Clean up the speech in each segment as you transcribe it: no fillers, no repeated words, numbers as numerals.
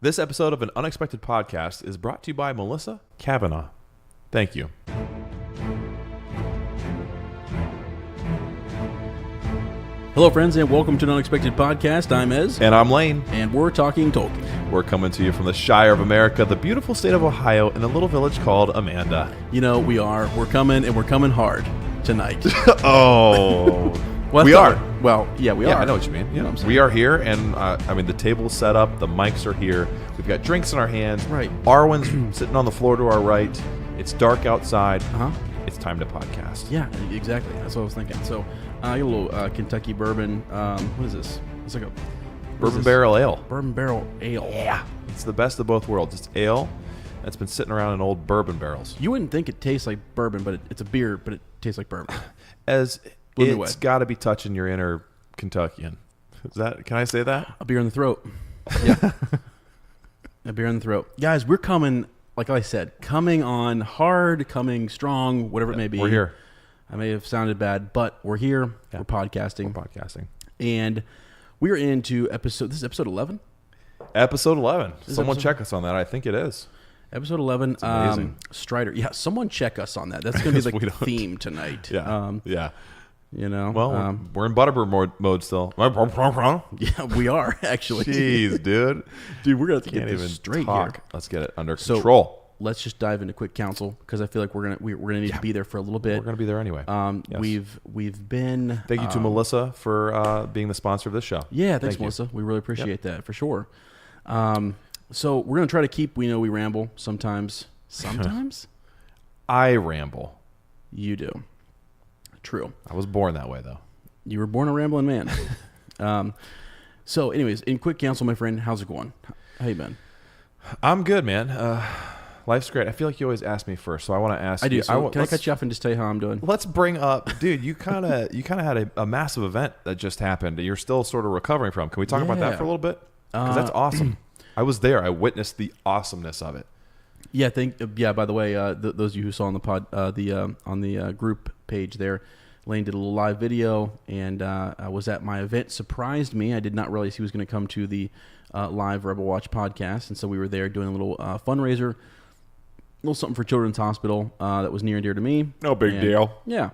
This episode of An Unexpected Podcast is brought to you by Melissa Kavanaugh. Thank you. Hello, friends, and welcome to An Unexpected Podcast. I'm Ez. And I'm Lane. And we're talking Tolkien. We're coming to you from the Shire of America, the beautiful state of Ohio, in a little village called Amanda. You know, we are. We're coming, and we're coming hard tonight. Oh. Well, we are. Well, yeah, we are. Yeah, I know what you mean. You know what I'm saying? We are here, and the table's set up, the mics are here, we've got drinks in our hands. Right. Arwen's sitting on the floor to our right. It's dark outside. Uh-huh. It's time to podcast. Yeah, exactly. That's what I was thinking. So, I got a little Kentucky bourbon. What is this? It's like a Bourbon barrel ale. Bourbon barrel ale. Yeah. It's the best of both worlds. It's ale that's been sitting around in old bourbon barrels. You wouldn't think it tastes like bourbon, but it's a beer, but it tastes like bourbon. As it's got to be touching your inner Kentuckian. Can I say that? A beer in the throat. Yeah. A beer in the throat. Guys, we're coming, like I said, coming on hard, coming strong, whatever it may be. We're here. I may have sounded bad, but we're here. Yeah. We're podcasting. And we're into this is episode 11? Episode 11. Someone check us on that. I think it is. Episode 11. Amazing. Strider. Yeah, someone check us on that. That's going to be the theme tonight. Yeah. Yeah. You know? Well, we're in Butterbur mode still. Yeah, we are, actually. Jeez, dude. Dude, we're going to have to get this straight here. Let's get it under control. Let's just dive into quick counsel because I feel like we're gonna need to be there for a little bit. We're gonna be there anyway. Yes. We've been. Thank you to Melissa for being the sponsor of this show. Yeah, thanks, Melissa. We really appreciate that for sure. So we're gonna try to keep. We know we ramble sometimes. Sometimes I ramble. You do. True. I was born that way though. You were born a rambling man. So, anyways, in quick counsel, my friend, how's it going? How you been? I'm good, man. Life's great. I feel like you always ask me first, so I want to ask you. I do. So can I cut you off and just tell you how I'm doing? Let's bring up, dude. You kind of had a massive event that just happened. You're still sort of recovering from. Can we talk about that for a little bit? Because that's awesome. I was there. I witnessed the awesomeness of it. Yeah. By the way, those of you who saw on the pod, on the group page there, Lane did a little live video, and I was at my event. Surprised me. I did not realize he was going to come to the live Rebel Watch podcast, and so we were there doing a little fundraiser. A little something for Children's Hospital that was near and dear to me. No big deal. Yeah,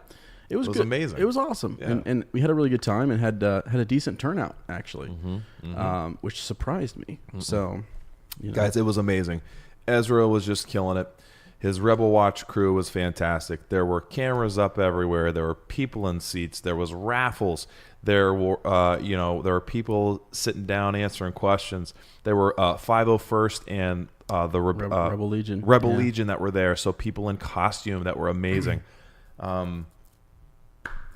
it was good. Amazing. It was awesome, yeah. and we had a really good time and had a decent turnout actually, which surprised me. So, guys, it was amazing. Ezra was just killing it. His Rebel Watch crew was fantastic. There were cameras up everywhere. There were people in seats. There was raffles. There were there were people sitting down answering questions. There were 501st and the Rebel Legion. Legion that were there. So people in costume that were amazing.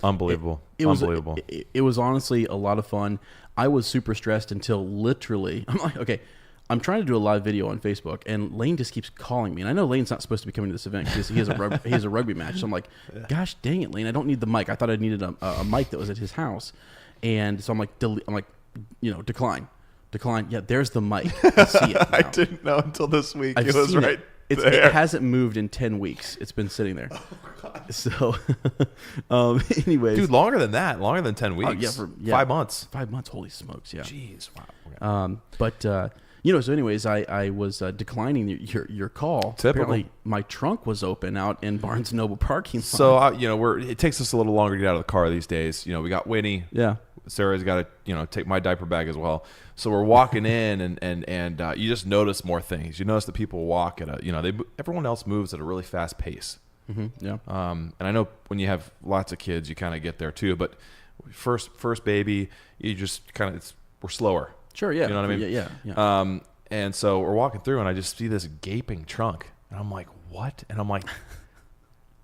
Unbelievable. Unbelievable. It was honestly a lot of fun. I was super stressed until literally, I'm like, okay, I'm trying to do a live video on Facebook, and Lane just keeps calling me. And I know Lane's not supposed to be coming to this event because he has a rugby match. So I'm like, gosh dang it, Lane, I don't need the mic. I thought I needed a mic that was at his house. And so I'm like, decline. Yeah, there's the mic. I see it now. I didn't know until this week. It was right there. It hasn't moved in 10 weeks. It's been sitting there. Oh, God. So, anyways. Dude, longer than that. Longer than 10 weeks. 5 months. 5 months. Holy smokes, yeah. Jeez, wow. So anyways, I was declining your call. Typical. Apparently, my trunk was open out in Barnes & Noble parking lot. So, it takes us a little longer to get out of the car these days. We got Winnie. Yeah. Sarah's got to, take my diaper bag as well. So we're walking in, and you just notice more things. You notice that people walk at everyone else moves at a really fast pace. Mm-hmm. Yeah. And I know when you have lots of kids, you kind of get there too. But first baby, you just we're slower. Sure. Yeah. You know what I mean? Yeah. And so we're walking through, and I just see this gaping trunk, and I'm like, what? And I'm like,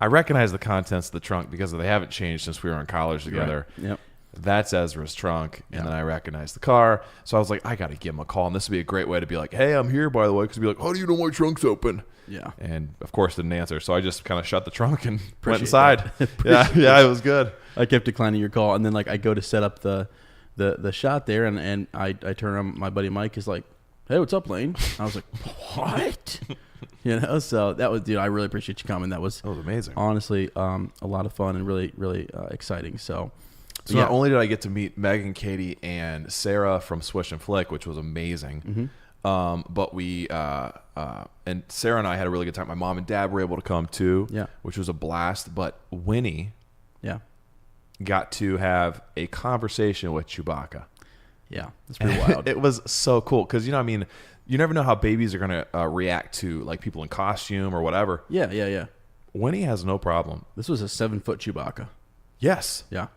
I recognize the contents of the trunk because they haven't changed since we were in college together. Right. Yep. That's Ezra's trunk. And then I recognized the car. So I was like, I got to give him a call. And this would be a great way to be like, hey, I'm here, by the way. Because he'd be like, how do you know my trunk's open? Yeah. And, of course, didn't answer. So I just kind of shut the trunk and went inside. Yeah, it was good. I kept declining your call. And then, I go to set up the shot there. And I turn on my buddy Mike is like, hey, what's up, Lane? I was like, what? So that was, dude, I really appreciate you coming. That was amazing. Honestly, a lot of fun and really, really exciting. So not only did I get to meet Megan, Katie, and Sarah from Swish and Flick, which was amazing, But we and Sarah and I had a really good time. My mom and dad were able to come too, which was a blast. But Winnie, got to have a conversation with Chewbacca. Yeah, it's pretty wild. It was so cool because you never know how babies are gonna react to like people in costume or whatever. Yeah. Winnie has no problem. This was a 7-foot Chewbacca. Yes. Yeah.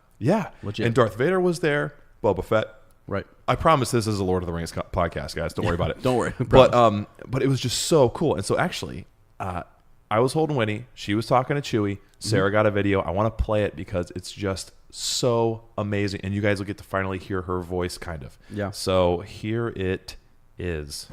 Legit. And Darth Vader was there. Boba Fett. Right. I promise this is a Lord of the Rings podcast, guys. Don't worry about it. Don't worry. But it was just so cool. And so actually, I was holding Winnie. She was talking to Chewie. Sarah got a video. I want to play it because it's just so amazing. And you guys will get to finally hear her voice, kind of. Yeah. So here it is.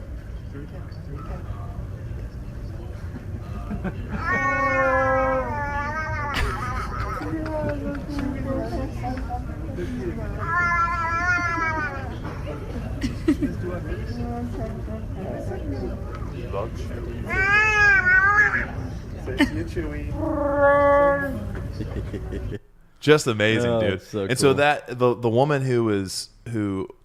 Just amazing, dude. So and cool. so that the woman who is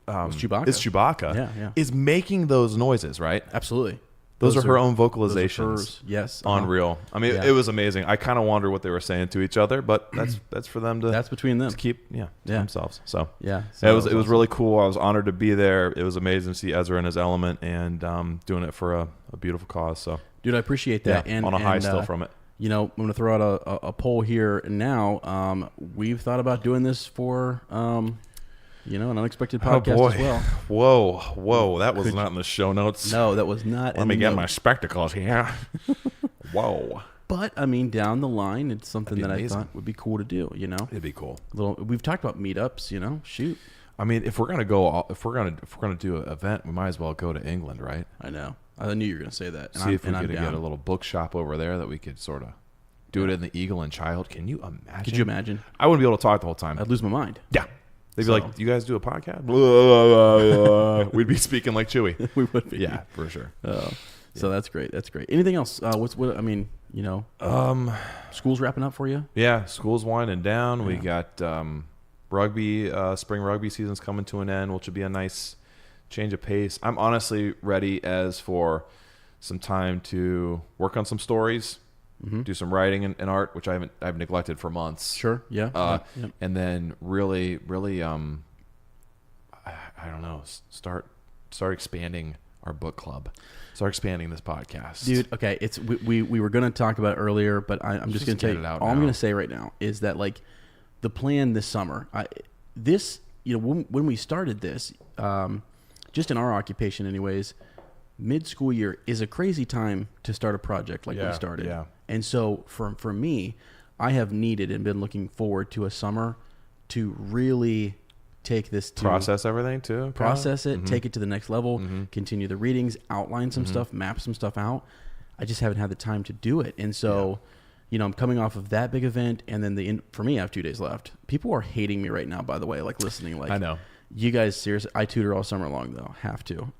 Chewbacca is making those noises, right? Absolutely. Those are her own vocalizations. Yes. Unreal. I mean, it was amazing. I kind of wonder what they were saying to each other, but that's for them to. That's between them. To keep themselves. So So it was really cool. I was honored to be there. It was amazing to see Ezra in his element and doing it for a beautiful cause. So, dude, I appreciate that. And on a high still from it. You know, I'm going to throw out a poll here and now. We've thought about doing this for an unexpected podcast as well. Whoa. That was not in the show notes. No, that was not. Let me get my spectacles here. Whoa. But, I mean, down the line, it's something that amazing. I thought would be cool to do, you know? It'd be cool. We've talked about meetups, you know? Shoot. I mean, if we're gonna do an event, we might as well go to England, right? I know. I knew you were gonna say that. See if we could get a little bookshop over there that we could sort of do it in the Eagle and Child. Can you imagine? Could you imagine? I wouldn't be able to talk the whole time. I'd lose my mind. Yeah. They'd be like, "You guys do a podcast?" We'd be speaking like Chewie. We would be. Yeah, for sure. So that's great. That's great. Anything else? School's wrapping up for you? Yeah, school's winding down. Yeah. We got rugby, spring rugby season's coming to an end, which would be a nice change of pace. I'm honestly ready as for some time to work on some stories, do some writing and art, which I've neglected for months. Sure. Yeah. And then really, I don't know, start expanding our book club. Start expanding this podcast. Dude, okay, it's we were going to talk about it earlier, but I'm just going to tell you, all I'm going to say right now is that, like, the plan this summer, when we started this, just in our occupation anyways, mid-school year is a crazy time to start a project like we started. Yeah. And so for me, I have needed and been looking forward to a summer to really take this to process everything too. Process it, take it to the next level, continue the readings, outline some stuff, map some stuff out. I just haven't had the time to do it. And so, I'm coming off of that big event, and then for me, I have 2 days left. People are hating me right now, by the way, like listening. Like, I know. You guys, seriously, I tutor all summer long though. Have to.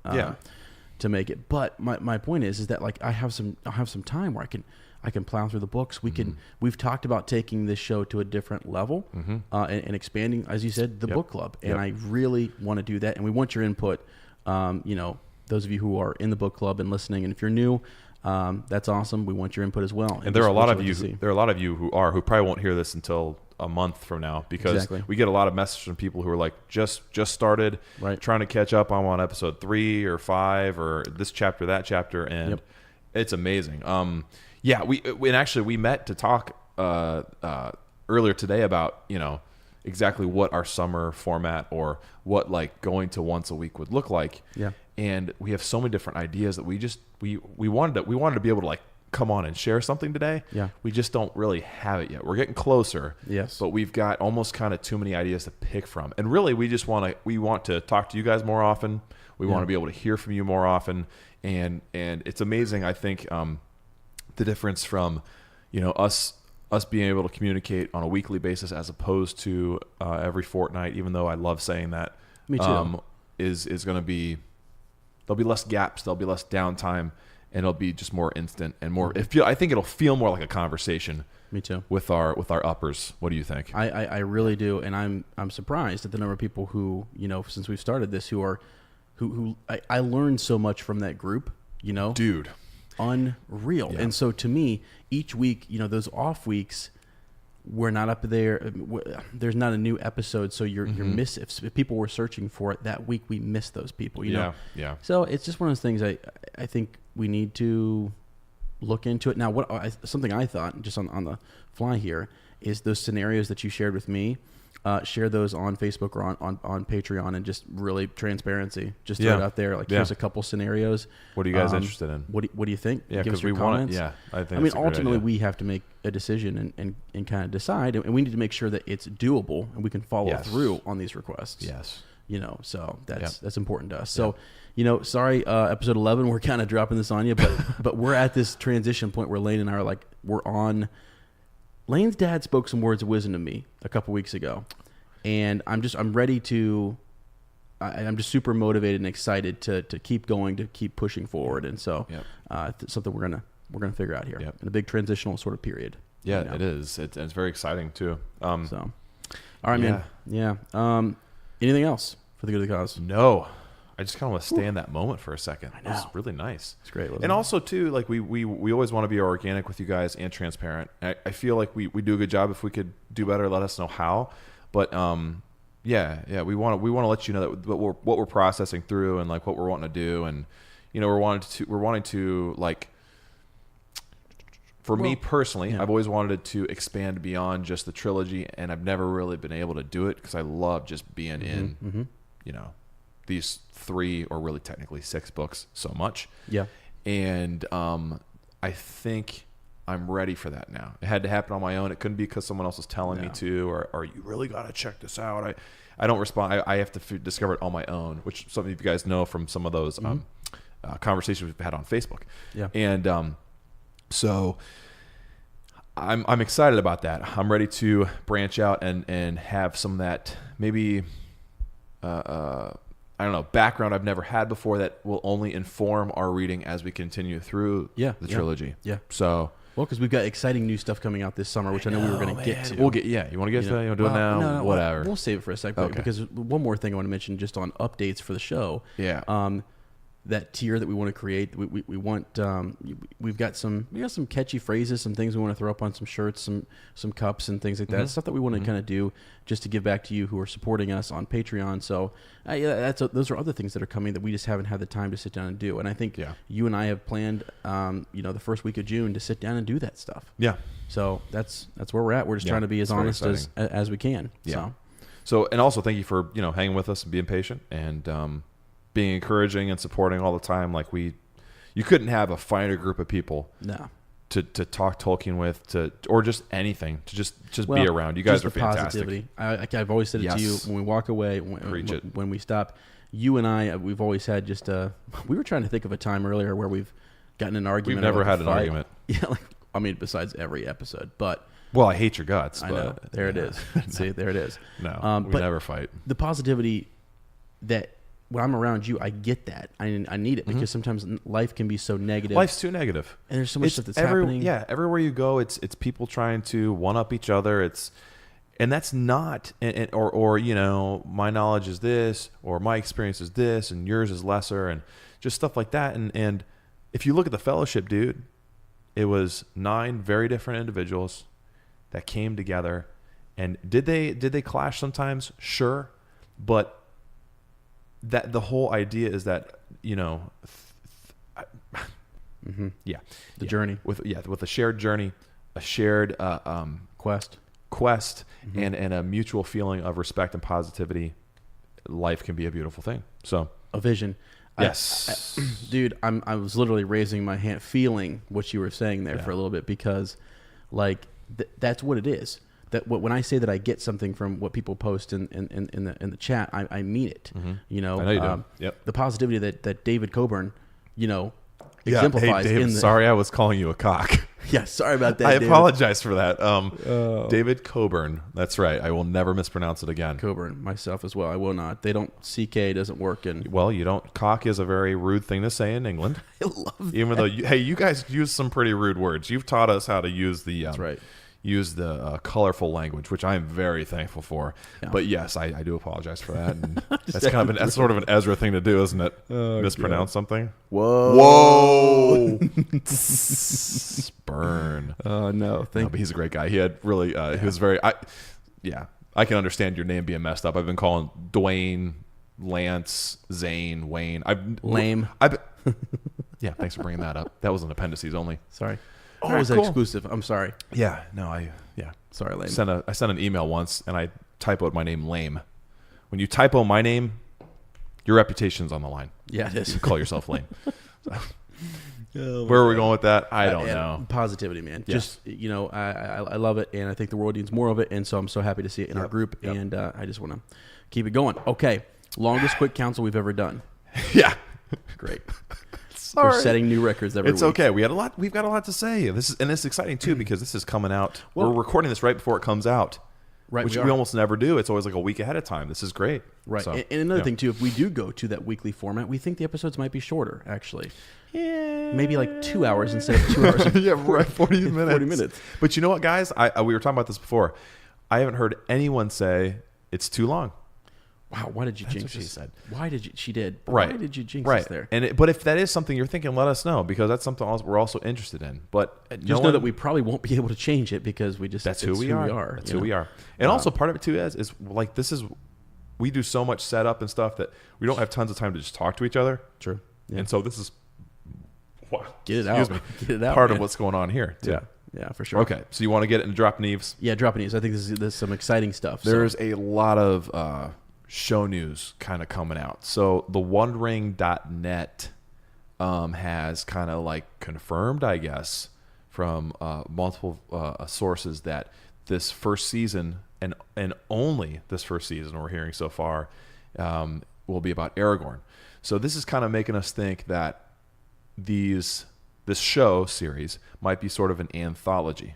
To make it. But my point is that, like, I'll have some time where I can plow through the books. We've talked about taking this show to a different level and expanding, as you said, the book club. And I really want to do that. And we want your input. Those of you who are in the book club and listening, and if you're new, that's awesome. We want your input as well. And there are a lot of you. There are a lot of you who probably won't hear this until a month from now, because we get a lot of messages from people who are like just started, trying to catch up on episode 3 or 5 or this chapter, that chapter, and it's amazing. We met to talk earlier today about exactly what our summer format or what, like, going to once a week would look like. Yeah. And we have so many different ideas that we wanted to be able to, like, come on and share something today. Yeah. We just don't really have it yet. We're getting closer. Yes. But we've got almost kind of too many ideas to pick from. And really, we want to talk to you guys more often. We want to be able to hear from you more often. And it's amazing, I think, the difference from, us being able to communicate on a weekly basis as opposed to every fortnight, even though I love saying that. Me too. Is going to be, there'll be less gaps, there'll be less downtime, and it'll be just more instant and more. I think it'll feel more like a conversation. Me too. With our uppers. What do you think? I really do, and I'm surprised at the number of people who, since we've started this, who are who I learned so much from that group, Dude. Unreal. Yeah. And so to me, each week, those off weeks, we're not up there. There's not a new episode, so you're miss. If people were searching for it that week, we miss those people. You know. Yeah. So it's just one of those things. I think we need to look into it. Now, something I thought just on the fly here is those scenarios that you shared with me. Share those on Facebook or on Patreon, and just really transparency. Just throw it out there. Like here's a couple scenarios. What are you guys interested in? What do you think? Yeah, Give us because your we want comments. it. Yeah, I think. I mean, ultimately, we have to make a decision and kind of decide, and we need to make sure that it's doable and we can follow through on these requests. Yes. So that's important to us. So, sorry, episode 11, we're kind of dropping this on you, but we're at this transition point where Lane and I are like, we're on. Lane's dad spoke some words of wisdom to me a couple weeks ago, and I'm ready to. I'm just super motivated and excited to keep going, to keep pushing forward, and so something we're gonna figure out here in a big transitional sort of period. Yeah, it is. It's very exciting too. All right, man. Yeah. Anything else for the good of the cause? No. I just kind of want to stay in that moment for a second. I know. It's really nice. It's great. And also, too, like we always want to be organic with you guys and transparent. I feel like we do a good job. If we could do better, let us know how. But we want to let you know that what we're processing through and like what we're wanting to do, and we're wanting to like. For me personally, I've always wanted it to expand beyond just the trilogy, and I've never really been able to do it because I love just being in, these 3 or really technically 6 books so much. Yeah. And I think I'm ready for that now. It had to happen on my own. It couldn't be because someone else was telling me to, or you really got to check this out. I don't respond. I have to discover it on my own, which some of you guys know from some of those conversations we've had on Facebook. Yeah. And so I'm excited about that. I'm ready to branch out and have some of that maybe I don't know, background I've never had before that will only inform our reading as we continue through the trilogy. Yeah. So because we've got exciting new stuff coming out this summer, which I know we were going to get to. We'll get. Yeah, you want to get to that? You want to do it now? No, whatever. We'll save it for a second. Okay. Because one more thing I want to mention just on updates for the show. Yeah. That tier that we want to create, we want. We've got some catchy phrases, some things we want to throw up on some shirts, some cups and things like that. Stuff that we want to kind of do just to give back to you who are supporting us on Patreon. So those are other things that are coming that we just haven't had the time to sit down and do. And I think you and I have planned, the first week of June to sit down and do that stuff. Yeah. So that's where we're at. We're just trying to be as honest as we can. Yeah. So and also thank you for hanging with us and being patient and being encouraging and supporting all the time. Like you couldn't have a finer group of people. No. To talk Tolkien with, or just anything, to just be around. You guys are fantastic. Positivity. I've always said it to you when we walk away, when we stop. You and I, we've always had just we were trying to think of a time earlier where we've gotten an argument. We've never had an argument. Yeah, besides every episode, but. Well, I hate your guts. I know. There it is. See, there it is. No, we never fight. The positivity that. When I'm around you, I get that. I need it because sometimes life can be so negative. Life's too negative. And there's so much stuff that's happening. Yeah, everywhere you go, it's people trying to one-up each other. And that's not, or my knowledge is this, or my experience is this, and yours is lesser, and just stuff like that. And if you look at the Fellowship, dude, it was 9 very different individuals that came together. And did they clash sometimes? Sure, but that the whole idea is that the journey with a shared journey, a shared quest, and a mutual feeling of respect and positivity. Life can be a beautiful thing. So a vision. Yes, dude. I was literally raising my hand, feeling what you were saying there for a little bit because, that's what it is. That when I say that I get something from what people post in the chat, I mean it. I know you do. Yep. The positivity that David Coburn, exemplifies. Hey, Dave, sorry, I was calling you a cock. Yeah, sorry about that. I apologize for that. David Coburn. That's right. I will never mispronounce it again. Coburn, myself as well. I will not. They don't. CK doesn't work in. Well, you don't. Cock is a very rude thing to say in England. I love that. Even though you guys use some pretty rude words. You've taught us how to use the. That's right. use the colorful language, which I am very thankful for. Yeah. But yes, I do apologize for that. And that's sort of an Ezra thing to do, isn't it? Mispronounce something. Whoa. Burn. Oh no, But he's a great guy. He had really he was very I can understand your name being messed up. I've been calling Dwayne, Lance, Zane, Wayne. Lame. Yeah, thanks for bringing that up. That was an appendices only. Sorry. Or was that exclusive? I'm sorry. Yeah, no, Sorry, Lame. I sent an email once and I typoed my name lame. When you typo my name, your reputation's on the line. Yeah, it is. You call yourself lame. Where are we going with that? I don't know. Positivity, man. Yes. Just, I love it, and I think the world needs more of it, and so I'm so happy to see it in our group, Yep. and I just want to keep it going. Okay, longest quick council we've ever done. Yeah. Great. We're setting new records every week. It's okay. We've got a lot to say. This is exciting too because this is coming out. We're recording this right before it comes out. Right, which we almost never do. It's always like a week ahead of time. This is great. Right. So, and another thing too, if we do go to that weekly format, we think the episodes might be shorter, actually. Yeah. Maybe like 2 hours instead of 2 hours. Yeah, right. 40 minutes. 40 minutes. But you know what, guys? We were talking about this before. I haven't heard anyone say it's too long. Wow, why did you jinx what she us? said. Why did you? She did. Right. Why did you jinx Right. us there? But if that is something you're thinking, let us know because that's something else we're also interested in. But Just know that we probably won't be able to change it because that's who we are. That's who we are. And also part of it too is like we do so much setup and stuff that we don't have tons of time to just talk to each other. True. Yeah. And so this is Get it out. Get it out. Part man. of what's going on here too. Yeah, for sure. Okay, so you want to get into dropping eaves? Yeah, dropping news. I think this is some exciting stuff. There's a lot of show news kind of coming out. So the OneRing.net has kind of like confirmed, I guess, from multiple sources that this first season and only this first season we're hearing so far will be about Aragorn. So this is kind of making us think that this show series might be sort of an anthology.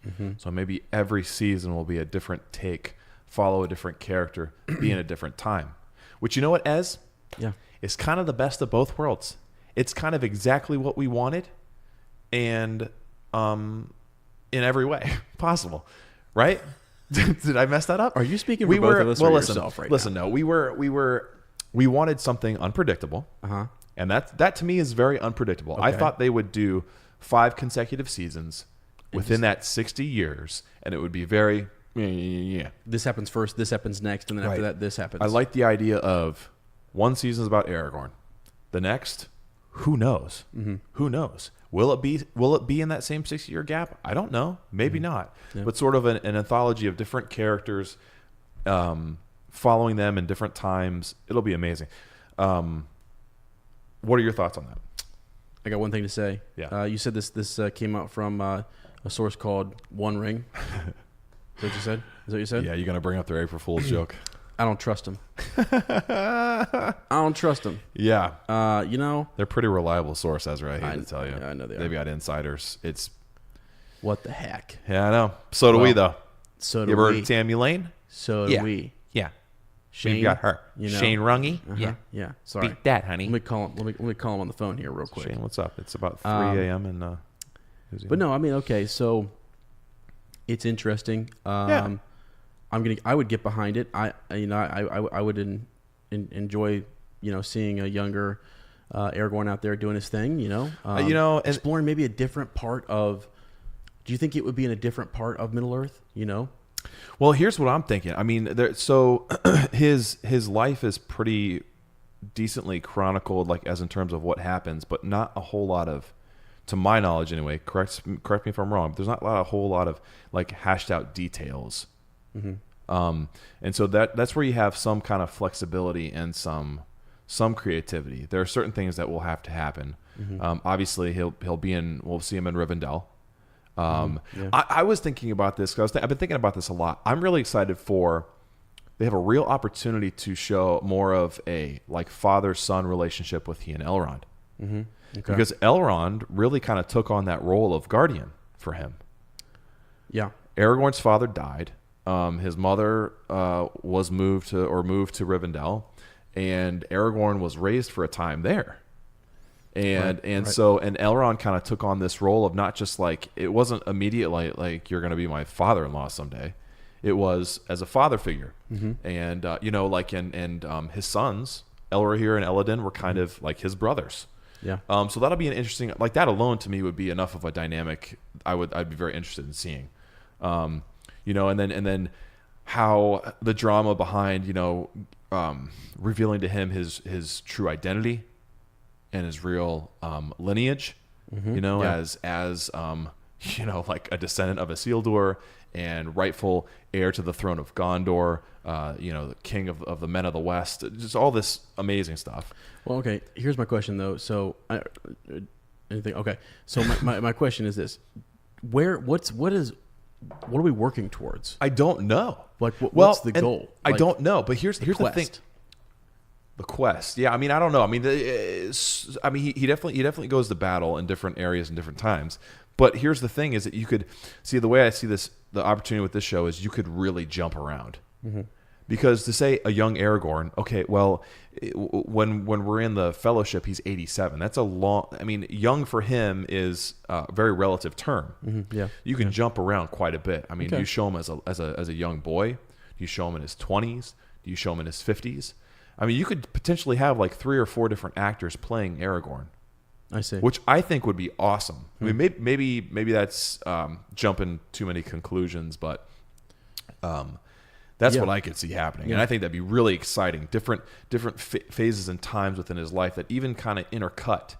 Mm-hmm. So maybe every season will be a different take, follow a different character, be in a different time. Which, you know what, Ez? Yeah. It's kind of the best of both worlds. It's kind of exactly what we wanted and in every way possible. Right? Did I mess that up? Are you speaking for both of us or yourself right now? Listen, no. We wanted something unpredictable. Uh-huh. And that to me is very unpredictable. Okay. I thought they would do 5 consecutive seasons within that 60 years, and it would be very, This happens first, this happens next, and then after that, this happens. I like the idea of one season is about Aragorn. The next, who knows? Mm-hmm. Who knows? Will it be in that same 60-year gap? I don't know. Maybe not. Yeah. But sort of an anthology of different characters, following them in different times. It'll be amazing. What are your thoughts on that? I got one thing to say. Yeah. You said this came out from a source called One Ring. Is that what you said? Is that what you said? Yeah, you're going to bring up their April Fool's joke. I don't trust him. I don't trust him. Yeah. They're a pretty reliable source, Ezra, I hate to tell you. Yeah, I know they are. They've got insiders. It's... What the heck? Yeah, I know. So do we, though. So do you ever we. heard Tammy Lane? So do we. Yeah. Shane, we've got her. Shane Rungy. Uh-huh. Yeah. Sorry. Beat that, honey. Let me call him on the phone here real quick. Shane, what's up? It's about 3 a.m. and but no, I mean, okay, so it's interesting. I would get behind it. I would enjoy seeing a younger Aragorn out there doing his thing. Exploring maybe a different part of. Do you think it would be in a different part of Middle Earth? Well, here's what I'm thinking. I mean, his life is pretty decently chronicled, like as in terms of what happens, but not a whole lot of, to my knowledge anyway. Correct me if I'm wrong. But there's not a whole lot of like hashed out details. Mm-hmm. And so that's where you have some kind of flexibility and some creativity. There are certain things that will have to happen. Mm-hmm. Obviously, we'll see him in Rivendell. I was thinking about this because I've been thinking about this a lot. I'm really excited they have a real opportunity to show more of a like father-son relationship with he and Elrond. Mm-hmm. Okay. Because Elrond really kind of took on that role of guardian for him. Yeah. Aragorn's father died. His mother was moved to Rivendell, and Aragorn was raised for a time there. And so Elrond kind of took on this role of not just like, it wasn't immediate like you're going to be my father-in-law someday. It was as a father figure. And his sons, Elrohir and Elladan, were kind of like his brothers. Yeah. So that'll be an interesting, like that alone to me would be enough of a dynamic I'd be very interested in seeing. And then how the drama behind, revealing to him his true identity and his real lineage, as like a descendant of Isildur and rightful heir to the throne of Gondor, the king of the men of the West, just all this amazing stuff. Well, okay. Here's my question though. So, anything? Okay. So my question is this: what are we working towards? I don't know. Like, what's the goal? I don't know. But here's the thing. The quest. Yeah, I mean, I don't know. I mean, he definitely goes to battle in different areas and different times. But here's the thing: is that you could see, the way I see this, the opportunity with this show is you could really jump around. Because to say a young Aragorn, okay, well, when we're in the Fellowship, he's 87. That's a long. I mean, young for him is a very relative term. Yeah, you can jump around quite a bit. I mean, do you show him as a young boy? Do you show him in his 20s? Do you show him in his 50s? I mean, you could potentially have like 3 or 4 different actors playing Aragorn. I see. Which I think would be awesome. I mean, maybe that's jumping too many conclusions, but that's what I could see happening. And I think that'd be really exciting. Different phases and times within his life that even kind of intercut.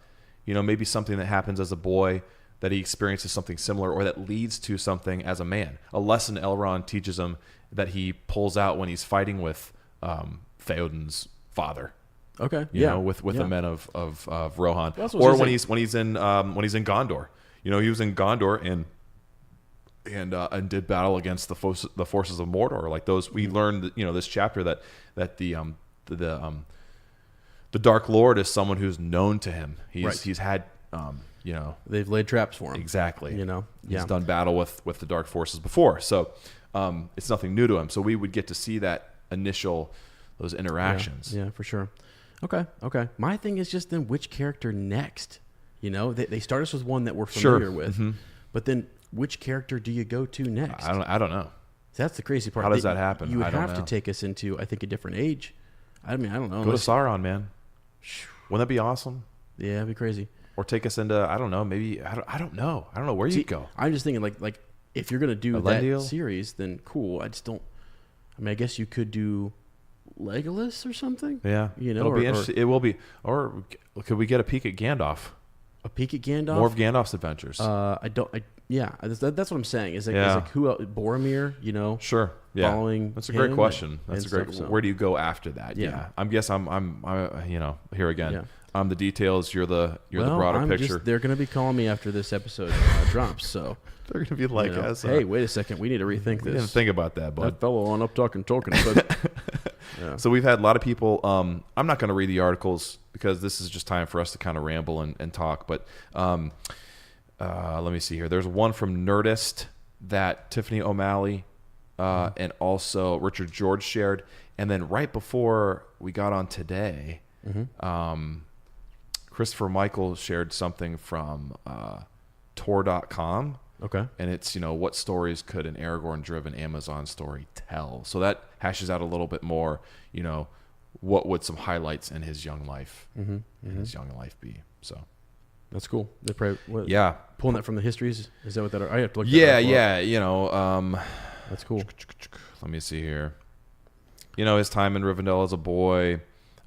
Maybe something that happens as a boy that he experiences something similar, or that leads to something as a man. A lesson Elrond teaches him that he pulls out when he's fighting with Theoden's father. Okay. With the men of Rohan, well, or when he's in Gondor. He was in Gondor and did battle against the forces of Mordor. Like those, we learned this chapter that the Dark Lord is someone who's known to him. He's had they've laid traps for him. Exactly. He's done battle with the dark forces before, so it's nothing new to him. So we would get to see that those interactions. Yeah, for sure. Okay. My thing is just then which character next? They start us with one that we're familiar with, but then which character do you go to next? I don't know. That's the crazy part. How does that happen? You have to take us into, I think, a different age. I mean, I don't know. Go to Sauron, man. Wouldn't that be awesome? Yeah, it'd be crazy. Or take us into, I don't know, maybe, I don't know where you'd go. I'm just thinking like if you're gonna do that series, then cool. I just don't. I mean, I guess you could do Legolas or something. Yeah, it'll be interesting. It will be. Or could we get a peek at Gandalf? A peek at Gandalf. More of Gandalf's adventures. That's what I'm saying. Is like who else? Boromir? Sure. Yeah. Following. That's a great question. That's a great. Stuff, where do you go after that? Yeah. I guess I'm here again. Yeah. I'm the details. You're the broader picture. They're going to be calling me after this episode drops. So they're going to be like, hey, wait a second. We need to rethink this. We didn't think about that, bud. That fellow on Up Talking Tolkien. But, yeah. So we've had a lot of people. I'm not going to read the articles because this is just time for us to kind of ramble and talk. But let me see here. There's one from Nerdist that Tiffany O'Malley and also Richard George shared. And then right before we got on today, Christopher Michael shared something from Tor.com. Okay. And it's, what stories could an Aragorn-driven Amazon story tell? So that hashes out a little bit more, what would some highlights in his young life be? So that's cool. They're probably, yeah. Pulling that from the histories? Is that what that are? I have to look that's cool. Let me see here. His time in Rivendell as a boy.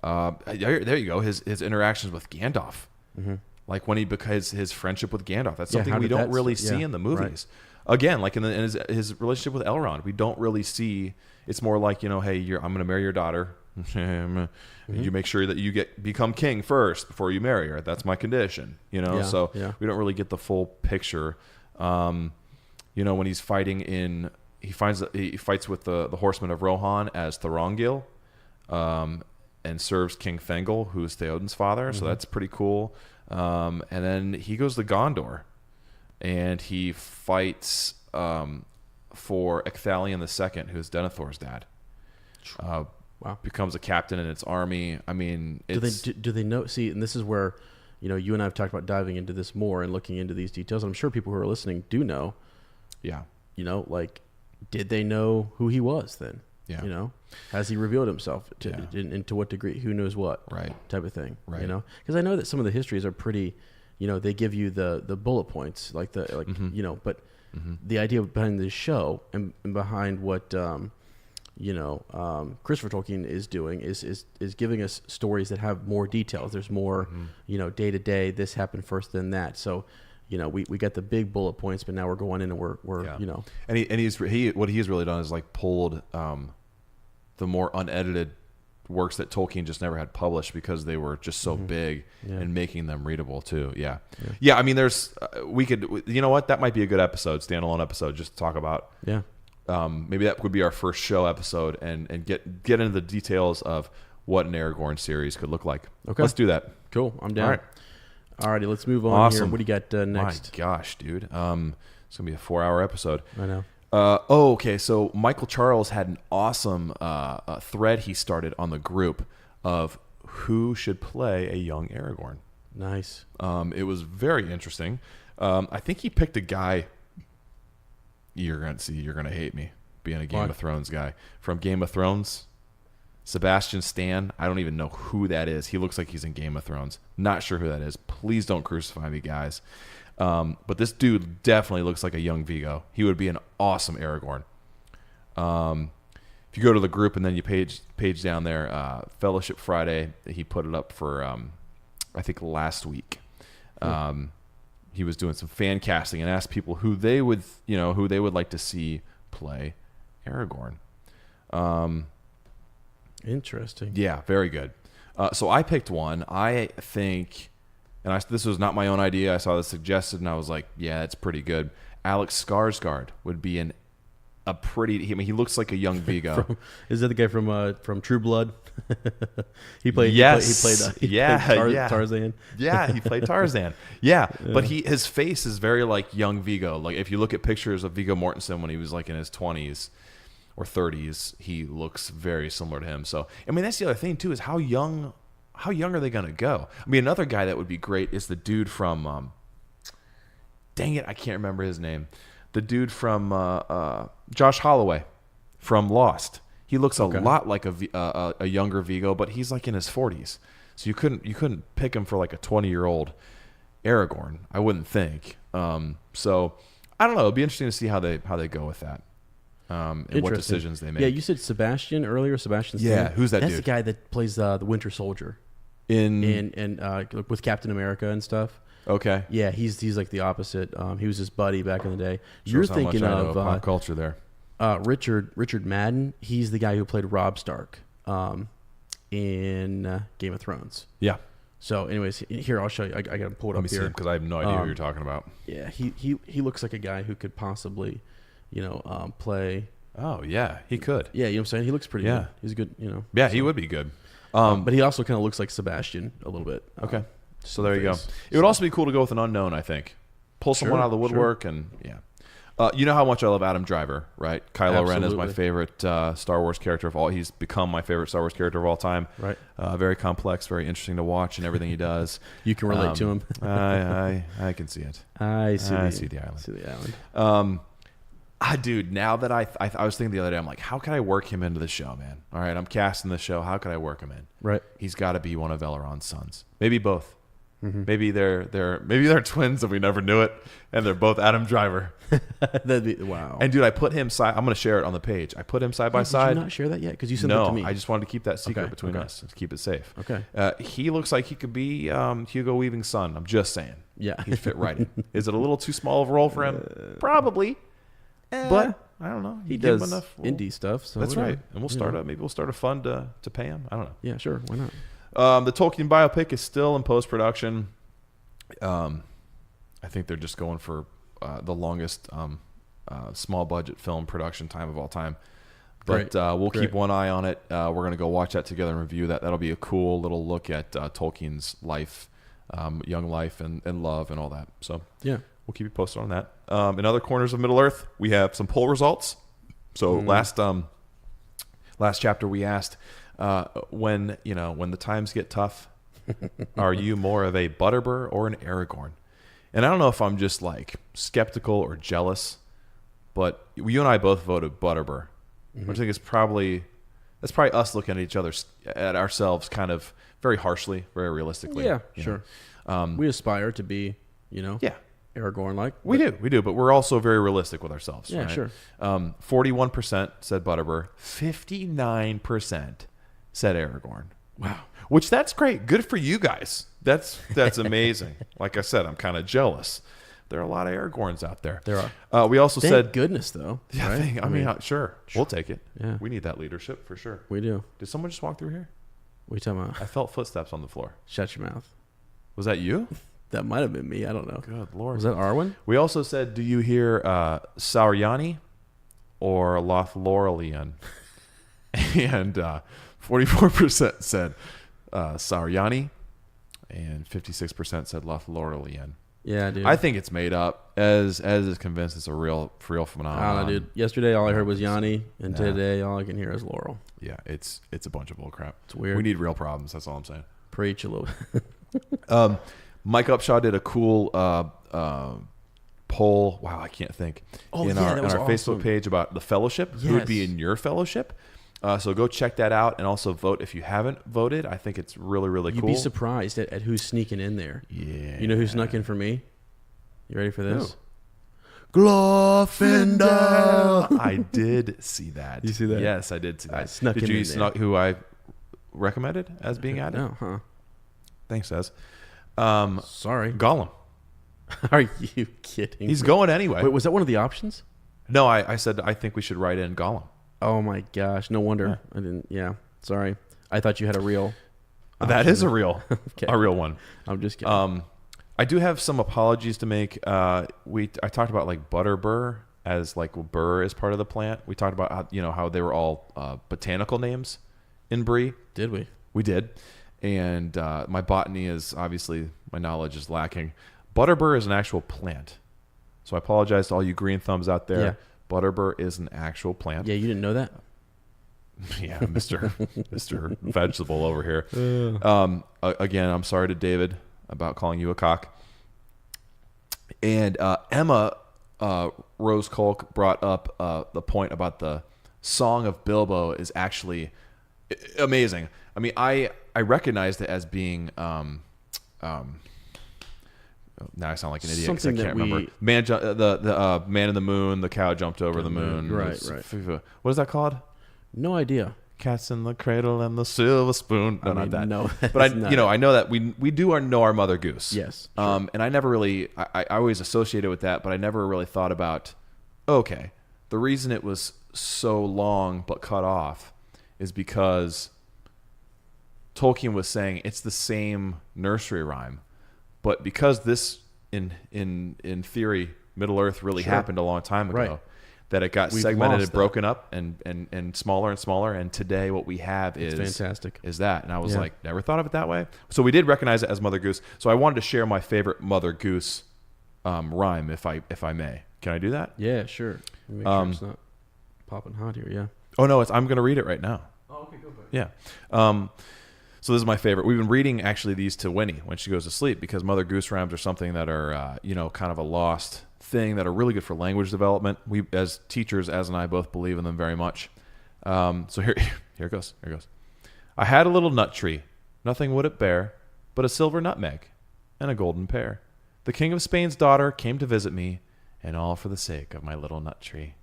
There you go. His interactions with Gandalf. Like when because his friendship with Gandalf. That's something we don't really see in the movies. Right. Again, like in his relationship with Elrond, we don't really see. It's more like, hey, I'm going to marry your daughter. You make sure that you become king first before you marry her. That's my condition. We don't really get the full picture. When he's fighting he fights with the horsemen of Rohan as Thorongil, and serves King Thengel, who is Theoden's father. So that's pretty cool. And then he goes to Gondor, and he fights for Ecthalion II, who's Denethor's dad. Wow. Becomes a captain in its army. I mean, do they know? See, and this is where you and I have talked about diving into this more and looking into these details. I'm sure people who are listening do know. Yeah. Like, did they know who he was then? Yeah. Has he revealed himself and to what degree? Who knows what? Right. Type of thing. Right. Because I know that some of the histories are pretty. They give you the bullet points, but the idea behind this show and behind what Christopher Tolkien is doing is giving us stories that have more details. There's more, day to day. This happened first, then that. So, we got the big bullet points, but now we're going in and we're and he's what he's really done is like pulled the more unedited works that Tolkien just never had published because they were just so big and making them readable too. Yeah. I mean, there's we could, that might be a good episode, standalone episode, just to talk about. Yeah. Maybe that would be our first show episode and get into the details of what an Aragorn series could look like. Okay. Let's do that. Cool. I'm down. All right. Alrighty, let's move on Awesome. here. What do you got next? My gosh, dude. It's going to be a 4-hour episode. I know. Okay. So Michael Charles had an awesome thread he started on the group of who should play a young Aragorn. Nice. It was very interesting. I think he picked a guy. You're gonna hate me being a Game of Thrones guy. From Game of Thrones, Sebastian Stan. I don't even know who that is. He looks like he's in Game of Thrones. Not sure who that is. Please don't crucify me, guys. But this dude definitely looks like a young Vigo. He would be an awesome Aragorn. If you go to the group and then you page down there, Fellowship Friday, he put it up for I think last week. He was doing some fan casting and asked people who they would like to see play Aragorn. Interesting. Yeah, very good. So I picked one. I think, and this was not my own idea. I saw this suggested, and I was like, yeah, it's pretty good. Alex Skarsgård would be a pretty. He looks like a young Vigo. Is that the guy from True Blood? He played. Yes. He played Tarzan. Yeah, he played Tarzan. Yeah, but his face is very like young Vigo. Like if you look at pictures of Viggo Mortensen when he was like in his 20s or 30s, he looks very similar to him. So I mean, that's the other thing too, is how young are they gonna go? I mean, another guy that would be great is the dude from dang it, I can't remember his name. The dude from Josh Holloway from Lost. He looks a lot like a younger Vigo, but he's like in his 40s. So you couldn't pick him for like a 20-year-old Aragorn, I wouldn't think. So I don't know. It'll be interesting to see how they go with that. And what decisions they make. Yeah, you said Sebastian earlier. Sebastian Stan. Yeah, who's that That's dude? the guy that plays the Winter Soldier in with Captain America and stuff. Okay. Yeah, he's like the opposite. He was his buddy back in the day. Shows You're how thinking much I know of pop culture there. Richard Madden. He's the guy who played Robb Stark in Game of Thrones. Yeah. So, anyways, here I'll show you. I got to pull it Let up me see here him because I have no idea who you're talking about. Yeah, he looks like a guy who could possibly, play. Oh yeah, he could. Yeah, you know what I'm saying. He looks pretty good. He's good. Yeah, he would be good. But he also kind of looks like Sebastian a little bit. Okay. So there you go. It would also be cool to go with an unknown, I think. Pull someone out of the woodwork and you know how much I love Adam Driver, right? Kylo Ren is my favorite Star Wars character of all. He's become my favorite Star Wars character of all time. Right. Very complex, very interesting to watch, and everything he does. You can relate to him. I can see it. I see the island. See the island. Dude, now that I was thinking the other day, I'm like, how can I work him into the show, man? All right, I'm casting the show. How can I work him in? Right. He's got to be one of Elrond's sons. Maybe both. Mm-hmm. Maybe they're twins and we never knew it, and they're both Adam Driver. That'd be wow. And dude, I put him side. I'm going to share it on the page. I put him side by side. Did you not share that yet? Because you sent that to me. I just wanted to keep that secret between us to keep it safe. Okay. He looks like he could be Hugo Weaving's son. I'm just saying. Yeah. He'd fit right in. Is it a little too small of a role for him? Probably. But I don't know. He does enough indie stuff. So that's right. And maybe we'll start a fund to pay him. I don't know. Yeah, sure. Why not? The Tolkien biopic is still in post-production. I think they're just going for the longest small budget film production time of all time. But we'll keep one eye on it. We're going to go watch that together and review that. That'll be a cool little look at Tolkien's life, young life and love and all that. So yeah, we'll keep you posted on that. In other corners of Middle-earth, we have some poll results. So last chapter we asked when the times get tough, Are you more of a Butterbur or an Aragorn? And I don't know if I'm just like skeptical or jealous, but you and I both voted Butterbur. I think that's probably us looking at each other, at ourselves, kind of very harshly, very realistically. Yeah, sure. We aspire to be, Yeah. Aragorn like. We do, but we're also very realistic with ourselves. Yeah, right? sure. 41% said Butterbur, 59% said Aragorn. Wow. Which that's great. Good for you guys. That's amazing. Like I said, I'm kind of jealous. There are a lot of Aragorns out there. There are. We also Thank said goodness, though. Yeah, right? I mean, sure. We'll take it. Yeah. We need that leadership for sure. We do. Did someone just walk through here? What are you talking about? I felt footsteps on the floor. Shut your mouth. Was that you? That might have been me. I don't know. Good Lord. Was that Arwen? We also said, do you hear Sauryani or Lothlorelian? And 44% said Sauryani, and 56% said Lothlorelian. Yeah, dude. I think it's made up. As is convinced it's a real phenomenon. I don't know, dude. Yesterday, all I heard was Yanni, and today, all I can hear is Laurel. Yeah, it's a bunch of bullcrap. It's weird. We need real problems. That's all I'm saying. Preach a little. Mike Upshaw did a cool poll. Wow, I can't think. In our awesome. Facebook page about the fellowship. Who would be in your fellowship? So go check that out and also vote if you haven't voted. I think it's really, really cool. You'd be surprised at who's sneaking in there. Yeah. You know who snuck in for me? You ready for this? Glorfindel. I did see that. You see that? Yes, I did see that. I snuck did in you in snuck there. who I recommended as being added? No, huh? Thanks, Ez. Sorry. Gollum. Are you kidding? He's going anyway. Wait, was that one of the options? No, I said I think we should write in Gollum. Oh my gosh! No wonder I didn't. Yeah, sorry. I thought you had a real. That is a real, Okay. a real one. I'm just kidding. I do have some apologies to make. I talked about like Butterbur as like burr is part of the plant. We talked about how they were all botanical names in Brie. Did we? We did, and my botany is obviously my knowledge is lacking. Butterbur is an actual plant, so I apologize to all you green thumbs out there. Yeah. Butterbur is an actual plant. Yeah, you didn't know that. Yeah, Mr. Vegetable over here. Again, I'm sorry to David about calling you a cock. And Emma Rose Kolk brought up the point about the Song of Bilbo is actually amazing. I mean, I recognized it as being now I sound like an idiot because I Something can't that remember. The Man in the Moon, the cow jumped over the moon. Right. What is that called? No idea. Cats in the Cradle and the Silver Spoon. No, not that. No, but I know that we do know our Mother Goose. Yes. Sure. And I never really, I always associated with that, but I never really thought about, okay, the reason it was so long but cut off is because Tolkien was saying it's the same nursery rhyme, but because this in theory Middle Earth really happened a long time ago. Right. That it got We've segmented lost and broken up and smaller and smaller. And today what we have is fantastic. Is that. And I was like, never thought of it that way. So we did recognize it as Mother Goose. So I wanted to share my favorite Mother Goose rhyme, if I may. Can I do that? Yeah, sure. Make sure it's not popping hot here. Yeah. Oh, no, I'm going to read it right now. Oh, okay, go for it. Yeah. So this is my favorite. We've been reading actually these to Winnie when she goes to sleep because Mother Goose rhymes are something that are, kind of a lost thing that are really good for language development. We, as teachers, Az and I both believe in them very much. So here it goes. Here it goes. I had a little nut tree. Nothing would it bear but a silver nutmeg and a golden pear. The king of Spain's daughter came to visit me, and all for the sake of my little nut tree.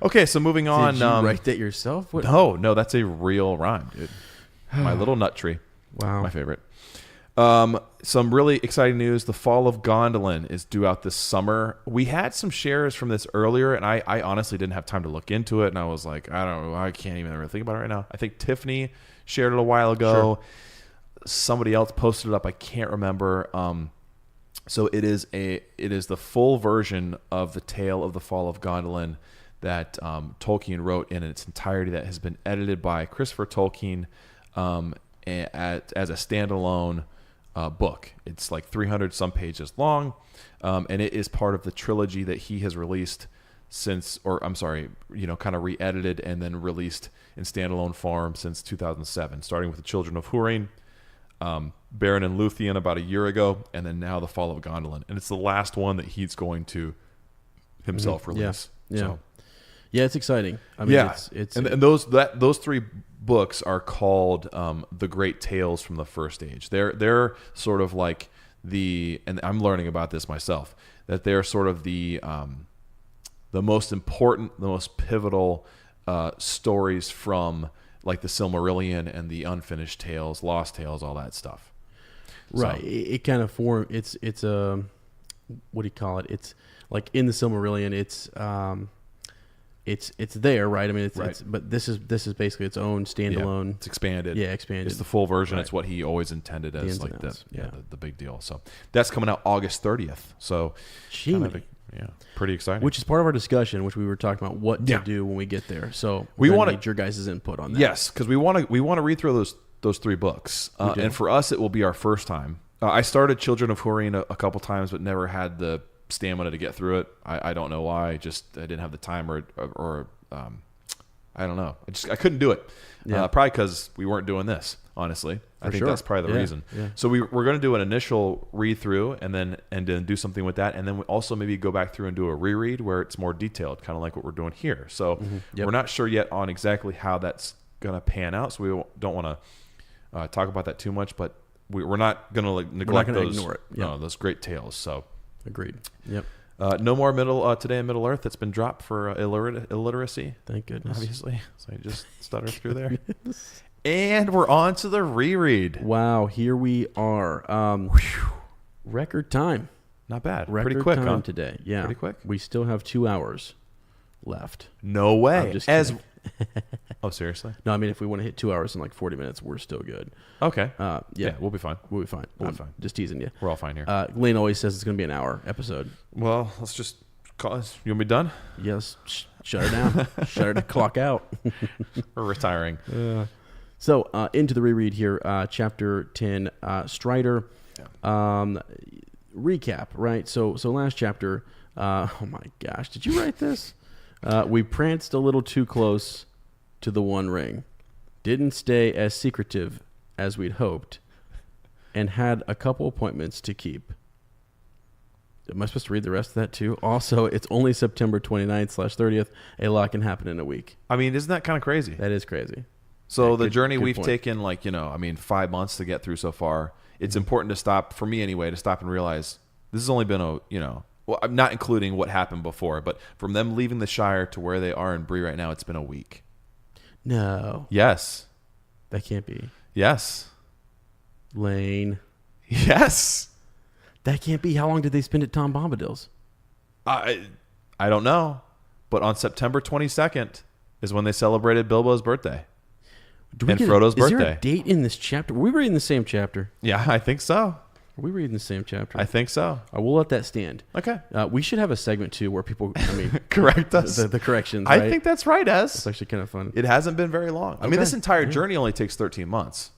Okay, so moving on. Did you write that yourself? What? No, that's a real rhyme, dude. My little nut tree. Wow. My favorite. Some really exciting news. The Fall of Gondolin is due out this summer. We had some shares from this earlier, and I honestly didn't have time to look into it, and I was like, I don't know. I can't even really think about it right now. I think Tiffany shared it a while ago. Sure. Somebody else posted it up. I can't remember. So it is the full version of the tale of the Fall of Gondolin that Tolkien wrote in its entirety that has been edited by Christopher Tolkien as a standalone book. It's like 300 some pages long, and it is part of the trilogy that he has released since, or I'm sorry, kind of re-edited and then released in standalone form since 2007, starting with the Children of Húrin, Beren and Luthien about a year ago, and then now the Fall of Gondolin. And it's the last one that he's going to himself release. Yeah. So, yeah, it's exciting. I mean, yeah. it's and those three books are called the Great Tales from the First Age. They're sort of like and I'm learning about this myself, that they're sort of the most important, the most pivotal stories from like the Silmarillion and the unfinished tales, lost tales, all that stuff. Right. So, it kind of it's what do you call it? It's like in the Silmarillion, it's there, right? I mean, but this is basically its own standalone. Yeah, it's expanded. Yeah, expanded. It's the full version. Right. It's what he always intended as The like ins and outs. the big deal. So that's coming out August 30th. So pretty exciting. Which is part of our discussion, which we were talking about what to do when we get there. So we want need your guys' input on that. Yes, because we want to read through those three books, and for us it will be our first time. I started Children of Húrin a couple times, but never had the stamina to get through it. I don't know why. I didn't have the time or I don't know. I couldn't do it. Yeah. Probably because we weren't doing this. Honestly, I think that's probably the reason. Yeah. So we're going to do an initial read through and then do something with that, and then we also maybe go back through and do a reread where it's more detailed, kind of like what we're doing here. So we're not sure yet on exactly how that's going to pan out. So we don't want to talk about that too much, but we're not going to neglect those great tales. So agreed. Yep. No more Today in Middle Earth that's been dropped for illiteracy. Thank goodness. Obviously. So I just stuttered through there. And we're on to the reread. Wow, here we are. Record time. Not bad. Record pretty quick, time huh? today. Yeah. Pretty quick. We still have 2 hours left. No way. I'm just kidding. Oh, seriously? No, I mean, if we want to hit 2 hours in like 40 minutes, we're still good. Okay. Yeah, we'll be fine. We'll be fine. We'll be fine. Just teasing you. We're all fine here. Lane always says it's going to be an hour episode. Well, let's just call us. You want me done? Yes. Shut her down. Shut her clock out. We're retiring. So into the reread here, chapter 10, Strider. Yeah. Recap, right? So last chapter. Oh my gosh, did you write this? We pranced a little too close to the One Ring, didn't stay as secretive as we'd hoped, and had a couple appointments to keep. Am I supposed to read the rest of that too? Also, it's only September 29th/30th. A lot can happen in a week. I mean, isn't that kind of crazy? That is crazy. So Yeah, the journey good we've point. taken, 5 months to get through so far. It's important to stop, for me anyway, to stop and realize this has only been well, I'm not including what happened before, but from them leaving the Shire to where they are in Bree right now, it's been a week. No, Yes. that can't be. Yes. Lane. Yes. That can't be. How long did they spend at Tom Bombadil's? I don't know, but on September 22nd is when they celebrated Bilbo's birthday. And Frodo's Is there birthday. a date in this chapter? Were we reading the same chapter? Yeah, I think so. Are we reading the same chapter? I think so. We'll let that stand. Okay. We should have a segment too where people, Correct us. the corrections. I right? think that's right, it's Ez. actually kind of fun. It hasn't been very long. I mean, Okay. this entire journey only takes 13 months.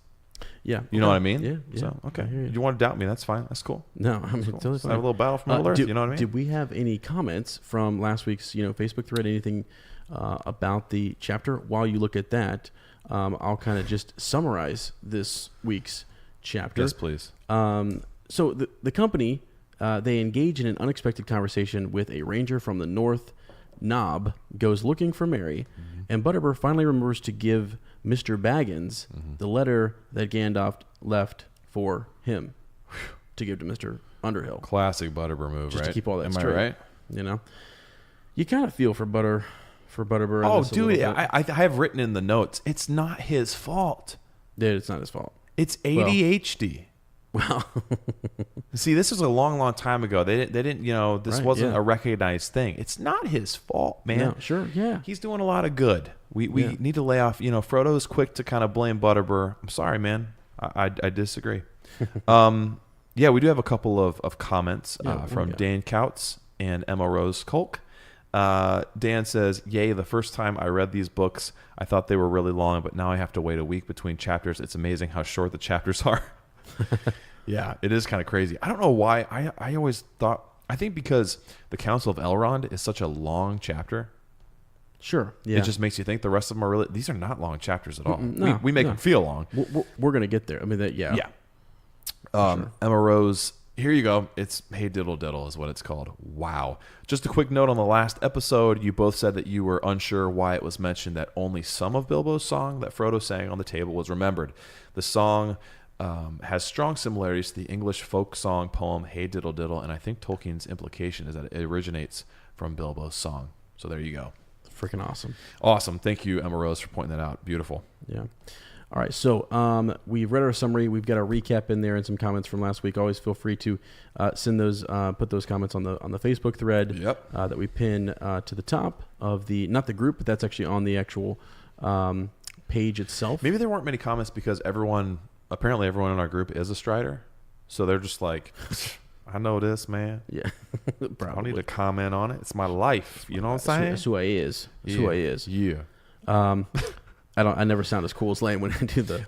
Yeah. You know what I mean? Yeah. So, okay. I hear you. You want to doubt me? That's fine. That's cool. No, I mean, Cool. totally Let's fine. have a little battle from Middle Earth. You know what I mean? Did we have any comments from last week's Facebook thread? Anything about the chapter? While you look at that, I'll kind of just summarize this week's chapter. Yes, please. So the company, they engage in an unexpected conversation with a ranger from the north. Nob goes looking for Mary, and Butterbur finally remembers to give Mr. Baggins the letter that Gandalf left for him to give to Mr. Underhill. Classic Butterbur move, Just right? to keep all that Am straight. I right? You know, you kind of feel for Butterbur. Oh, on this a little dude, bit. I have written in the notes. It's not his fault. Dude, it's not his fault. It's ADHD. Well, See, this was a long, long time ago. They didn't. This Right, wasn't yeah. a recognized thing. It's not his fault, man. no, sure, yeah. He's doing a lot of good. We Yeah. need to lay off. Frodo's quick to kind of blame Butterbur. I'm sorry, man. I disagree. Yeah, we do have a couple of comments from yeah. Dan Couts and Emma Rose Kolk. Dan says, "Yay, the first time I read these books, I thought they were really long, but now I have to wait a week between chapters. It's amazing how short the chapters are." Yeah, it is kind of crazy. I don't know why. I always thought I think because the Council of Elrond is such a long chapter, Sure. Yeah. it just makes you think the rest of them are really. These are not long chapters at all. No, we make no. them feel long. We're going to get there. I mean, yeah. Sure. Emma Rose, here you go. It's Hey Diddle Diddle is what it's called. Wow. Just a quick note on the last episode. You both said that you were unsure why it was mentioned that only some of Bilbo's song that Frodo sang on the table was remembered. The song has strong similarities to the English folk song poem Hey Diddle Diddle, and I think Tolkien's implication is that it originates from Bilbo's song. So there you go. Freaking awesome. Awesome. Thank you, Emma Rose, for pointing that out. Beautiful. Yeah. All right, so we've read our summary. We've got a recap in there and some comments from last week. Always feel free to send those, put those comments on the Facebook thread that we pin to the top of not the group, but that's actually on the actual page itself. Maybe there weren't many comments because apparently everyone in our group is a Strider, so they're just like, I know this, man. Yeah, I don't need to comment on it. It's my life. You know what I'm saying? That's who I is. That's who I is. Yeah. I never sound as cool as Lane when I do the.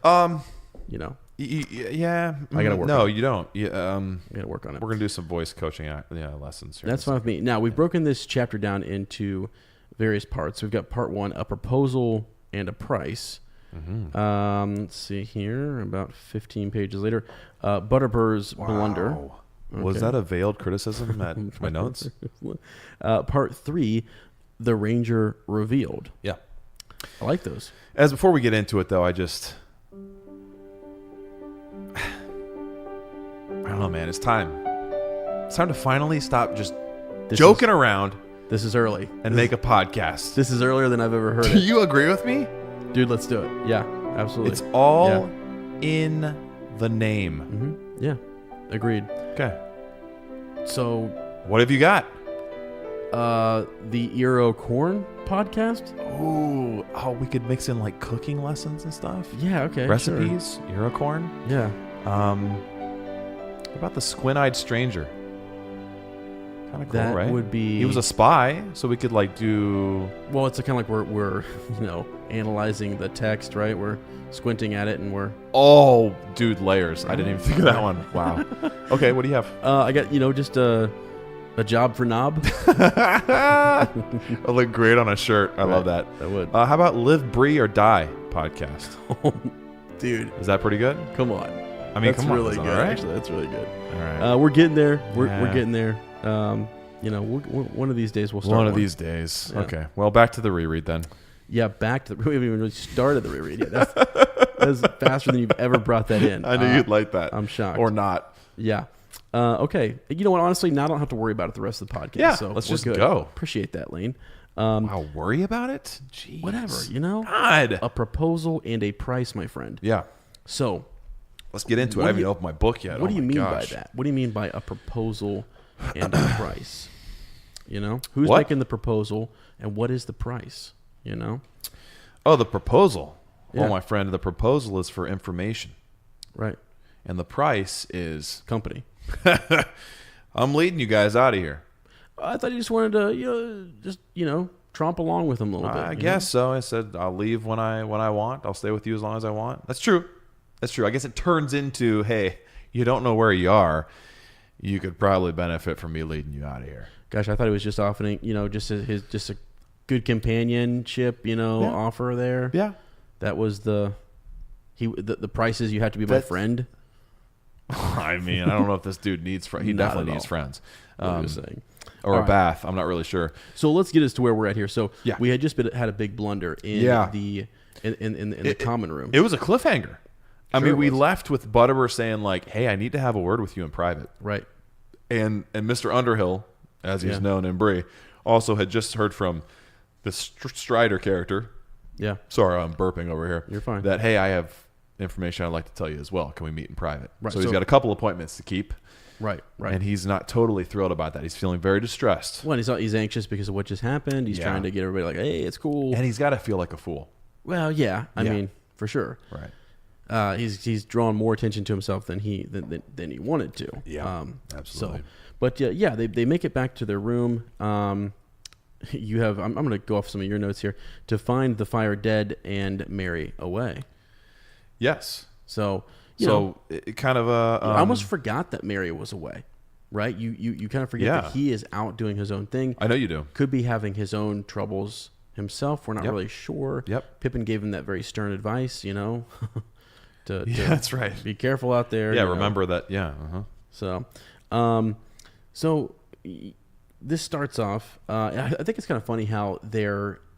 You know. Yeah. I gotta work. No, on it. You don't. Yeah. I gotta work on it. We're gonna do some voice coaching lessons here. That's fine with me. Now we've broken this chapter down into various parts. We've got part 1, a proposal and a price. Mm-hmm. Let's see here. About 15 pages later, Butterbur's blunder. Okay. Was that a veiled criticism at my notes? Part 3, the Ranger revealed. Yeah. I like those. Before we get into it, though, I don't know, man. It's time. It's time to finally stop just joking around. This is early. And make a podcast. This is earlier than I've ever heard it. Do you agree with me? Dude, let's do it. Yeah, absolutely. It's all in the name. Mm-hmm. Yeah, agreed. Okay. So, what have you got? The Eero Corn podcast. Ooh, we could mix in like cooking lessons and stuff. Yeah, okay. Recipes, Eero Corn. Yeah. What about the Squint-Eyed Stranger? Kind of cool, that right? Would be. He was a spy, so we could like do. Well, it's kind of like we're analyzing the text, right? We're squinting at it, and we're. Oh, dude, layers! I didn't even think of that one. Wow. Okay, what do you have? I got just a job for Knob. It'll look great on a shirt. I love that. That would. How about Live, Bree, or Die podcast? Dude, is that pretty good? Come on. I mean, that's come on, really good. Right? Actually, that's really good. All right. We're getting there. We're getting there. One of these days we'll start. One of these days. Yeah. Okay. Well, back to the reread then. Yeah, back to we haven't even really started the reread yet. That's faster than you've ever brought that in. I knew you'd like that. I'm shocked. Or not. Yeah. Okay. You know what? Honestly, now I don't have to worry about it the rest of the podcast. Yeah. So let's just good. go. Appreciate that, Lane. Wow. Worry about it? Jeez. Whatever. God. A proposal and a price, my friend. Yeah. So. Let's get into it. I haven't opened my book yet. What do you mean by that? What do you mean by a proposal and a price? Who's making the proposal and what is the price? Oh, the proposal. Yeah. Well, my friend, the proposal is for information. Right. And the price is company. I'm leading you guys out of here. I thought you just wanted to, tromp along with them a little bit. I guess so. I said I'll leave when I want. I'll stay with you as long as I want. That's true. I guess it turns into, hey, you don't know where you are. You could probably benefit from me leading you out of here. Gosh, I thought he was just offering, just a good companionship, offer there. Yeah. That was the price is you have to be my friend. I mean, I don't know if this dude needs friends. He definitely needs friends. Saying. Or a bath. I'm not really sure. So let's get us to where we're at here. So yeah. We had just had a big blunder in the common room. It was a cliffhanger. I mean, we left with Butterbur saying like, "Hey, I need to have a word with you in private." Right. And Mr. Underhill, as he's known in Bree, also had just heard from the Strider character. Yeah. Sorry, I'm burping over here. You're fine. That, hey, I have information I'd like to tell you as well. Can we meet in private? Right. So he's got a couple appointments to keep. Right. And he's not totally thrilled about that. He's feeling very distressed. Well, he's anxious because of what just happened. He's trying to get everybody like, hey, it's cool. And he's got to feel like a fool. Well, yeah. I mean, for sure. Right. He's drawn more attention to himself than he wanted to. Yeah, absolutely. So, but they make it back to their room. You have I'm going to go off some of your notes here to find the fire dead and Mary away. Yes. So it kind of I almost forgot that Mary was away. right? You kind of forget that he is out doing his own thing. I know you do. Could be having his own troubles himself. We're not really sure. Yep. Pippin gave him that very stern advice, to that's right. Be careful out there. Yeah, remember that. Yeah. So, this starts off. I think it's kind of funny how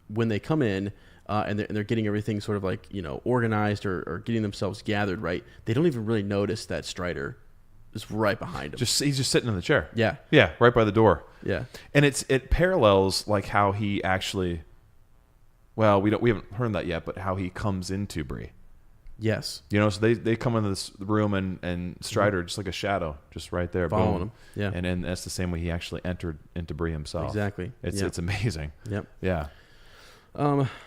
when they come in and they're getting everything sort of like organized or getting themselves gathered. Right, they don't even really notice that Strider is right behind him. He's just sitting in the chair. Yeah. Yeah, right by the door. Yeah. And it parallels like how he actually. Well, we haven't heard that yet, but how he comes into Bree. Yes. So they come into this room and Strider just like a shadow, just right there, following him. Yeah. And then that's the same way he actually entered into Bree himself. Exactly. It's amazing. Yep. Yeah.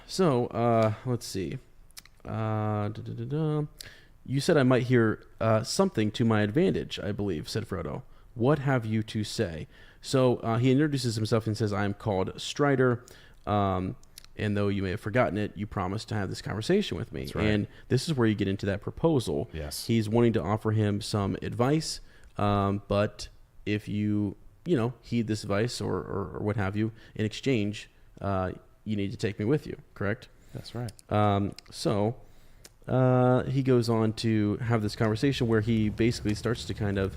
So let's see. You said I might hear something to my advantage, I believe, said Frodo. What have you to say? So he introduces himself and says, I am called Strider. And though you may have forgotten it, you promised to have this conversation with me. That's right. And this is where you get into that proposal. Yes. He's wanting to offer him some advice, but if you heed this advice or what have you, in exchange, you need to take me with you, correct? That's right. So he goes on to have this conversation where he basically starts to kind of,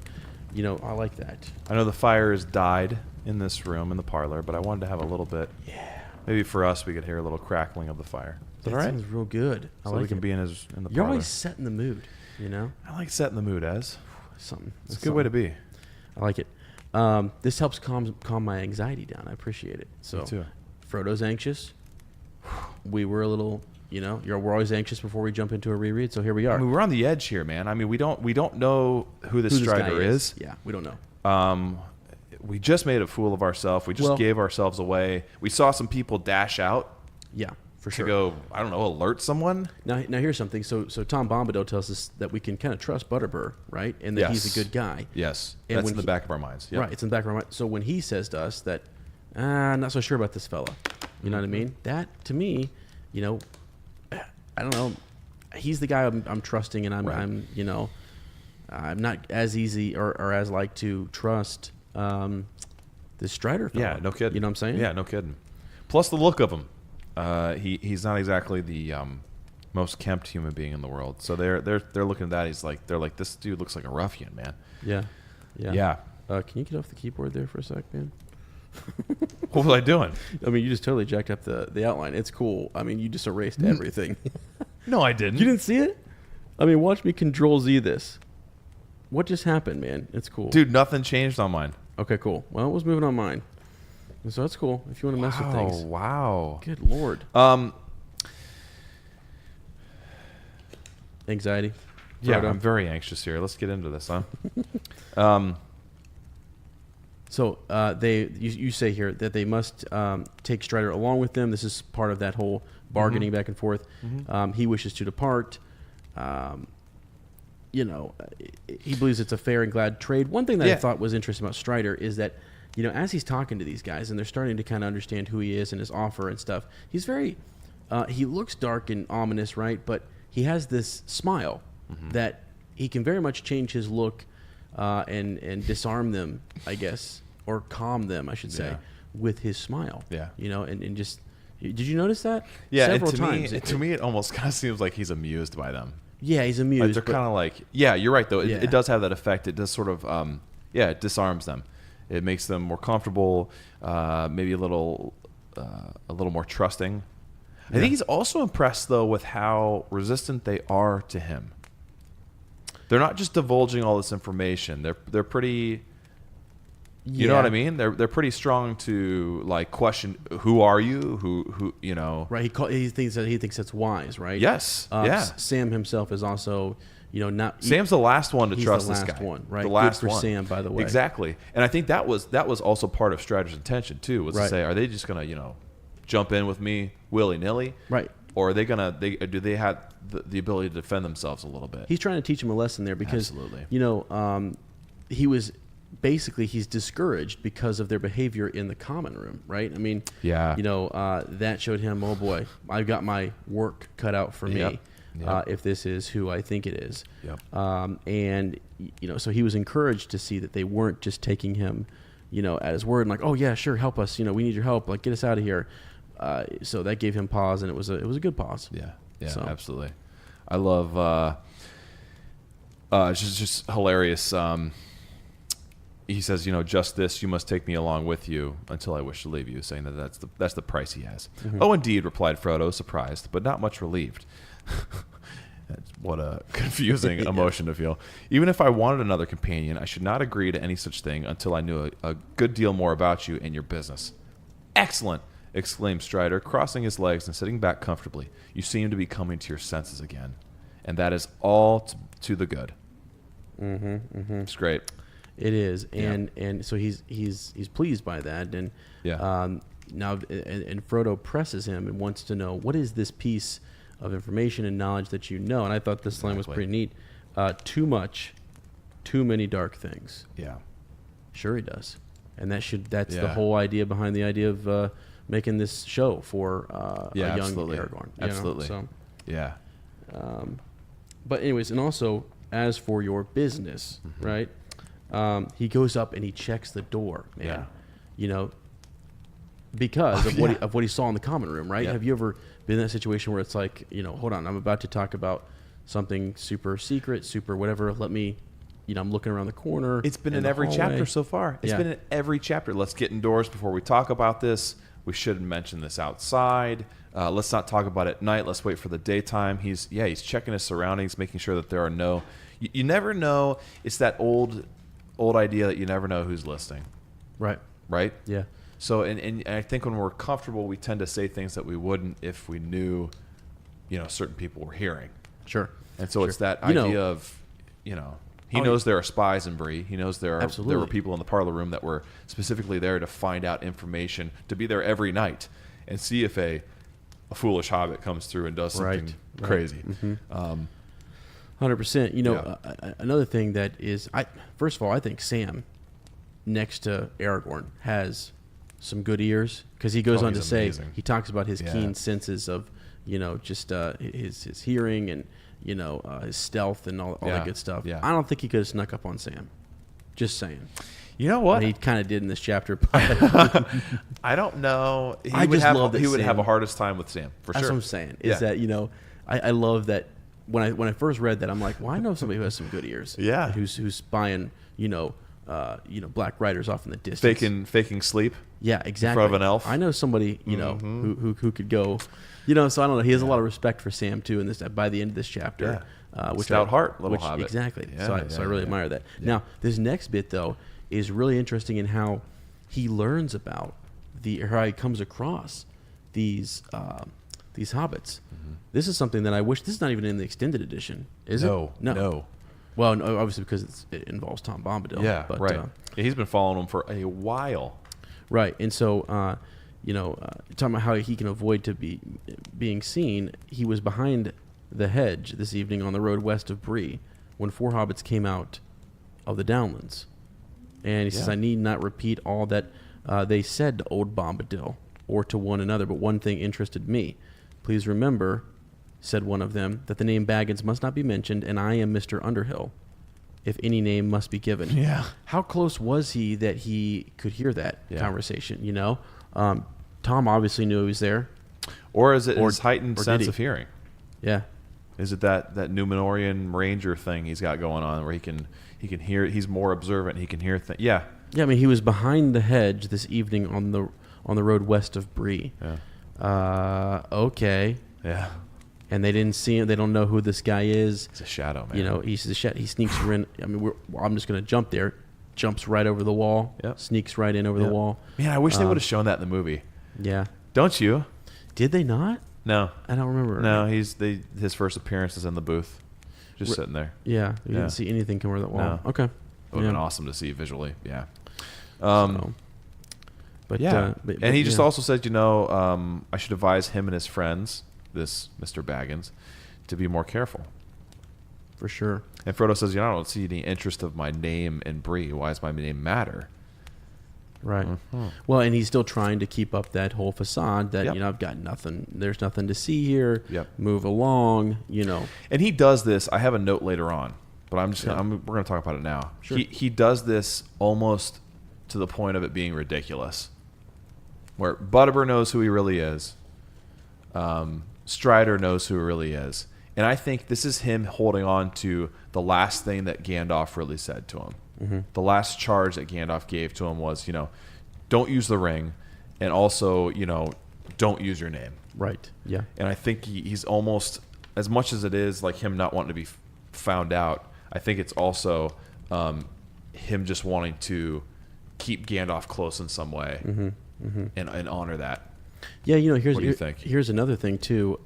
I like that. I know the fire has died in this room, in the parlor, but I wanted to have a little bit. Yeah. Maybe for us, we could hear a little crackling of the fire. Is that all right? Sounds real good. So we can be in the You're parlor. always setting the mood, I like setting the mood, Ez. Something. It's a good way to be. I like it. This helps calm my anxiety down. I appreciate it. So, Me too. Frodo's anxious. We were a little, we're always anxious before we jump into a reread. So here we are. I mean, we're on the edge here, man. I mean, we don't know who this Strider is. Yeah, we don't know. We just made a fool of ourselves. We just gave ourselves away. We saw some people dash out. Yeah, for to sure. go, I don't know, alert someone. Now here's something. So Tom Bombadil tells us that we can kind of trust Butterbur, right? And that he's a good guy. Yes, and that's in the back of our minds. Yep. Right, it's in the back of our mind. So when he says to us that, I'm not so sure about this fella, you know what I mean? That, to me, I don't know. He's the guy I'm trusting, and I'm not as easy or as like to trust this Strider fella. Yeah, no kidding. You know what I'm saying? Yeah, no kidding. Plus the look of him. He's not exactly the most kempt human being in the world. So they're looking at that. They're like, this dude looks like a ruffian, man. Yeah. Yeah. Can you get off the keyboard there for a sec, man? What was I doing? I mean, you just totally jacked up the outline. It's cool. I mean, you just erased everything. No, I didn't. You didn't see it? I mean, watch me Control Z this. What just happened, man? It's cool. Dude, nothing changed on mine. Okay, cool. Well, it was moving on mine. So that's cool if you want to mess with things. Oh, wow. Good Lord. Anxiety. Yeah, Frodo. I'm very anxious here. Let's get into this, huh? So you say here that they must take Strider along with them. This is part of that whole bargaining back and forth. He wishes to depart. He believes it's a fair and glad trade. One thing that I thought was interesting about Strider is that, as he's talking to these guys and they're starting to kind of understand who he is and his offer and stuff, he's very, he looks dark and ominous, right? But he has this smile that he can very much change his look and disarm them, I guess, or calm them, I should say, with his smile. Yeah. And just, did you notice that? Yeah. Several times. To me, it almost kind of seems like he's amused by them. Yeah, he's amused. Like they're kind of like, yeah, you're right, though. It does have that effect. It does sort of, it disarms them. It makes them more comfortable, maybe a little more trusting. I think he's also impressed, though, with how resistant they are to him. They're not just divulging all this information. They're pretty. You know what I mean? They're pretty strong to like question who are you? Who Right. He thinks that's wise, right? Yes. Sam himself is also not. Sam's the last one to trust this guy. He's the last one, right? The last Good for one. Sam, by the way. Exactly. And I think that was also part of Strider's intention too, was to say, are they just gonna jump in with me willy nilly? Right. Or are they gonna? Do they have the ability to defend themselves a little bit? He's trying to teach him a lesson there because he was. Basically, he's discouraged because of their behavior in the common room, right? I mean, that showed him, oh boy, I've got my work cut out for me. if this is who I think it is. Yep. And so he was encouraged to see that they weren't just taking him, at his word and like, oh yeah, sure, help us. We need your help. Like, get us out of here. So that gave him pause, and it was a good pause. Yeah. Yeah. So. Absolutely. I love. It's just hilarious. He says, just this, you must take me along with you until I wish to leave you, saying that that's the price he has. Mm-hmm. Oh, indeed, replied Frodo, surprised, but not much relieved. What a confusing emotion to feel. Even if I wanted another companion, I should not agree to any such thing until I knew a good deal more about you and your business. Excellent, exclaimed Strider, crossing his legs and sitting back comfortably. You seem to be coming to your senses again. And that is all to the good. Mm-hmm, mm-hmm. It's great. It is, and so he's pleased by that, and now and Frodo presses him and wants to know, what is this piece of information and knowledge that you know? And I thought this line was pretty neat. Too much, too many dark things. Yeah, sure he does, and that's the whole idea behind the idea of making this show for a young Aragorn. Absolutely. So, yeah. But anyways, and also as for your business, mm-hmm. right? He goes up and he checks the door, man. Yeah. Because of what he saw in the common room, right? Yeah. Have you ever been in that situation where it's like, hold on, I'm about to talk about something super secret, super whatever. Let me, I'm looking around the corner. It's been in every chapter so far. It's been in every chapter. Let's get indoors before we talk about this. We shouldn't mention this outside. Let's not talk about it at night. Let's wait for the daytime. He's checking his surroundings, making sure that there are no. You never know. It's that old idea that you never know who's listening. Right. Right? Yeah. So, and I think when we're comfortable, we tend to say things that we wouldn't if we knew, certain people were hearing. Sure. And so it's that idea of, he knows there are spies in Bree. He knows there were people in the parlor room that were specifically there to find out information, to be there every night and see if a foolish hobbit comes through and does something crazy. Mm-hmm. 100%. Another thing that is, first of all, I think Sam, next to Aragorn, has some good ears, because he goes on to say, he talks about his keen senses of, just his hearing and, his stealth and all that good stuff. Yeah. I don't think he could have snuck up on Sam. Just saying. You know what? He kind of did in this chapter. I don't know. He would have a hardest time with Sam, for sure. That's what I'm saying. Is that, I love that when I first read that, I'm like, well, I know somebody who has some good ears. Yeah. Who's spying, black riders off in the distance. Faking sleep. Yeah, exactly. In front of an elf. I know somebody, who could go, so I don't know. He has a lot of respect for Sam too. In this, by the end of this chapter, stout heart, little hobbit. Exactly. Yeah, so I really admire that. Yeah. Now, this next bit though is really interesting in how he learns about how he comes across these hobbits. Mm-hmm. This is something that I wish. This is not even in the extended edition, is it? No. Well, no, obviously because it involves Tom Bombadil. Yeah, but, right. He's been following him for a while. Right, and so talking about how he can avoid being seen. He was behind the hedge this evening on the road west of Bree when 4 hobbits came out of the Downlands, and he says, "I need not repeat all that they said to old Bombadil or to one another, but one thing interested me. Please remember," said one of them, "that the name Baggins must not be mentioned, and I am Mr. Underhill, if any name must be given." Yeah. How close was he that he could hear that conversation, Tom obviously knew he was there. Or is it his heightened sense of hearing? Yeah. Is it that Númenorian ranger thing he's got going on where he can hear, he's more observant, he can hear things. Yeah. Yeah, I mean, he was behind the hedge this evening on the road west of Bree. Yeah. Okay. Yeah. And they didn't see him. They don't know who this guy is. It's a shadow, man. He's a shadow. He sneaks in. I mean, I'm just going to jump there. Jumps right over the wall. Yep. Sneaks right in over the wall. Man, I wish they would have shown that in the movie. Yeah. Don't you? Did they not? No. I don't remember. No, his first appearance is in the booth. Just sitting there. Yeah. You didn't see anything come over that wall. No. Okay. It would have been awesome to see visually. Yeah. But he just also said, I should advise him and his friends, this Mr. Baggins, to be more careful. For sure. And Frodo says, I don't see any interest of my name in Bree. Why does my name matter? Right. Well, and he's still trying to keep up that whole facade that, I've got nothing. There's nothing to see here. Yep. Move along, And he does this. I have a note later on, but we're going to talk about it now. Sure. He does this almost to the point of it being ridiculous, where Butterbur knows who he really is. Strider knows who he really is. And I think this is him holding on to the last thing that Gandalf really said to him. Mm-hmm. The last charge that Gandalf gave to him was, don't use the ring, and also, don't use your name. Right. Yeah. And I think he's almost, as much as it is like him not wanting to be found out, I think it's also him just wanting to keep Gandalf close in some way and honor that. Yeah, what do you think? Here's another thing, too.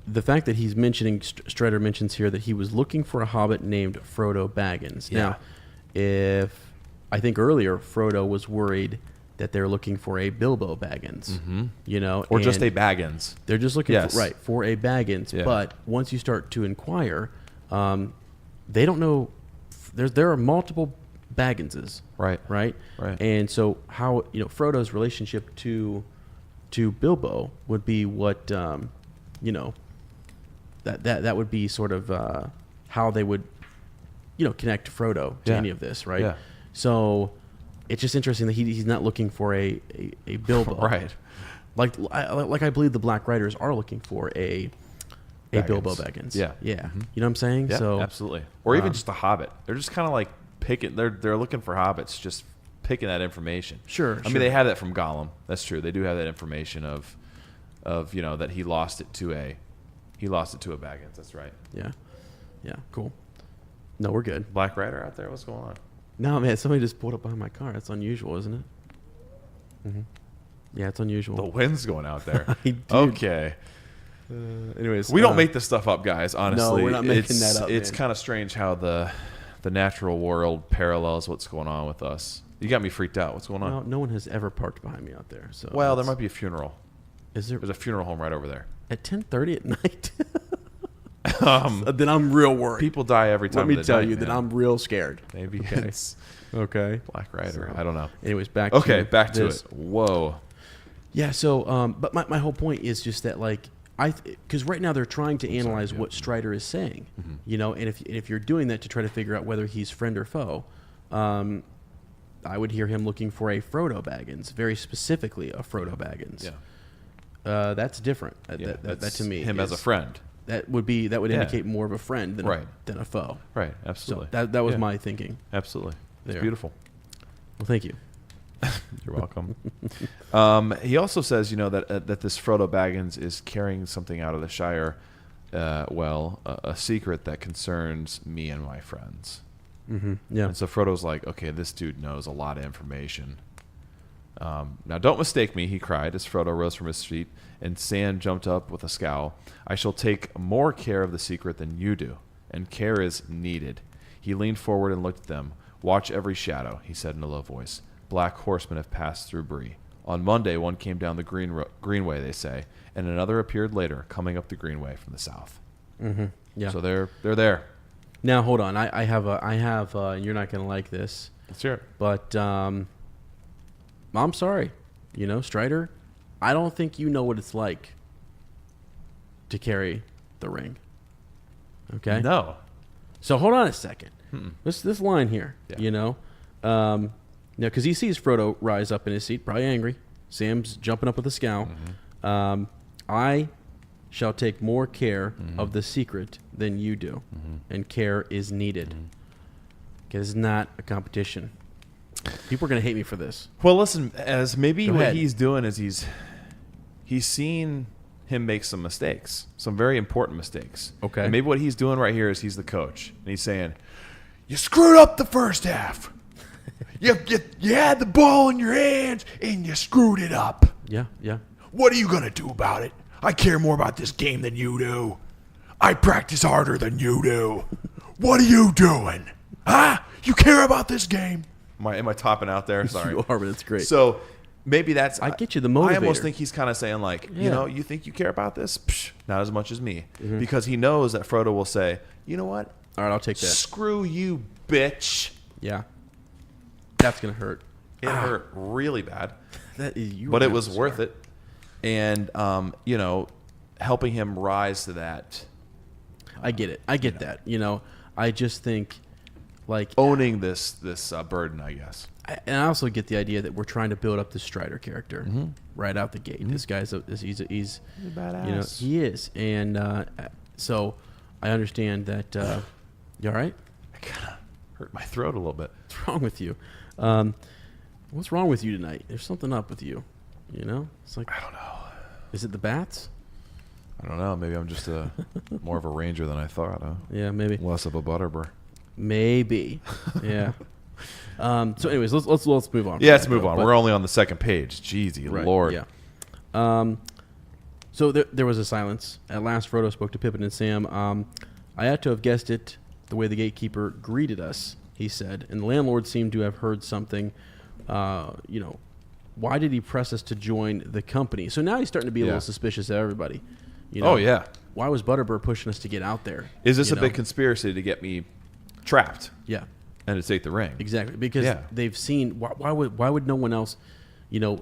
The fact that he's mentioning, Strider mentions here that he was looking for a hobbit named Frodo Baggins. Yeah. Now, if I think earlier Frodo was worried that they're looking for a Bilbo Baggins, or just a Baggins. They're just looking for a Baggins. Yeah. But once you start to inquire, they don't know. There are multiple Bagginses. Right. And so how Frodo's relationship to Bilbo would be what that would be sort of how they would connect Frodo to any of this, right? Yeah. So it's just interesting that he's not looking for a Bilbo, Right. Like I believe the Black Riders are looking for a Bilbo Baggins. Yeah. You know what I'm saying? Yeah, So absolutely. Or even just a hobbit. They're just kind of like picking. They're looking for hobbits, just picking that information. Sure. I mean, they have that from Gollum. That's true. They do have that information of that he lost it to a Baggins. That's right. Yeah. Cool. No, we're good. Black Rider out there. What's going on? No, man. Somebody just pulled up behind my car. That's unusual, isn't it? Mm-hmm. Yeah, it's unusual. The wind's going out there. Dude. Okay. Anyways, we don't make this stuff up, guys. Honestly, no, we're not making that up. It's man. kind of strange how the natural world parallels what's going on with us. You got me freaked out. What's going on? Well, no one has ever parked behind me out there. So Well, there might be a funeral. Is there? There's a funeral home right over there. At 10:30 at night? Then I'm real worried. People die every time. Let me of the tell night, you that man. I'm real scared. Maybe Okay. it's Okay. Black Rider. So- I don't know. Anyways, back Okay, to back to this. it. Whoa. Yeah. So, but my whole point is just that, like, because right now they're trying to analyze what Strider is saying, and if you're doing that to try to figure out whether he's friend or foe, I would hear him looking for a Frodo Baggins, very specifically a Frodo Baggins. Yeah. That's different. Yeah, That to me, him as a friend. That would indicate more of a friend than a foe. Right. Absolutely. So that was my thinking. Absolutely. It's There. beautiful. Well, thank you. You're welcome. He also says, that this Frodo Baggins is carrying something out of the Shire, a secret that concerns me and my friends. Mm-hmm. Yeah. And so Frodo's like, okay, this dude knows a lot of information. Now, don't mistake me, he cried as Frodo rose from his feet, and Sam jumped up with a scowl. I shall take more care of the secret than you do, and care is needed. He leaned forward and looked at them. Watch every shadow, he said in a low voice. Black horsemen have passed through Bree. On Monday, one came down the greenway, they say, and another appeared later, coming up the greenway from the south. Mm-hmm. Yeah. So they're there. Now hold on. I have and you're not going to like this, Let's hear it. but I'm sorry. Strider, I don't think you know what it's like to carry the ring. Okay. No. So hold on a second. This line here. Yeah. Because he sees Frodo rise up in his seat, probably angry. Sam's jumping up with a scowl. I shall take more care of the secret than you do, and care is needed. It is not a competition. People are going to hate me for this. Well, listen, as maybe Go what ahead. he's doing is he's seen him make some mistakes, some very important mistakes. Okay. And maybe what he's doing right here is he's the coach, and he's saying, "You screwed up the first half. you had the ball in your hands, and you screwed it up. Yeah. What are you going to do about it? I care more about this game than you do. I practice harder than you do. What are you doing? Huh? You care about this game? Am I topping out there? Sorry. You are, but it's great. So maybe that's... I get you the I almost motivator. think he's kind of saying like, Yeah. you think you care about this? Psh, not as much as me. Because he knows that Frodo will say, you know what? All right, I'll take that. Screw you, bitch. Yeah. That's going to hurt. It hurt really bad. But it was worth it. And, helping him rise to that. I get it. I get that. I just think, like, owning this burden, I guess. And I also get the idea that we're trying to build up the Strider character right out the gate. This guy's he's a badass. He is, and so I understand that. You all right? I kind of hurt my throat a little bit. What's wrong with you? What's wrong with you tonight? There's something up with you. It's like, I don't know. Is it the bats? I don't know. Maybe I'm just more of a ranger than I thought. Huh? Yeah, maybe. Less of a butterbur. Maybe. Yeah. So, anyways, let's move on. Yeah, let's move on. We're only on the second page. Jeezy, right, Lord. Yeah. So there was a silence. At last, Frodo spoke to Pippin and Sam. I had to have guessed it the way the gatekeeper greeted us, he said, and the landlord seemed to have heard something. Why did he press us to join the company? So now he's starting to be a little suspicious of everybody. Oh, yeah. Why was Butterbur pushing us to get out there? Is this a big conspiracy to get me trapped? Yeah. And to take the ring? Exactly. Because they've seen, why would no one else,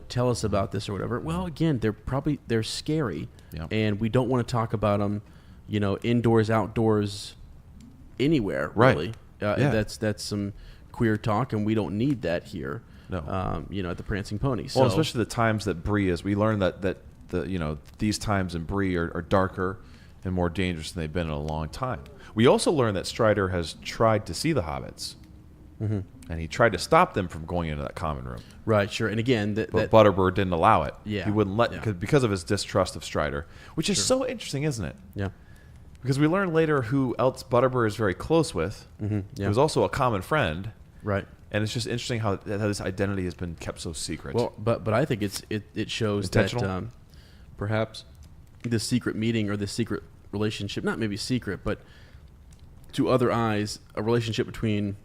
tell us about this or whatever? Well, again, they're scary. Yeah. And we don't want to talk about them, indoors, outdoors, anywhere, right. really. That's some queer talk, and we don't need that here. No. At the Prancing Pony. So, well, especially the times that Bree is. We learned that these times in Bree are darker and more dangerous than they've been in a long time. We also learned that Strider has tried to see the hobbits, and he tried to stop them from going into that common room. Right, sure. And again, but Butterbur didn't allow it. Yeah, he wouldn't let because of his distrust of Strider, which is so interesting, isn't it? Yeah. Because we learn later who else Butterbur is very close with. Yeah. Who's also a common friend. Right. And it's just interesting how this identity has been kept so secret. Well, but I think it shows that perhaps this secret meeting or this secret relationship, not maybe secret, but to other eyes, a relationship between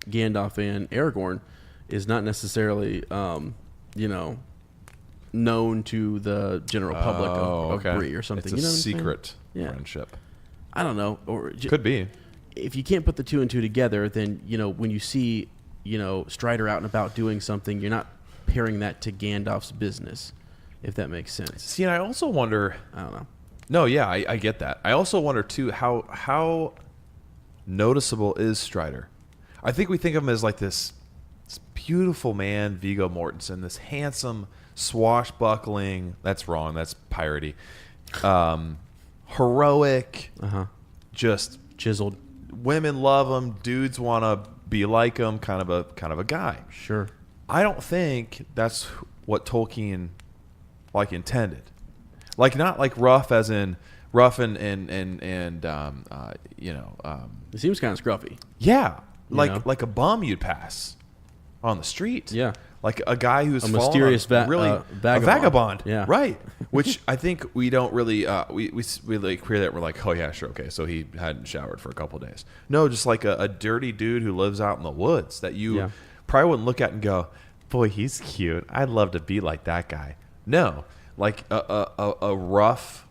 Gandalf and Aragorn is not necessarily, known to the general public of Bree or something. It's a secret friendship. I don't know. Or could be. If you can't put the two and two together, then, when you see, Strider out and about doing something, you're not pairing that to Gandalf's business, if that makes sense. See, and I also wonder... I don't know. No, yeah, I get that. I also wonder, too, how noticeable is Strider? I think we think of him as like this beautiful man, Viggo Mortensen, this handsome, swashbuckling... That's wrong. That's piratey. Heroic. Just... Chiseled. Women love him. Dudes want to be like him. Kind of a guy. Sure. I don't think that's what Tolkien intended. Not like rough as in rough and it seems kind of scruffy. Yeah, like a bum you'd pass on the street. Yeah. Like a guy who's a mysterious vagabond. Yeah. Right. Which I think we don't really we like create that. We're like, oh yeah, sure, okay. So he hadn't showered for a couple of days. No, just like a dirty dude who lives out in the woods that you probably wouldn't look at and go, boy, he's cute. I'd love to be like that guy. No, like a rough,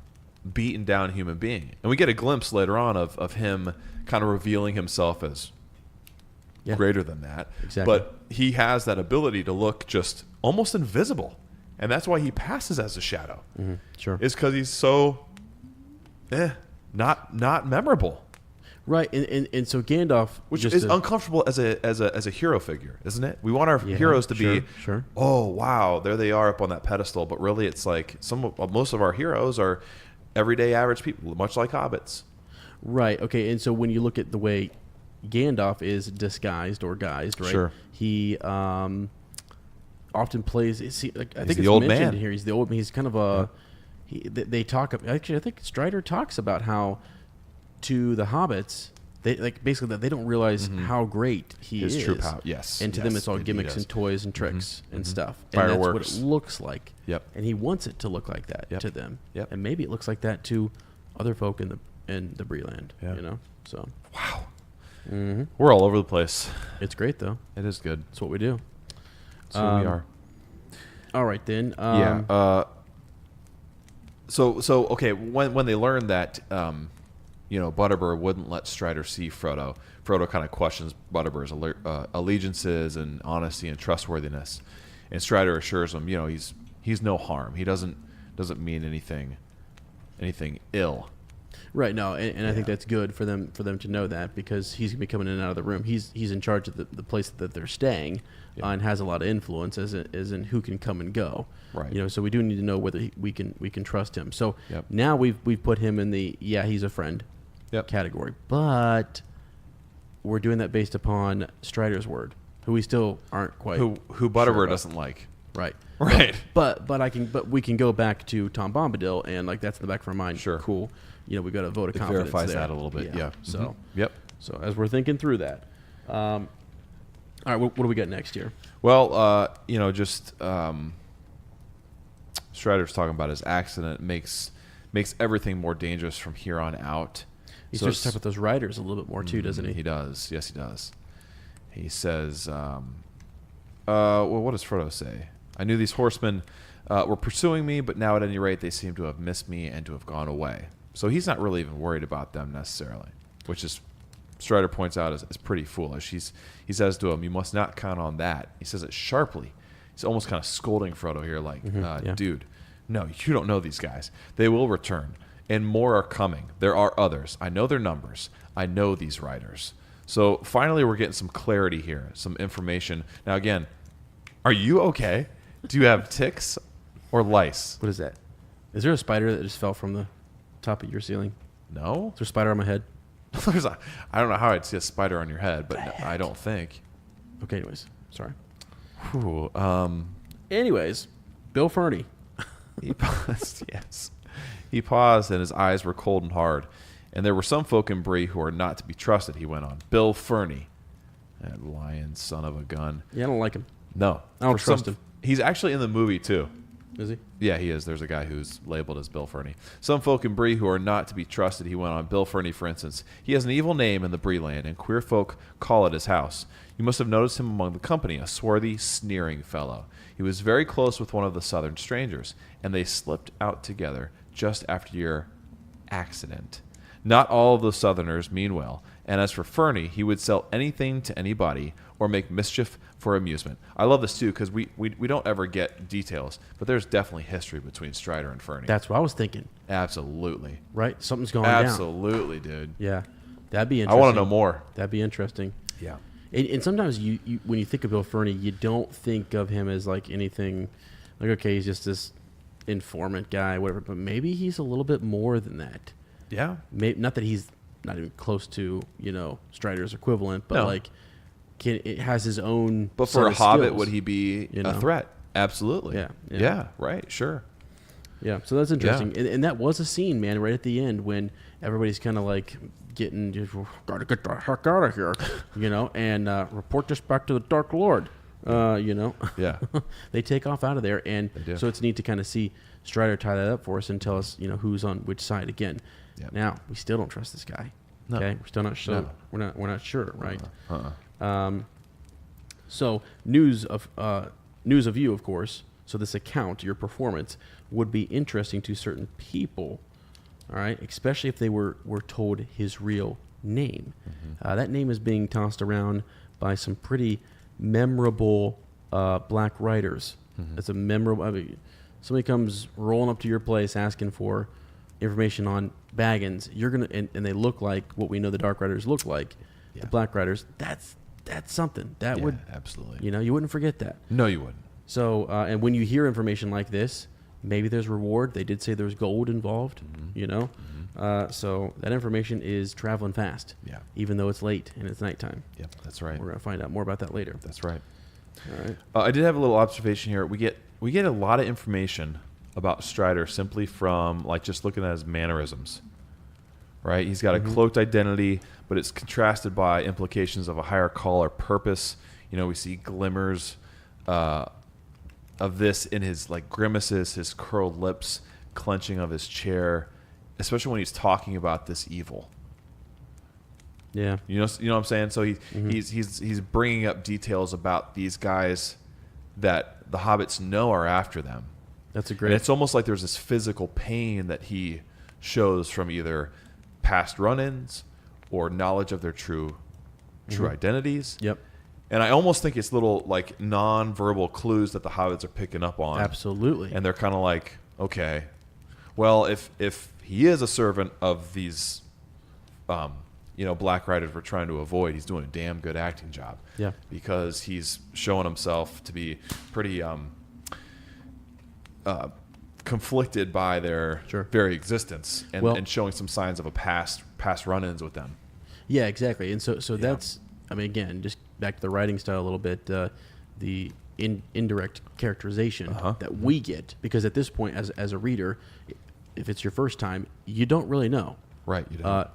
beaten down human being. And we get a glimpse later on of him kind of revealing himself as greater than that. Exactly. But he has that ability to look just almost invisible. And that's why he passes as a shadow. Sure. It's because he's so not memorable. Right, and so Gandalf, which is uncomfortable as a hero figure, isn't it? We want our heroes to be, oh wow, there they are up on that pedestal. But really, it's like most of our heroes are everyday average people, much like hobbits. Right. Okay. And so when you look at the way Gandalf is disguised or guised, right? Sure. He often plays. I think it's the old mentioned man here. He's the old man. He's kind of a. They talk. Actually, I think Strider talks about how to the hobbits, they basically that they don't realize how great he is. His true power. Yes. And to them, it's all gimmicks and toys and tricks and stuff. Fireworks. And that's what it looks like. Yep. And he wants it to look like that to them. Yep. And maybe it looks like that to other folk in the Breeland. Yeah. So. Wow. We're all over the place. It's great though. It is good. That's what we do. So we are. All right then. So okay. When they learn that, Butterbur wouldn't let Strider see Frodo. Frodo kind of questions Butterbur's allegiances and honesty and trustworthiness, and Strider assures him, he's no harm. He doesn't mean anything ill. Right. No, and I think that's good for them to know that, because he's gonna be coming in and out of the room. He's in charge of the place that they're staying, and has a lot of influence as in who can come and go. Right. So we do need to know whether we can trust him. So Yep. now we've put him in the he's a friend category, but we're doing that based upon Strider's word, who we still aren't quite Who sure Butterbur about. doesn't like. Right. Right. But we can go back to Tom Bombadil, and like that's in the back of our mind. Sure. Cool. We've got a vote of It confidence verifies there. that a little bit. Yeah. So Mhm. Yep. so as we're thinking through that, all right, what do we got next here? Well, Strider's talking about his accident makes everything more dangerous from here on out. He So starts to it's- talk about those riders a little bit more too, doesn't he? He does. Yes, he does. He says, what does Frodo say? I knew these horsemen were pursuing me, but now at any rate they seem to have missed me and to have gone away. So he's not really even worried about them necessarily, which is, Strider points out, is pretty foolish. He says to him, you must not count on that. He says it sharply. He's almost kind of scolding Frodo here, like, dude, no, you don't know these guys. They will return, and more are coming. There are others. I know their numbers. I know these riders. So finally we're getting some clarity here, some information. Now again, are you okay? Do you have ticks or lice? What is that? Is there a spider that just fell from the top of your ceiling? No? Is there a spider on my head? I don't know how I'd see a spider on your head, but no, I don't think. Okay, anyways. Sorry. Whew, Anyways, Bill Ferny. he paused, yes. He paused, and his eyes were cold and hard. And there were some folk in Bree who are not to be trusted, he went on. Bill Ferny. That lion son of a gun. Yeah, I don't like him. No. I don't For trust some- him. He's actually in the movie, too. Is he? Yeah, he is. There's a guy who's labeled as Bill Ferny. Some folk in Bree who are not to be trusted, he went on. Bill Ferny, for instance. He has an evil name in the Bree land, and queer folk call it his house. You must have noticed him among the company, a swarthy, sneering fellow. He was very close with one of the southern strangers, and they slipped out together just after your accident. Not all of the southerners mean well, and as for Ferny, he would sell anything to anybody or make mischief for amusement. I love this, too, because we don't ever get details, but there's definitely history between Strider and Ferny. That's what I was thinking. Absolutely. Right? Something's going down. Absolutely, dude. Yeah. That'd be I interesting. want to know more. That'd be interesting. Yeah. And sometimes you when you think of Bill Ferny, you don't think of him as like anything like, okay, he's just this informant guy, whatever. But maybe he's a little bit more than that. Yeah. Maybe, not that he's not even close to, Strider's equivalent, but No. like it has his own. But set for a of hobbit, skills. would he be you a know? threat? Absolutely. Yeah, yeah. Yeah, right. Sure. Yeah, so that's interesting. And that was a scene, man, right at the end when everybody's kind of like getting, just, gotta get the heck out of here, and report this back to the Dark Lord, Yeah. They take off out of there, and do. so it's neat to kind of see Strider tie that up for us and tell us, who's on which side again. Yep. Now, we still don't trust this guy. No. Okay, we're still not sure. No. We're not sure, right? Uh-uh. So news of you, of course. So this account, your performance, would be interesting to certain people, all right? Especially if they were told his real name. Mm-hmm. That name is being tossed around by some pretty memorable black writers. Mm-hmm. It's a memorable. I mean, somebody comes rolling up to your place asking for information on Baggins. You're gonna and they look like what we know the Dark Riders look like. Yeah. The Black Riders. That's something that Yeah, would absolutely. you wouldn't forget that. No, you wouldn't. So, and when you hear information like this, maybe there's reward. They did say there's gold involved, So that information is traveling fast. Yeah. Even though it's late and it's nighttime. Yep, that's right. We're going to find out more about that later. That's right. All right. I did have a little observation here. We get a lot of information about Strider simply from just looking at his mannerisms. Right? He's got a cloaked identity, but it's contrasted by implications of a higher call or purpose. We see glimmers of this in his grimaces, his curled lips, clenching of his chair, especially when he's talking about this evil. Yeah. You know what I'm saying? So he's bringing up details about these guys that the hobbits know are after them. That's a And great. it's almost like there's this physical pain that he shows from either past run-ins or knowledge of their true identities. Yep. And I almost think it's little like non-verbal clues that the hobbits are picking up on. Absolutely. And they're kind of like, okay, well, if he is a servant of these, black riders we're trying to avoid, he's doing a damn good acting job. Yeah. Because he's showing himself to be pretty conflicted by their very existence and showing some signs of a past run-ins with them. Yeah, exactly. And so that's, I mean, again, just back to the writing style a little bit, the indirect characterization that we get, because at this point, as a reader, if it's your first time, you don't really know, right? You don't.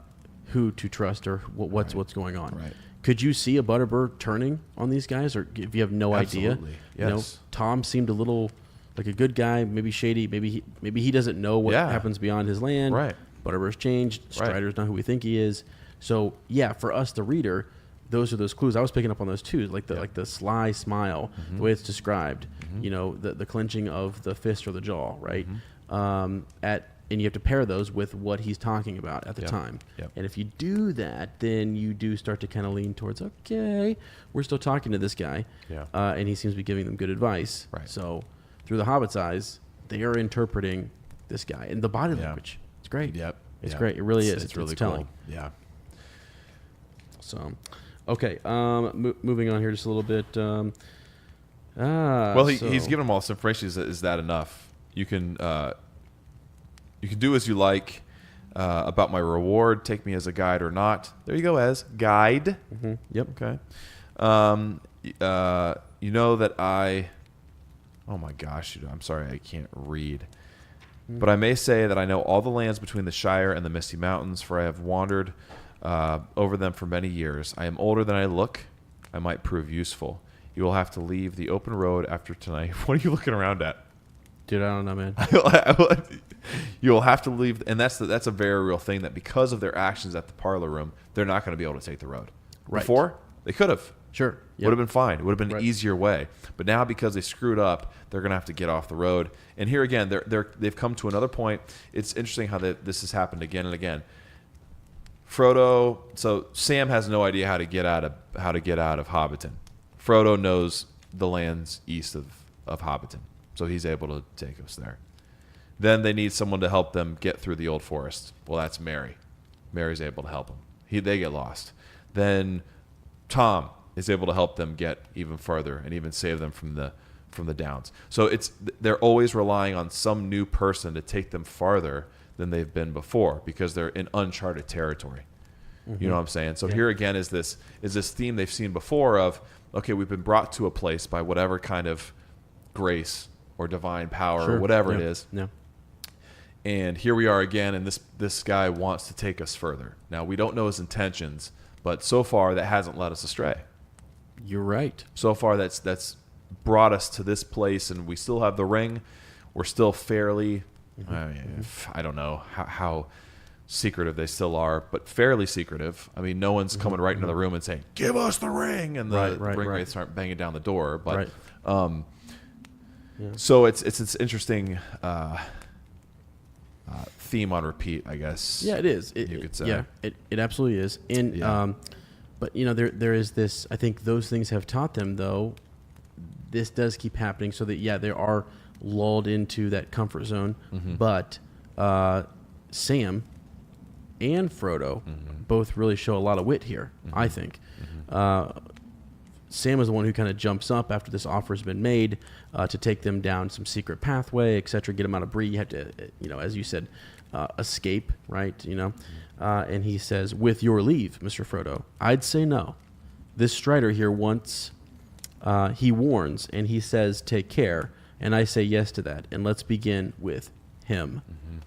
Who to trust or what's going on. Right. Could you see a Butterbur turning on these guys, or if you have no Absolutely. idea? Yes. Tom seemed a little like a good guy, maybe shady, maybe he doesn't know what happens beyond his land. Right. Butterbur's changed. Strider's not who we think he is. So yeah, for us, the reader, those are those clues. I was picking up on those too, like the sly smile, the way it's described. The clenching of the fist or the jaw, right? And you have to pair those with what he's talking about at the time. Yep. And if you do that, then you do start to kind of lean towards, okay, we're still talking to this guy, and he seems to be giving them good advice. Right. So through the Hobbit's eyes, they are interpreting this guy, and the body language. It's great. Yep. It's great. It really is. It's really telling. cool. Yeah. So, okay. Moving on here just a little bit. He's given them all this information. Is that enough? You can do as you like about my reward. Take me as a guide or not. There you go, as guide. Mm-hmm. Yep. Okay. You know that I. Oh my gosh! I'm sorry, I can't read. But I may say that I know all the lands between the Shire and the Misty Mountains, for I have wandered over them for many years. I am older than I look. I might prove useful. You will have to leave the open road after tonight. What are you looking around at? Dude, I don't know, man. You will have to leave, and that's a very real thing, that because of their actions at the parlor room, they're not going to be able to take the road. Right. Before, they could have. Sure. Yep. Would have been fine. It would have been an easier way. But now, because they screwed up, they're going to have to get off the road. And here again, they've come to another point. It's interesting how this has happened again and again. Frodo. So Sam has no idea how to get out of Hobbiton. Frodo knows the lands east of Hobbiton, so he's able to take us there. Then they need someone to help them get through the old forest. Well, that's Merry. Mary's able to help them. They get lost. Then Tom is able to help them get even further and even save them from the downs. So they're always relying on some new person to take them farther than they've been before, because they're in uncharted territory. Mm-hmm. You know what I'm saying? So here again is this theme they've seen before of, okay, we've been brought to a place by whatever kind of grace or divine power or whatever it is. Yeah. And here we are again, and this guy wants to take us further. Now, we don't know his intentions, but so far that hasn't led us astray. You're right. So far that's brought us to this place, and we still have the ring. We're still fairly, I don't know how secretive they still are, but fairly secretive. I mean, no one's coming right into the room and saying, "Give us the ring," and the ring wraiths aren't banging down the door. But so it's interesting theme on repeat, I guess. Yeah, it is. You could say. Yeah, it absolutely is. And but there is this. I think those things have taught them, though. This does keep happening, so that they are lulled into that comfort zone. Mm-hmm. But Sam and Frodo both really show a lot of wit here. Mm-hmm. I think Sam is the one who kind of jumps up after this offer has been made to take them down some secret pathway, etc. Get them out of Bree. You have to, as you said, escape, right? And he says, "With your leave, Mr. Frodo, I'd say no. This Strider here wants." He warns, and he says, "Take care." And I say yes to that. And let's begin with him. Mm-hmm.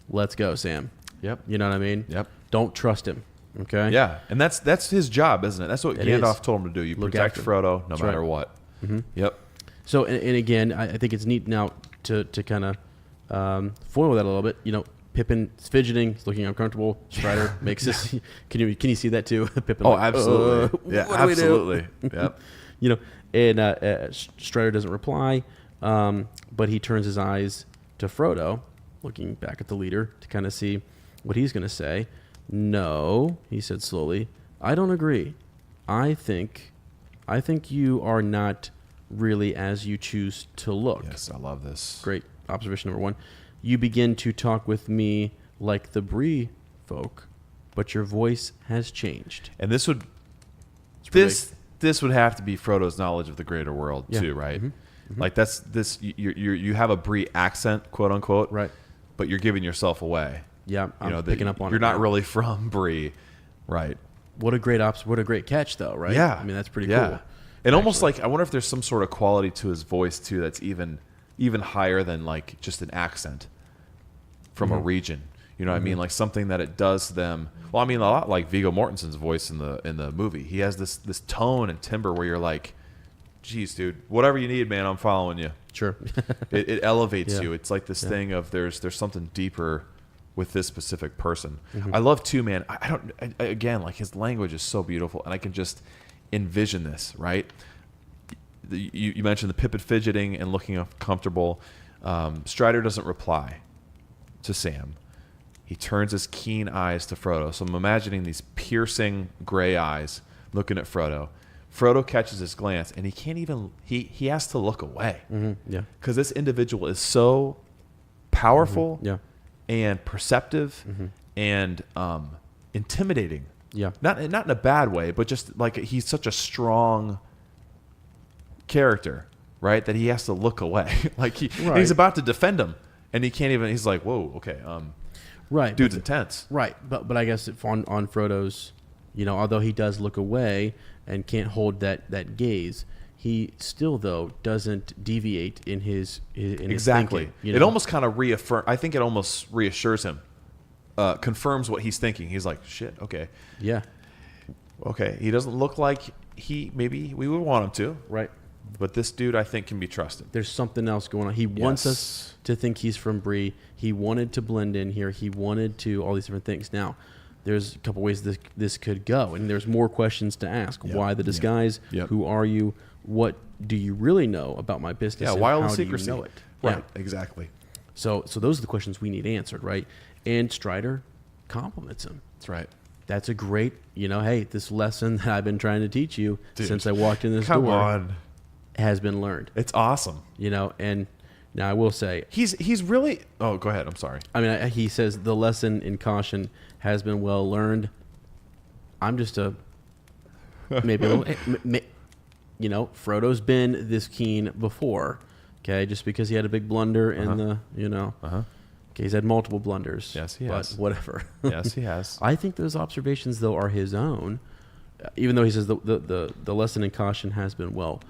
Let's go, Sam. Yep. You know what I mean? Yep. Don't trust him. Okay? Yeah. And that's his job, isn't it? That's what Gandalf told him to do. You protect Frodo no matter what. Mm-hmm. Yep. So, and again, I think it's neat now to kind of foil that a little bit. Pippin's fidgeting, he's looking uncomfortable. Strider makes this. Can you see that too? Pippin. Oh, absolutely. Yeah, absolutely. Yep. And Strider doesn't reply, but he turns his eyes to Frodo, looking back at the leader to kind of see what he's going to say. No, he said slowly. I don't agree. I think you are not really as you choose to look. Yes, I love this. Great observation number 1. You begin to talk with me like the Bree folk, but your voice has changed. And this would have to be Frodo's knowledge of the greater world too, right? Like that's this. You have a Bree accent, quote unquote, Right. But you're giving yourself away. Yeah, I'm picking up on it. You're not now. really from Bree, right? What a great what a great catch, though, right? Yeah, I mean that's pretty yeah. cool. And almost like I wonder if there's some sort of quality to his voice too that's even higher than like just an accent from a region. You know what I mean? Like something that it does to them. Well, I mean a lot like Viggo Mortensen's voice in the movie. He has this tone and timbre where you're like, geez, dude, whatever you need, man, I'm following you. Sure. It elevates Yeah. you. It's like this thing of there's something deeper with this specific person. I love too, man. Again, like his language is so beautiful, and I can just envision this, right? You mentioned the Pippin fidgeting and looking uncomfortable. Strider doesn't reply to Sam. He turns his keen eyes to Frodo. So I'm imagining these piercing gray eyes looking at Frodo. Frodo catches his glance, and he can't even. He has to look away. Yeah. Because this individual is so powerful Yeah. and perceptive and intimidating. Yeah. Not in a bad way, but just like he's such a strong character, right? That he has to look away. Like and he's about to defend him, and he can't even. He's like, "Whoa, okay, Right. dude's intense." Right. But I guess if on Frodo's, although he does look away and can't hold that gaze, he still though doesn't deviate in his Exactly. his thinking, It almost kind of I think it almost reassures him, confirms what he's thinking. He's like, "Shit, okay, Yeah. okay." He doesn't look like maybe we would want him to, Right. but this dude I think can be trusted. There's something else going on. He wants us to think he's from Bree. He wanted to blend in here. He wanted to all these different things. Now, there's a couple ways this could go, and there's more questions to ask. Yep. Why the disguise? Yep. Who are you? What do you really know about my business? Yeah, and why all how the do secrecy? you know it? Right, Yeah. exactly. So those are the questions we need answered, right? And Strider compliments him. That's right. That's a great, hey, this lesson that I've been trying to teach you Dude, since I walked in this Come door on, has been learned. it's awesome. And now I will say, He's really. Oh, go ahead. I'm sorry. I mean, he says the lesson in caution has been well learned. I'm just maybe a little, Frodo's been this keen before, okay? Just because he had a big blunder in the, okay, he's had multiple blunders. Yes, he but has. whatever. Yes, he has. I think those observations, though, are his own. Even though he says the lesson in caution has been well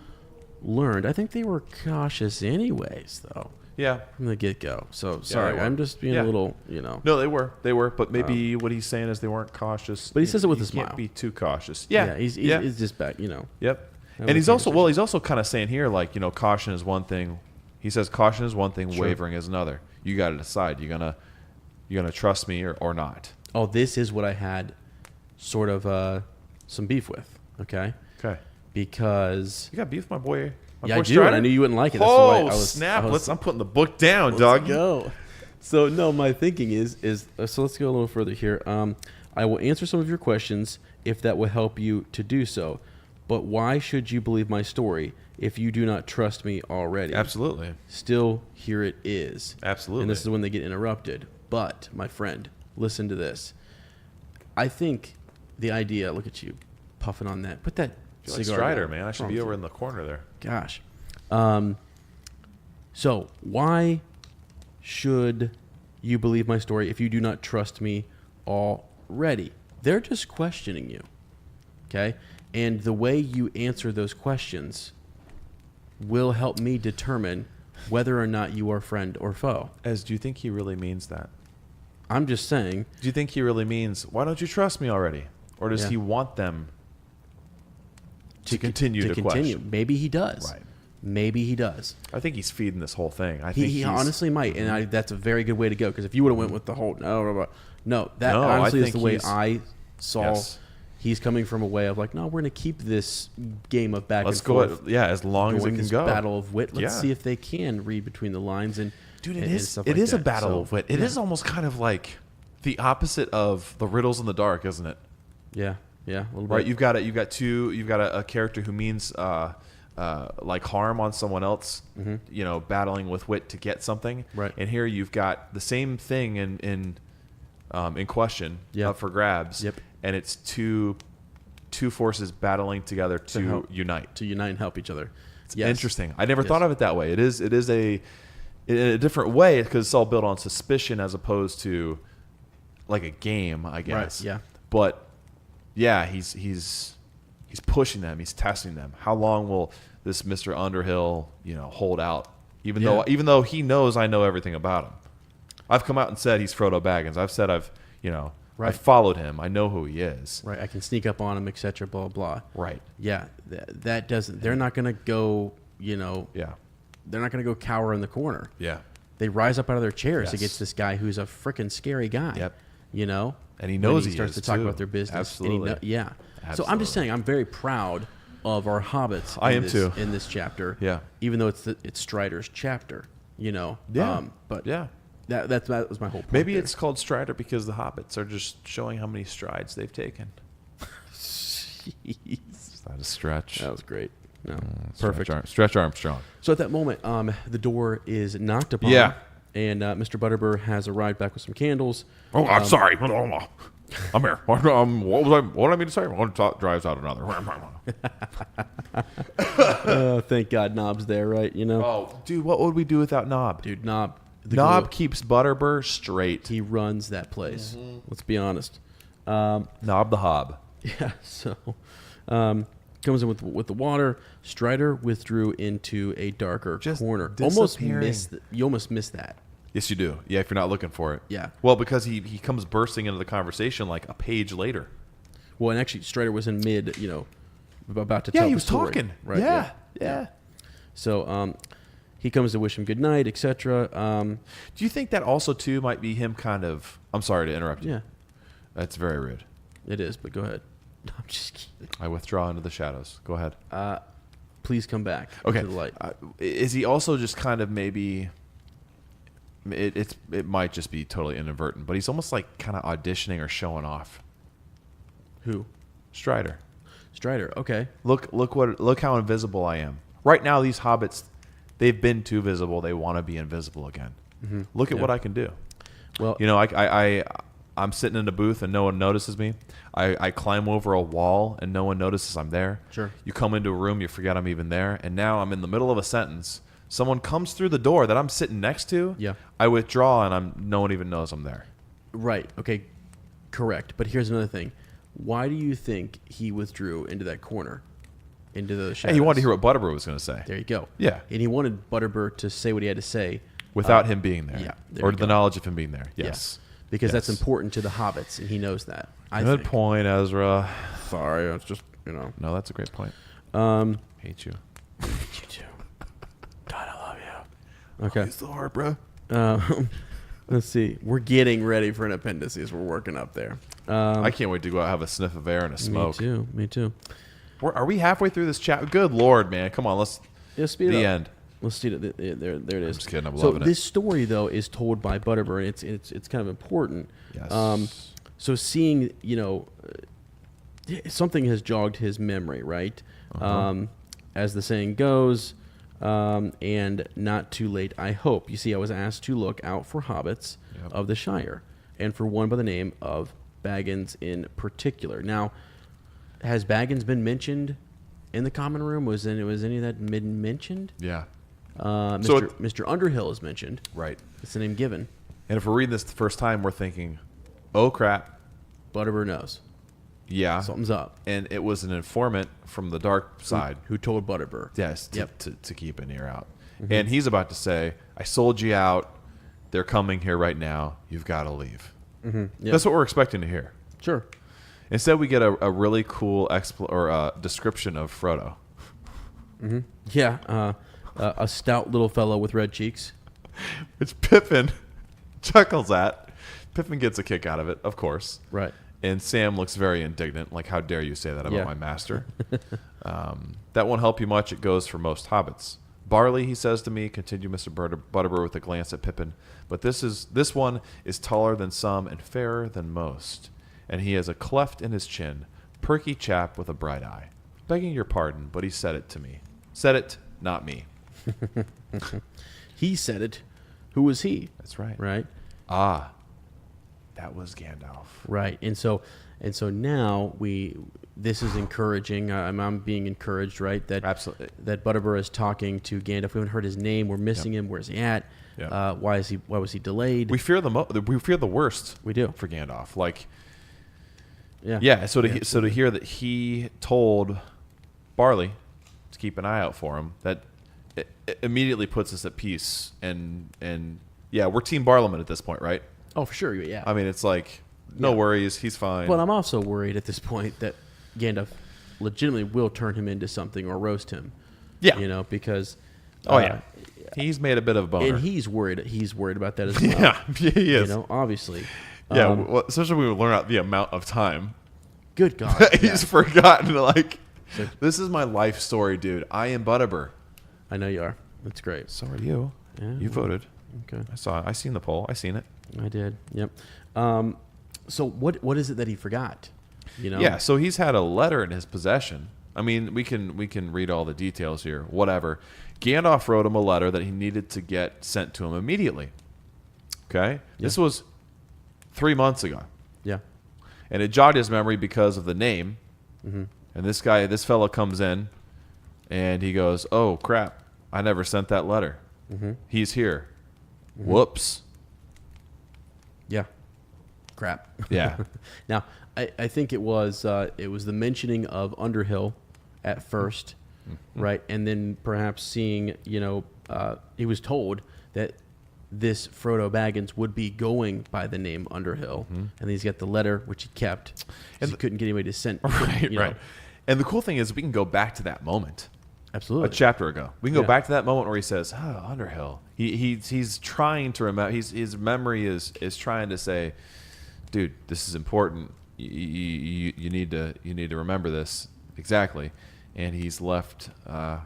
learned, I think they were cautious anyways, though. Yeah. From the get-go. So, sorry, were. I'm just being Yeah. a little, No, they were, but maybe what he's saying is they weren't cautious. But he says it with you a smile. Can't be too cautious. Yeah, he's just back, Yep. And was he's also kind of saying here, like, caution is one thing. He says caution is one thing, Sure. wavering is another. You got to decide. You gonna trust me or not? Oh, this is what I had sort of some beef with, okay? Okay. Because You got beef, with my boy. I do, and I knew you wouldn't like it. That's Oh, why snap! I was, I'm putting the book down, let's dog. go. So no, my thinking is so let's go a little further here. I will answer some of your questions if that will help you to do so. But why should you believe my story if you do not trust me already? Absolutely. Still, here it is. Absolutely. And this is when they get interrupted. But, my friend, listen to this. I think the idea, look at you puffing on that. Put that You're like cigar Strider, down. man. I What's should wrong be with over you? in the corner there. Gosh. So, why should you believe my story if you do not trust me already? They're just questioning you. Okay? And the way you answer those questions will help me determine whether or not you are friend or foe. Do you think he really means that? I'm just saying. Do you think he really means, why don't you trust me already? Or does Yeah. he want them to continue to question? Maybe he does. Right. Maybe he does. I think he's feeding this whole thing. I think He honestly might, and that's a very good way to go. Because if you would have went with the whole that No, honestly I is think the way he's- I saw. Yes. He's coming from a way of like, no, we're going to keep this game of back Let's and go. forth. As long as it going can this go. battle of wit. Let's Yeah. see if they can read between the lines and Dude, and it is. stuff It like is a that. battle So, of wit. It is almost kind of like the opposite of the riddles in the dark, isn't it? Yeah, a little bit. Right. You've got a character who means like harm on someone else. Battling with wit to get something. Right. And here you've got the same thing in question up for grabs. Yep. And it's two forces battling together to unite. To unite and help each other. It's interesting. I never thought of it that way. It is in a different way because it's all built on suspicion as opposed to like a game, I guess. Right. Yeah. But yeah, he's pushing them. He's testing them. How long will this Mr. Underhill, hold out? Even though he knows I know everything about him. I've come out and said he's Frodo Baggins. I've said I've followed him. I know who he is. Right. I can sneak up on him, etc. Blah blah. Right. Yeah. That doesn't. They're not going to go. Yeah. They're not going to go cower in the corner. Yeah. They rise up out of their chairs against this guy who's a freaking scary guy. Yep. And he knows he starts to talk about their business. Absolutely. Yeah. So I'm just saying, I'm very proud of our hobbits. I am too. In this chapter. Yeah. Even though it's Strider's chapter. Yeah. But yeah. That was my whole point. Maybe there. it's called Strider because the hobbits are just showing how many strides they've taken. Is that a stretch? That was great. No, perfect. Stretch Armstrong. So at that moment, the door is knocked upon. Yeah. And Mr. Butterbur has arrived back with some candles. Oh, I'm sorry. I'm here. What did I mean to say? One drives out another. Thank God Knob's there, right? Oh, dude, what would we do without Knob? Dude, Knob. Knob keeps Butterbur straight. He runs that place. Let's be honest. Knob the Hob. Yeah. So, comes in with the water. Strider withdrew into a darker corner. You almost missed that. Yes, you do. Yeah, if you're not looking for it. Yeah. Well, because he comes bursting into the conversation like a page later. Well, and actually, Strider was in mid, about to Yeah, tell he the was story. talking. Right. Yeah. So, he comes to wish him good night, etc. Do you think that also too might be him kind of? I'm sorry to interrupt you. Yeah. That's very rude. It is, but go ahead. No, I'm just kidding. I withdraw into the shadows. Go ahead. Please come back Okay. to the light. Is he also just kind of maybe? It might just be totally inadvertent, but he's almost like kind of auditioning or showing off. Who? Strider. Okay. Look how invisible I am. Right now, these hobbits, they've been too visible. They want to be invisible again. Mm-hmm. Look at what I can do. Well, I'm sitting in a booth and no one notices me. I climb over a wall and no one notices I'm there. Sure. You come into a room, you forget I'm even there, and now I'm in the middle of a sentence. Someone comes through the door that I'm sitting next to. Yeah. I withdraw and no one even knows I'm there. Right. Okay. Correct. But here's another thing. Why do you think he withdrew into that corner, into the shadows? Hey, he wanted to hear what Butterbur was going to say. There you go. Yeah. And he wanted Butterbur to say what he had to say without him being there. Yeah. Or the knowledge of him being there. Yes. Yeah. Because that's important to the hobbits, and he knows that. Good point, Ezra. Sorry, it's just No, that's a great point. Hate you. You too. God, I love you. Okay. He's the heart, bro. Let's see. We're getting ready for an appendices. We're working up there. I can't wait to go out and have a sniff of air and a smoke. Me too. Are we halfway through this chat? Good Lord, man. Come on, let's... speed it up. The end. Let's see it. There it is. I'm just kidding. I'm so loving it. This story, though, is told by Butterbur, and it's kind of important. Yes. So seeing, something has jogged his memory, right? Uh-huh. As the saying goes, and not too late, I hope. You see, I was asked to look out for hobbits of the Shire, and for one by the name of Baggins in particular. Now, has Baggins been mentioned in the common room? Was any of that been mentioned? Yeah. Mr. Underhill is mentioned. Right. It's the name given. And if we're reading this the first time, we're thinking, oh, crap. Butterbur knows. Yeah. Something's up. And it was an informant from the dark side. Who told Butterbur. Yes, to keep an ear out. Mm-hmm. And he's about to say, I sold you out. They're coming here right now. You've got to leave. Mm-hmm. Yep. That's what we're expecting to hear. Sure. Instead, we get a really cool description of Frodo. Mm-hmm. Yeah. A stout little fellow with red cheeks. Which Pippin chuckles at. Pippin gets a kick out of it, of course. Right. And Sam looks very indignant, like, how dare you say that about my master? That won't help you much. It goes for most hobbits. Barley, he says to me, continued Mr. Butterbur with a glance at Pippin, but this one is taller than some and fairer than most, and he has a cleft in his chin, perky chap with a bright eye. Begging your pardon, but he said it to me. Said it, not me. He said it. Who was he? That's right. Right? Ah, that was Gandalf. Right. And so now this is encouraging. I'm being encouraged, right? That Absolutely. That Butterbur is talking to Gandalf. We haven't heard his name. We're missing him. Where's he at? Yep. Why was he delayed? We fear the worst. We do. For Gandalf. Like, Yeah. yeah. So to hear that he told Barley to keep an eye out for him, that it immediately puts us at peace. And yeah, we're Team Barliman at this point, right? Oh, for sure. Yeah. I mean, it's like, no worries, he's fine. But I'm also worried at this point that Gandalf legitimately will turn him into something or roast him. Yeah. You know, because he's made a bit of a boner. and he's worried about that as well. Yeah, he is. You know, obviously. Yeah, well, especially when we learn out the amount of time. Good God. He's forgotten, like, this is my life story, dude. I am Butterbur. I know you are. That's great. So are you. Yeah. You voted. Okay. I seen the poll. I seen it. I did. Yep. So what is it that he forgot? You know? Yeah, so he's had a letter in his possession. I mean, we can read all the details here. Whatever. Gandalf wrote him a letter that he needed to get sent to him immediately. Okay? Yeah. This was 3 months ago. Yeah. And it jogged his memory because of the name. Mm-hmm. And this fellow comes in, and he goes, "Oh, crap. I never sent that letter. Mm-hmm. He's here. Mm-hmm. Whoops." Yeah. Crap. Yeah. Now, I think it was the mentioning of Underhill at first, right? And then perhaps seeing, he was told that this Frodo Baggins would be going by the name Underhill. And then he's got the letter, which he kept. And he couldn't get anybody to send. Right, you right. know. And the cool thing is we can go back to that moment. Absolutely. A chapter ago. We can go Yeah. back to that moment where he says, "Oh, Underhill." He's trying to remember. His memory is trying to say, "Dude, this is important. You need to remember this exactly." And he's left kind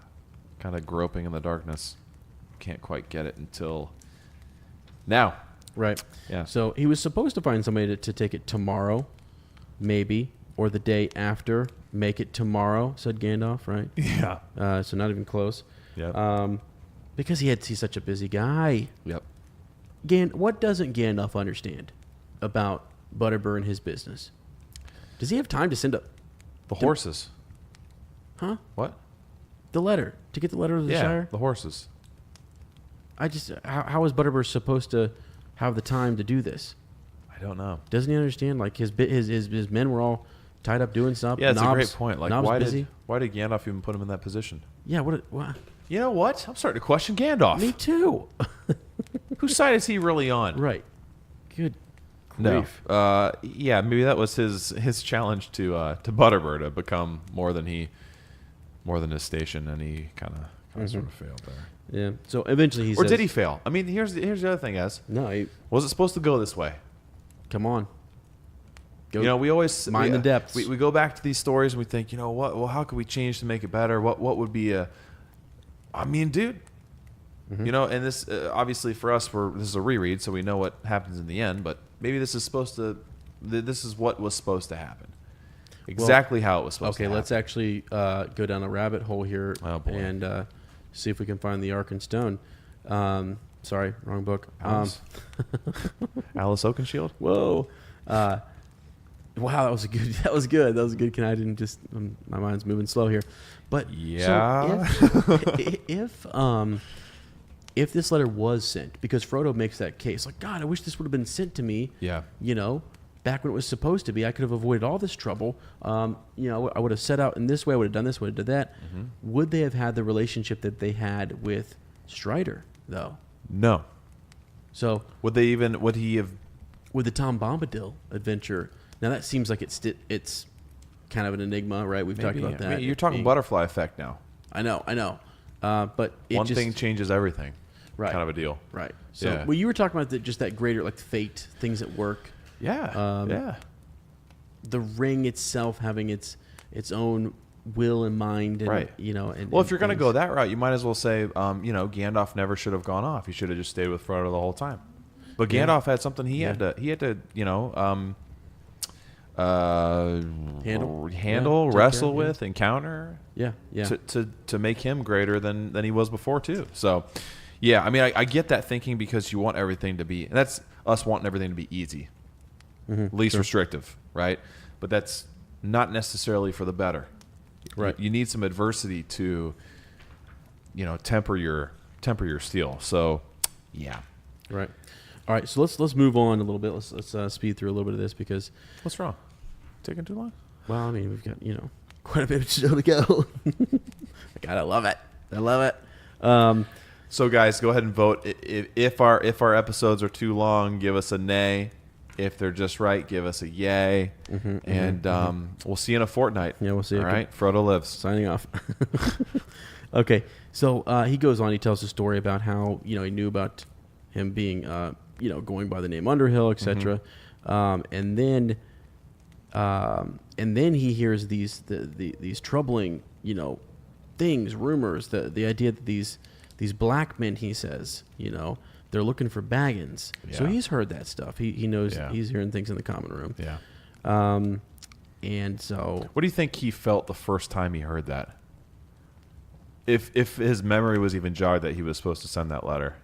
of groping in the darkness. Can't quite get it until now. Right. Yeah. So he was supposed to find somebody to take it tomorrow, maybe, or the day after. Make it tomorrow, said Gandalf, right? Yeah. So not even close. Yep. Because he's such a busy guy. Yep. What doesn't Gandalf understand about Butterbur and his business? Does he have time to send The horses. Huh? What? The letter to get the letter to the Yeah. Shire? The horses. How is Butterbur supposed to have the time to do this? I don't know. Doesn't he understand? Like his men were all tied up doing stuff. Yeah, it's a Nob's- great point. Like, Nob's why busy. did Gandalf even put him in that position? Yeah. What? You know what? I'm starting to question Gandalf. Me too. Whose side is he really on? Right. Good No. grief. Yeah, maybe that was his challenge to Butterbur to become more than his station, and he kind of sort of failed there. Yeah. So eventually he Or says, did he fail? I mean, here's the other thing, Ez. No. Was it supposed to go this way? Come on. Go. We always Mind the depths. We go back to these stories and we think, what? Well, how could we change to make it better? What would be I mean, dude. Mm-hmm. And this obviously for us, this is a reread, so we know what happens in the end. But maybe this is what was supposed to happen. Exactly how it was supposed to happen. Okay, let's actually go down a rabbit hole here Oh, boy. and see if we can find the Ark and Stone. Sorry, wrong book. Alice Oakenshield. Whoa. Wow, that was good. That was good. I didn't just my mind's moving slow here. But Yeah. so if this letter was sent, because Frodo makes that case, like, God, I wish this would have been sent to me. Yeah. Back when it was supposed to be, I could have avoided all this trouble. I would have set out in this way. I would have done this. Would have done that. Mm-hmm. Would they have had the relationship that they had with Strider, though? No. So Would he have? with the Tom Bombadil adventure, now that seems like it's kind of an enigma, right? We've talked about that. I mean, you're talking butterfly effect now. I know. But One thing changes everything. Right. Kind of a deal. Right. So, Yeah. well, you were talking about just that greater, like, fate, things at work. Yeah. Yeah. The ring itself having its own will and mind, and Right. And, Well, if and you're going to things. go that route, you might as well say, Gandalf never should have gone off. He should have just stayed with Frodo the whole time. But Yeah. Gandalf had something he had to Handle? handle, Yeah, take wrestle care, yeah. with, encounter, Yeah. to make him greater than he was before too. So, yeah, I mean, I get that thinking because you want everything to be, and that's us wanting everything to be easy, least restrictive, right? But that's not necessarily for the better. Right. You need some adversity to, temper your steel. So, yeah. Right. All right. So let's move on a little bit. Let's speed through a little bit of this because, What's wrong? Taking too long? well, I mean, we've got quite a bit of show to go. God, I love it. I love it. So, guys, go ahead and vote. If our episodes are too long, give us a nay. If they're just right, give us a yay. And we'll see you in a fortnight. Yeah, we'll see you. All right, Frodo lives. Signing off. Okay, so he goes on. He tells a story about how he knew about him being going by the name Underhill, etc. And then he hears these troubling things, rumors, the idea that these black men, he says, they're looking for Baggins. So Yeah. he's heard that stuff. He knows. Yeah. He's hearing things in the common room. Yeah. And so What do you think he felt the first time he heard that? If his memory was even jogged that he was supposed to send that letter.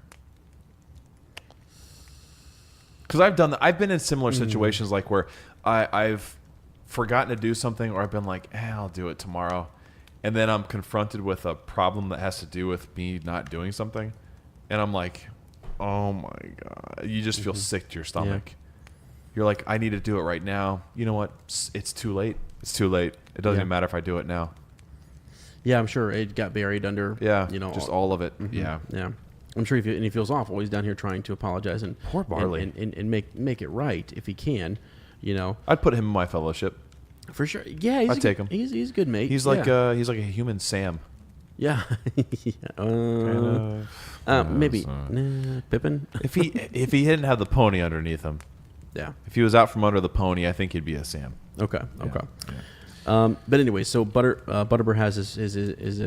Because I've been in similar situations like where I've forgotten to do something, or I've been like, I'll do it tomorrow, and then I'm confronted with a problem that has to do with me not doing something, and I'm like, oh my god, you just feel sick to your stomach. You're like, I need to do it right now. You know what? It's too late. It's too late. It doesn't Yeah. even matter if I do it now. yeah, I'm sure it got buried under just all of it. Yeah. Yeah, I'm sure he feels awful. He's down here trying to apologize and Poor Barley. and make it right if he can. I'd put him in my fellowship. For sure. Yeah, I'd take him. He's a good mate. He's like a human Sam. yeah. Maybe Pippin. If he didn't have the pony underneath him, Yeah. if he was out from under the pony, I think he'd be a Sam. Okay. Yeah. Okay. But anyway, so Butterbur has his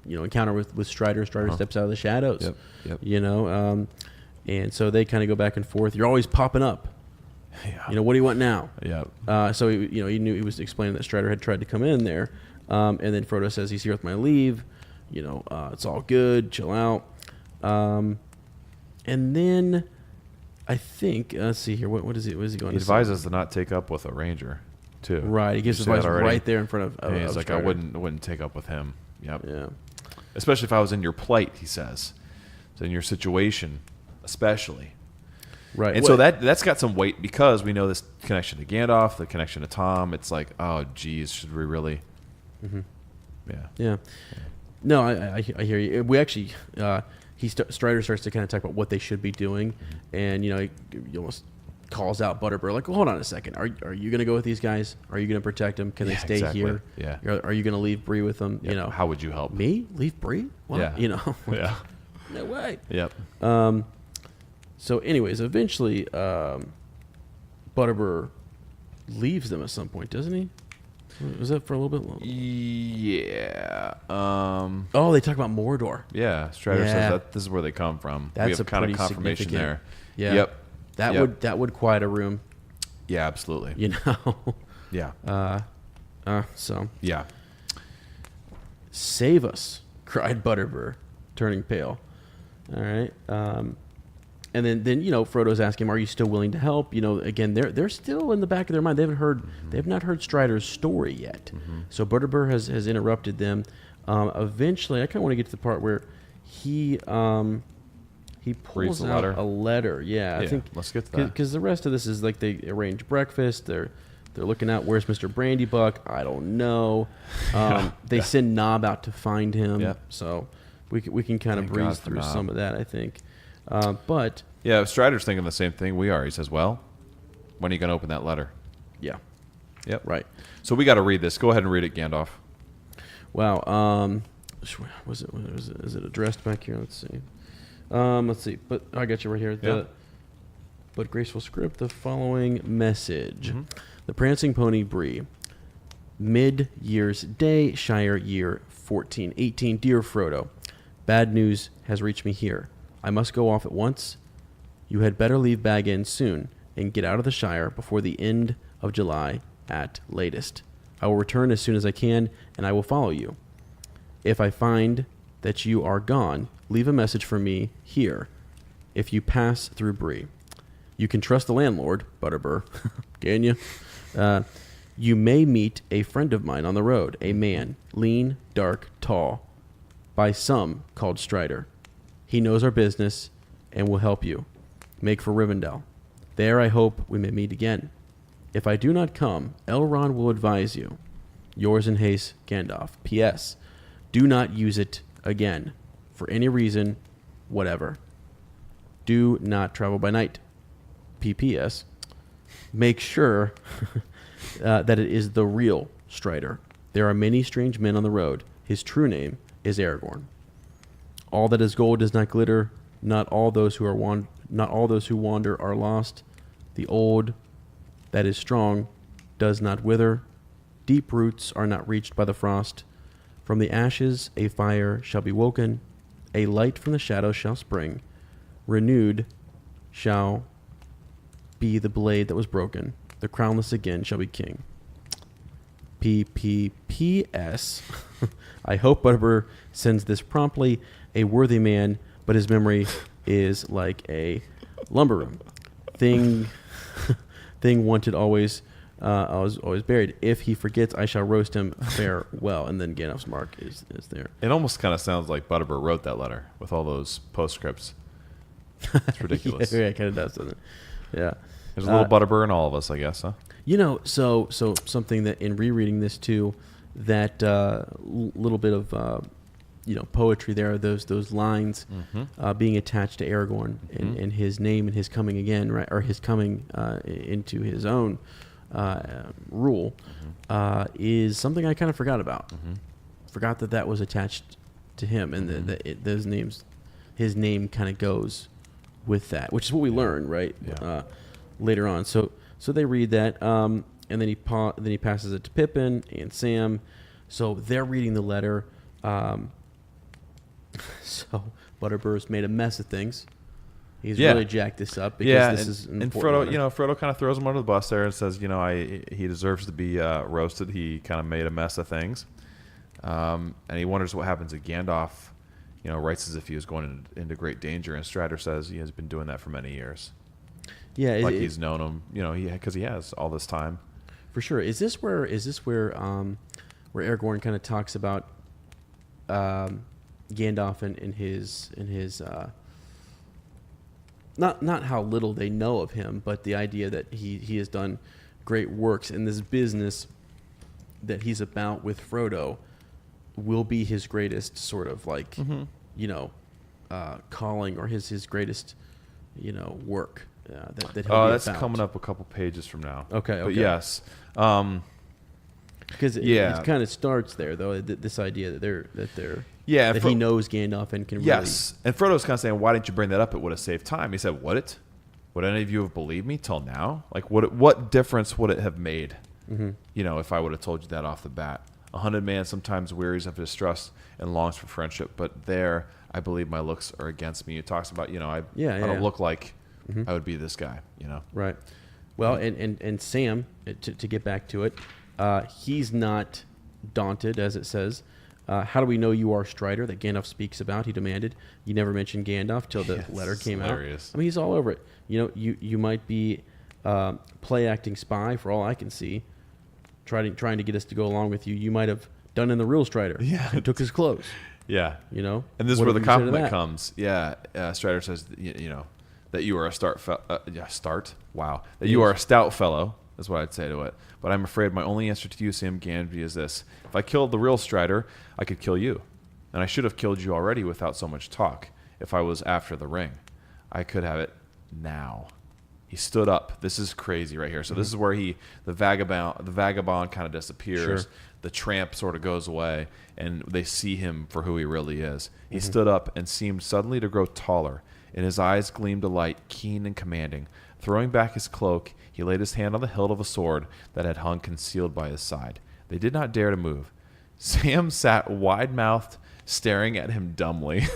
encounter with Strider. Strider steps out of the shadows. Yep. And so they kind of go back and forth. You're always popping up. Yeah. What do you want now? Yeah. So he knew, he was explaining that Strider had tried to come in there, and then Frodo says he's here with my leave. It's all good. Chill out. And then I think let's see here. What is he? What is he going He to say? advises to not take up with a ranger, too. Right. He gives You say advice that already? right there in front of. And he's of like, I Strider. wouldn't take up with him. Yep. Yeah. Especially if I was in your plight, he says. So in your situation, especially. Right. And so that's got some weight because we know this connection to Gandalf, the connection to Tom. It's like, oh, geez, should we really? Yeah. Yeah. No, I hear you. We actually, Strider starts to kind of talk about what they should be doing, and he almost calls out Butterbur like, well, hold on a second. Are you going to go with these guys? Are you going to protect them? Can they stay exactly. here? Yeah. Are you going to leave Bree with them? Yep. How would you help? Me leave Bree? What? Yeah. Yeah. No way. Yep. So, anyways, eventually, Butterbur leaves them at some point, doesn't he? Was that for a little bit? Yeah. Oh, they talk about Mordor. Yeah. Strider Yeah. says that this is where they come from. That's we have a kind of pretty confirmation significant- there. Yeah. Yep. That would quiet a room. Yeah, absolutely. Yeah. Yeah. So Yeah. save us, cried Butterbur, turning pale. All right. And then Frodo's asking him, "Are you still willing to help?" Again, they're still in the back of their mind. They have not heard Strider's story yet. So Butterbur has interrupted them. Eventually, I kind of want to get to the part where he pulls the out letter. a letter. Yeah, I Yeah, think let's get to that. because the rest of this is like they arrange breakfast. They're looking out. Where's Mr. Brandybuck? I don't know. They send Nob out to find him. Yeah. So we can kind of Thank breeze God for through Nob. some of that, I think. But Yeah, Strider's thinking the same thing we are. He says, well, when are you going to open that letter? yeah, Yep. right. So we got to read this. Go ahead and read it, Gandalf. Wow. Is it addressed back here? Let's see. Let's see. But I got you right here. Yeah. But graceful script. The following message: The prancing pony Bree. Mid-year's day, Shire year 1418. Dear Frodo, bad news has reached me here. I must go off at once. You had better leave Bag End soon and get out of the Shire before the end of July at latest. I will return as soon as I can, and I will follow you. If I find that you are gone, leave a message for me here if you pass through Bree. You can trust the landlord, Butterbur, can you? You may meet a friend of mine on the road, a man, lean, dark, tall, by some called Strider. He knows our business and will help you. Make for Rivendell. There I hope we may meet again. If I do not come, Elrond will advise you. Yours in haste, Gandalf. P.S. Do not use it again, for any reason, whatever. Do not travel by night. P.P.S. Make sure that it is the real Strider. There are many strange men on the road. His true name is Aragorn. All that is gold does not glitter. Not all those who wander are lost. The old that is strong does not wither. Deep roots are not reached by the frost. From the ashes a fire shall be woken. A light from the shadows shall spring. Renewed shall be the blade that was broken. The crownless again shall be king. P.P.P.S. I hope Butterbur sends this promptly. A worthy man, but his memory is like a lumber room. Thing wanted always buried. If he forgets, I shall roast him. Farewell. And then Gandalf's mark is there. It almost kind of sounds like Butterbur wrote that letter with all those postscripts. It's ridiculous. Yeah, it kind of does, doesn't it? Yeah. There's a little Butterbur in all of us, I guess, huh? You know, so something that in rereading this too, that little bit of poetry there, those lines being attached to Aragorn and his name and his coming again, right, or his coming into his own rule, is something I kind of forgot about. Forgot that was attached to him, and those names, his name kind of goes with that, which is what we learn, right? Yeah. Later on. So they read that, and then he passes it to Pippin and Sam. So they're reading the letter. So Butterbur's made a mess of things. He's really jacked this up because this is and Frodo, Frodo kind of throws him under the bus there and says, he deserves to be roasted. He kind of made a mess of things, and he wonders what happens if Gandalf, writes as if he was going into great danger. And Strider says he has been doing that for many years. Yeah, he's known him, because he has all this time. For sure. Is this where Aragorn kind of talks about Gandalf and his not how little they know of him, but the idea that he has done great works in this business that he's about with Frodo will be his greatest sort of calling, or his greatest work. That he'll be that's about. coming up a couple pages from now. Okay. But yes. Because it kind of starts there, though. This idea that he knows Gandalf and can yes. And Frodo's kind of saying, "Why didn't you bring that up? It would have saved time." He said, "Would it? Would any of you have believed me till now? Like, what difference would it have made? If I would have told you that off the bat? 100 man sometimes wearies of distrust and longs for friendship, but there I believe my looks are against me." It talks about, I don't look like I would be this guy, Right. Well, and Sam, to get back to it, he's not daunted, as it says. How do we know you are Strider that Gandalf speaks about? He demanded. You never mentioned Gandalf till the letter came hilarious. out. I mean, he's all over it. You might be play acting spy for all I can see, trying to get us to go along with you. You might have done in the real Strider. Yeah. And took his clothes. Yeah. And this is where the compliment comes. Yeah. Strider says, that you are a you are a stout fellow. That's what I'd say to it. But I'm afraid my only answer to you, Sam Gamgee, is this. If I killed the real Strider, I could kill you. And I should have killed you already without so much talk. If I was after the ring, I could have it now. He stood up. This is crazy right here. So this is where the vagabond kind of disappears. Sure. The tramp sort of goes away, and they see him for who he really is. He stood up and seemed suddenly to grow taller. In his eyes gleamed a light, keen and commanding. Throwing back his cloak, he laid his hand on the hilt of a sword that had hung concealed by his side. They did not dare to move. Sam sat wide-mouthed, staring at him dumbly.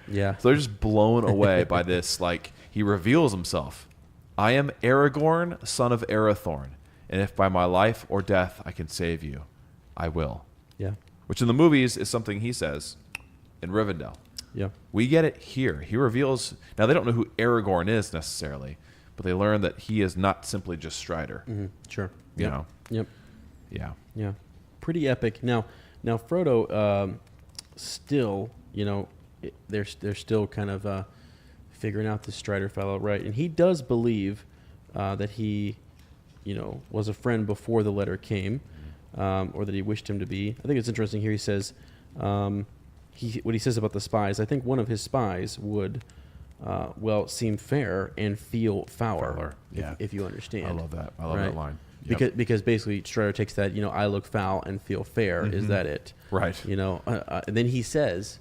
Yeah. So they're just blown away by this. Like, he reveals himself. I am Aragorn, son of Arathorn, and if by my life or death I can save you, I will. Yeah. Which in the movies is something he says in Rivendell. Yeah. We get it here. He reveals. Now, they don't know who Aragorn is necessarily, but they learn that he is not simply just Strider. Mm-hmm. Sure. You Yep. know? Yep. Yeah. Yeah. Pretty epic. Now Frodo, still, they're still kind of figuring out this Strider fellow, right? And he does believe that he, was a friend before the letter came, or that he wished him to be. I think it's interesting here. He says, what he says about the spies. I think one of his spies would, seem fair and feel foul. Yeah. If you understand. I love that. I love that line. Yep. Because basically Strider takes that, I look foul and feel fair. Is that it? Right. And then he says,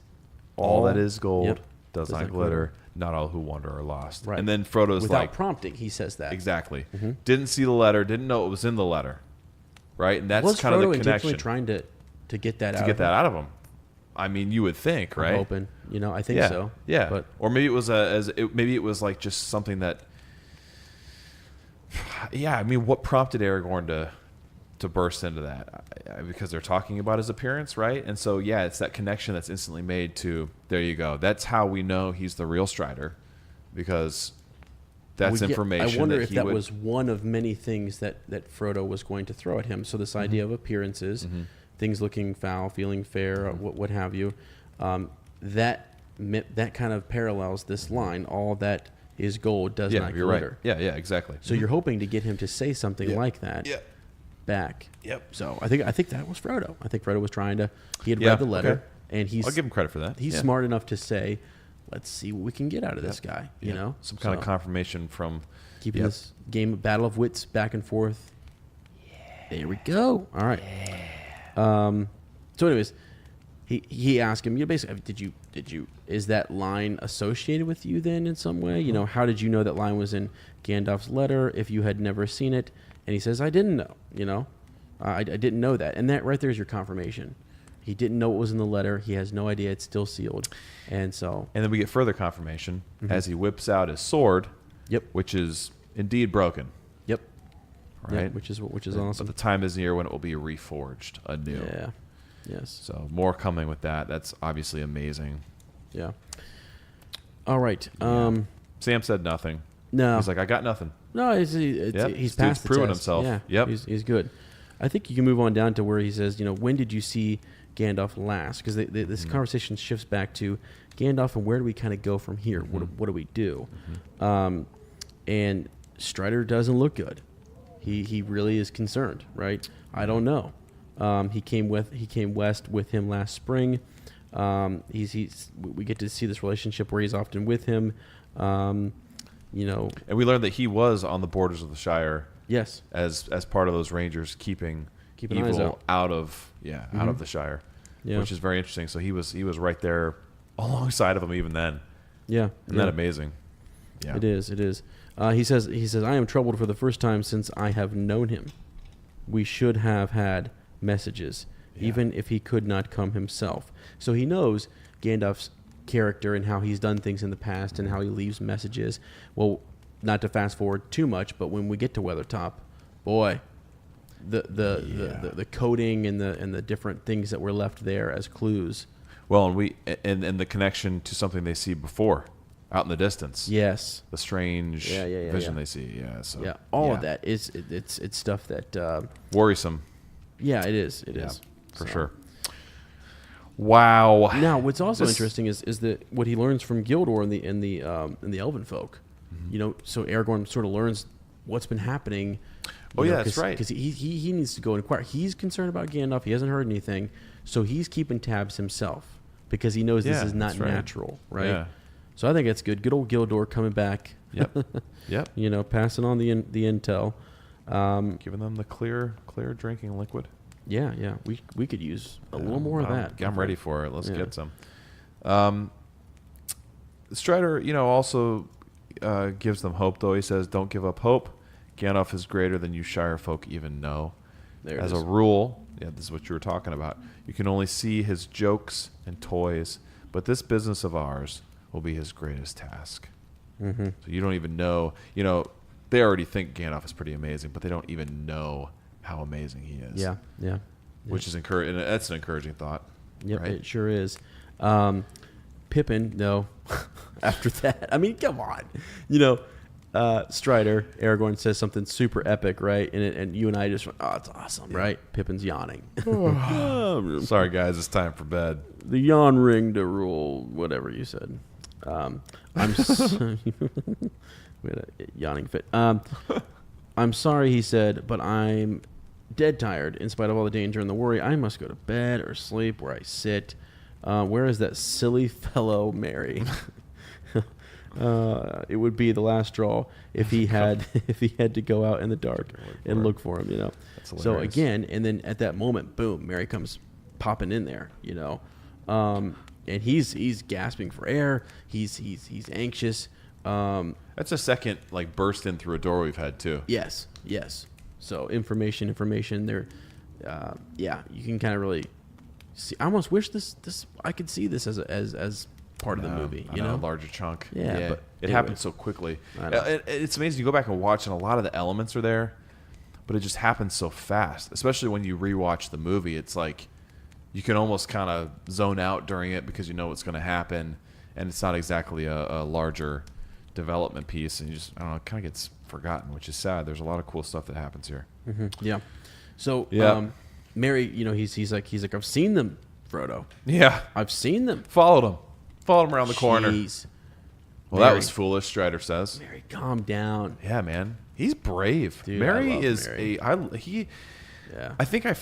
all that is gold Yep. does not glitter. Not all who wander are lost. Right. And then Frodo's without like, prompting, he says that. exactly. Didn't see the letter. Didn't know it was in the letter. Right. And that's Was kind Frodo of the intentionally connection. trying to get that To out get of that him? out of him. I mean, you would think, right? I'm hoping. I think Yeah. so. Yeah. But Or maybe it was maybe it was like just something that. Yeah, I mean, what prompted Aragorn to burst into that? Because they're talking about his appearance, right? And so, yeah, it's that connection that's instantly made to. There you go. That's how we know he's the real Strider, because that's information. I wonder that if he that would, was one of many things that Frodo was going to throw at him. So this idea of appearances, things looking foul, feeling fair, what have you, that kind of parallels this line. All that is gold does Yeah, not you're glitter. right. Yeah, exactly. So you're hoping to get him to say something like that. Yeah. Back. Yep. So I think that was Frodo. I think Frodo was trying to. He had Yeah, read the letter, okay. and I'll give him credit for that. He's Yeah. smart enough to say, "Let's see what we can get out of this guy." Yeah. Some kind of confirmation from. keeping this game battle of wits back and forth. Yeah. There we go. All right. So, anyways, he asked him. Basically, did you? Is that line associated with you then in some way? How did you know that line was in Gandalf's letter if you had never seen it? And he says, I didn't know. I didn't know that. And that right there is your confirmation. He didn't know it was in the letter. He has no idea it's still sealed. And so. And then we get further confirmation as he whips out his sword. Yep. Which is indeed broken. Yep. Right. Yep, which is awesome. But the time is near when it will be reforged anew. Yeah. Yes. So more coming with that. That's obviously amazing. Yeah. All right. Sam said nothing. No. He's like, I got nothing. No, he's This past dude's the proven test. himself. Yeah. Yep. He's good. I think you can move on down to where he says, when did you see Gandalf last? Because this conversation shifts back to Gandalf and where do we kind of go from here? What do we do? And Strider doesn't look good. He really is concerned, right? I don't know. He came west with him last spring. We get to see this relationship where he's often with him. And we learned that he was on the borders of the Shire. Yes. As part of those rangers keeping eyes evil out. out of the Shire. Yeah. Which is very interesting. So he was right there alongside of him even then. Yeah. Isn't that amazing? Yeah. It is. He says, I am troubled for the first time since I have known him. We should have had messages, even if he could not come himself. So he knows Gandalf's character and how he's done things in the past and how he leaves messages. Well, not to fast forward too much, but when we get to Weathertop, boy, the coding and the different things that were left there as clues. Well, and the connection to something they see before, out in the distance. Yes. The strange vision they see. Yeah. So all of that is it's stuff that worrisome. Yeah, it is. It is for sure. Wow. Now, what's also interesting is that what he learns from Gildor in the Elven folk. So Aragorn sort of learns what's been happening. That's right. Because he needs to go inquire. He's concerned about Gandalf. He hasn't heard anything, so he's keeping tabs himself because he knows this is not natural, right? Yeah. So I think that's good. Good old Gildor coming back. Yep. Passing on the intel. Giving them the clear drinking liquid. Yeah. We could use a little more of that. I'm ready for it. Let's get some. Strider, also gives them hope, though. He says, don't give up hope. Gandalf is greater than you Shire folk even know. There it As is. a rule, yeah, this is what you were talking about. You can only see his jokes and toys, but this business of ours will be his greatest task. Mm-hmm. So you don't even know. They already think Gandalf is pretty amazing, but they don't even know how amazing he is. Yeah, yeah. Which is encouraging. That's an encouraging thought. Yep, right? it sure is. Pippin, no. After that, I mean, come on. Strider, Aragorn says something super epic, right? And you and I just went, oh, it's awesome, right? Pippin's yawning. Sorry, guys, it's time for bed. The yawn ring to rule, whatever you said. We had a yawning fit. I'm sorry, he said, but I'm dead tired. In spite of all the danger and the worry, I must go to bed or sleep where I sit. Where is that silly fellow Merry? It would be the last straw if he had to go out in the dark and look for him. That's So hilarious. again, and then at that moment, boom, Merry comes popping in there. And he's gasping for air. He's anxious. That's a second burst in through a door we've had too. Yes. So information. There, you can kind of really see. I almost wish this I could see this as part of the movie. A larger chunk. Yeah, but it happened so quickly. I know. It's amazing. You go back and watch, and a lot of the elements are there, but it just happens so fast. Especially when you rewatch the movie, it's like you can almost kind of zone out during it because you know what's going to happen, and it's not exactly a larger development piece, and you just, I don't know, it kind of gets forgotten, which is sad. There's a lot of cool stuff that happens here. Mm-hmm. Yeah. So Yeah. Merry, he's like I've seen them, Frodo. Yeah, I've seen them. followed him around the corner. Jeez. Well, Merry. that was foolish, Strider says. Merry, calm down. Yeah, man, he's brave. Dude, Mary I love is Merry. Yeah. I think I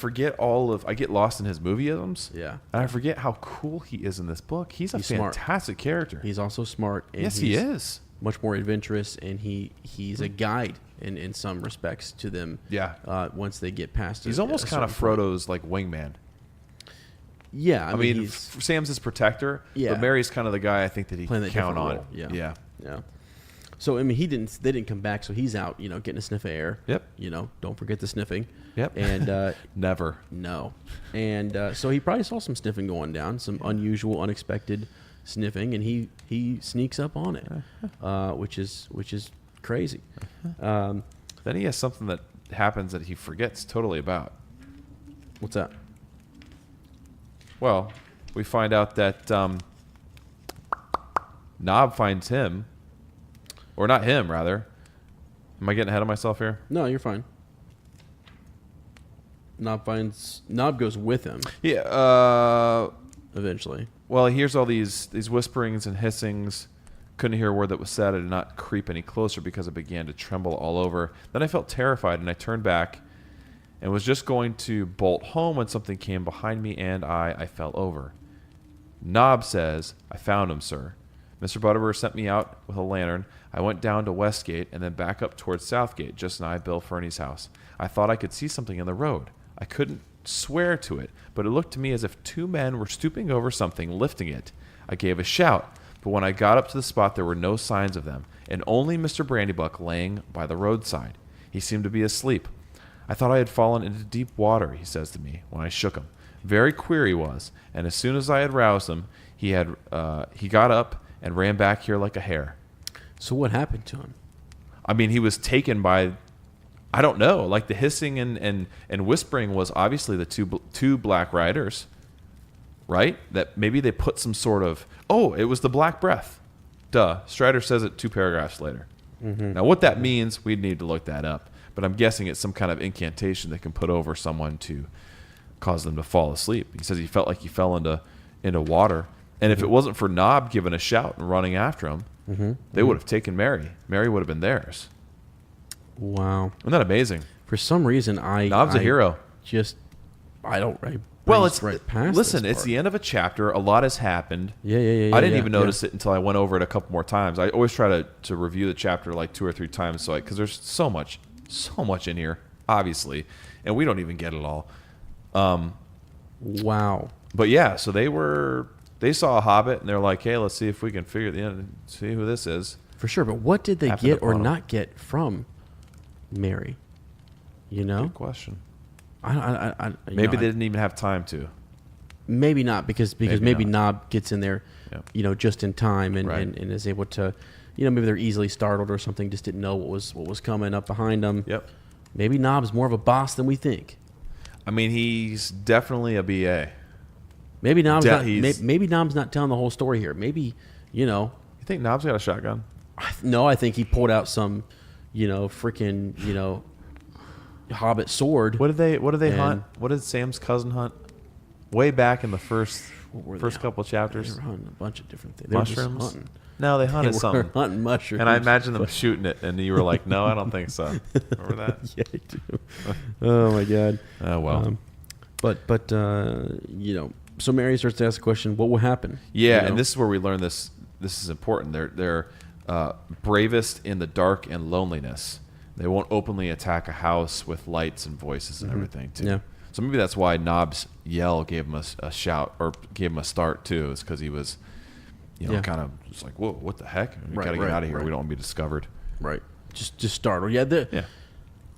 get lost in his movieisms. Yeah. And I forget how cool he is in this book. He's a He's smart. fantastic character. He's also smart. And Yes, he is. Much more adventurous, and he's a guide in some respects to them. Yeah. Once they get past, He's a almost kind of certain point. Frodo's wingman. Yeah, I mean, he's Sam's his protector, Yeah. but Mary's kind of the guy I think that he playing can that count on. different role. Yeah. Yeah. So I mean, they didn't come back, so he's out, getting a sniff of air. Yep. Don't forget the sniffing. Yep. And Never. no, and so he probably saw some sniffing going down, some unusual, unexpected sniffing, and he sneaks up on it, which is crazy. Then he has something that happens that he forgets totally about. What's that? Well, we find out that Nob finds him, or not him, rather. Am I getting ahead of myself here? No, you're fine. Nob goes with him Yeah. eventually. Well, he hears all these whisperings and hissings. Couldn't hear a word that was said. I did not creep any closer because it began to tremble all over. Then I felt terrified, and I turned back and was just going to bolt home when something came behind me, and I fell over. Nob says, I found him, sir. Mr. Butterbur sent me out with a lantern. I went down to Westgate and then back up towards Southgate, just nigh Bill Fernie's house. I thought I could see something in the road. I couldn't swear to it, but it looked to me as if two men were stooping over something, lifting it. I gave a shout, but when I got up to the spot, there were no signs of them, and only Mr. Brandybuck laying by the roadside. He seemed to be asleep. I thought I had fallen into deep water, he says to me, when I shook him. Very queer he was, and as soon as I had roused him, he got up and ran back here like a hare. So what happened to him? I mean, he was taken by, I don't know, like the hissing and whispering was obviously the two black riders, right? That maybe they put some sort of, it was the black breath. Duh. Strider says it 2 paragraphs later. Mm-hmm. Now, what that means, we'd need to look that up. But I'm guessing it's some kind of incantation that can put over someone to cause them to fall asleep. He says he felt like he fell into water. And if it wasn't for Nob giving a shout and running after him, they would have taken Mary. Mary would have been theirs. Wow. Isn't that amazing? For some reason, Nob's a hero. I don't. Well, it's right past. listen. this It's part. the end of a chapter. A lot has happened. Yeah. I didn't even notice it until I went over it a couple more times. I always try to review the chapter like 2 or 3 times, so because there's so much in here, obviously, and we don't even get it all. Wow. But yeah, so they saw a hobbit and they're like, hey, let's see if we can see who this is. For sure, but what did they Happened get or upon him. not get from Mary? Good question. Maybe they didn't even have time to. Maybe not because maybe Nob gets in there, Yep. Just in time and, Right. and is able to, maybe they're easily startled or something, just didn't know what was coming up behind them. Yep. Maybe Nob's more of a boss than we think. I mean, he's definitely a BA. Maybe Nob's he's- maybe Nob's not telling the whole story here. Maybe, You think Knob's got a shotgun? I think he pulled out some, freaking, Hobbit sword. What did they And- hunt? What did Sam's cousin hunt? Way back in the first were they couple They chapters. were hunting a bunch of different things. They were just Mushrooms? hunting. No, they hunted They were something. hunting mushrooms. And I imagine them shooting it, and you were like, "No, I don't think so." Remember that? Yeah, I do. Oh my god. Oh well. But so Mary starts to ask the question, what will happen? Yeah, and this is where we learn this. This is important. They're bravest in the dark and loneliness. They won't openly attack a house with lights and voices and everything too. Yeah. So maybe that's why Nob's yell gave him a shout or gave him a start too. Is because he was, kind of just like, "Whoa, what the heck? We gotta get out of here. We don't want to be discovered." Right. Just startled. Yeah.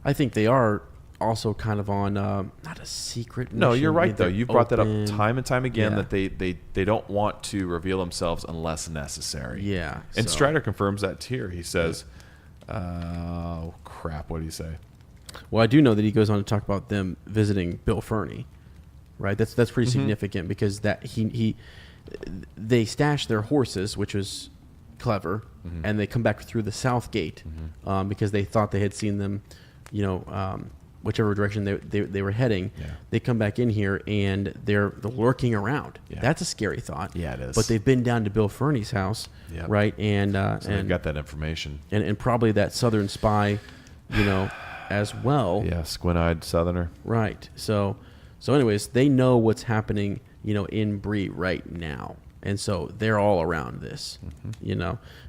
I think they are also kind of on not a secret mission. No, you're right though. They're You've brought that up open. time and time again Yeah. that they don't want to reveal themselves unless necessary. Yeah. And so- Strider confirms that here. He says, "Oh crap! What did he say?" Well, I do know that he goes on to talk about them visiting Bill Ferny, right? That's pretty significant because that they stashed their horses, which was clever, and they come back through the south gate because they thought they had seen them, whichever direction they were heading. Yeah. They come back in here and they're lurking around. Yeah. That's a scary thought. Yeah, it is. But they've been down to Bill Ferny's house, Yep. right? And So they've and, got that information. and probably that southern spy, as well. Yeah, squint-eyed Southerner. Right. So anyways, they know what's happening, in Bree right now. And so they're all around this,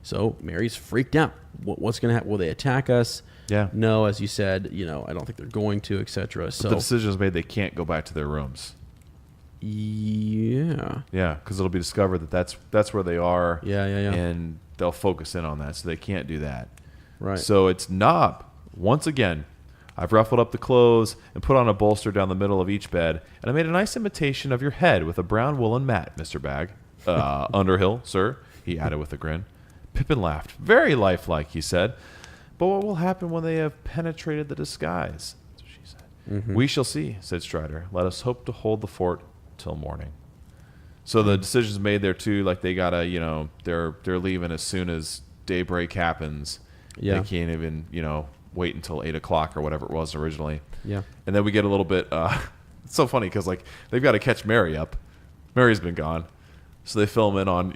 So Mary's freaked out. What's going to happen? Will they attack us? Yeah. No, as you said, I don't think they're going to, etc. So The decision is made they can't go back to their rooms. yeah. Yeah, because it'll be discovered that that's where they are. Yeah. And they'll focus in on that, so they can't do that. Right. So it's Nob. Once again, I've ruffled up the clothes and put on a bolster down the middle of each bed, and I made a nice imitation of your head with a brown woolen mat, Mr. Bag. Underhill, sir, he added with a grin. Pippin laughed. Very lifelike, he said. But what will happen when they have penetrated the disguise? That's what she said. We shall see, said Strider. Let us hope to hold the fort till morning. So the decision's made there too, like they gotta, they're leaving as soon as daybreak happens. Yeah. They can't even, wait until 8 o'clock or whatever it was originally. Yeah. And then we get a little bit, it's so funny because they've got to catch Mary up. Mary's been gone. So they film in on,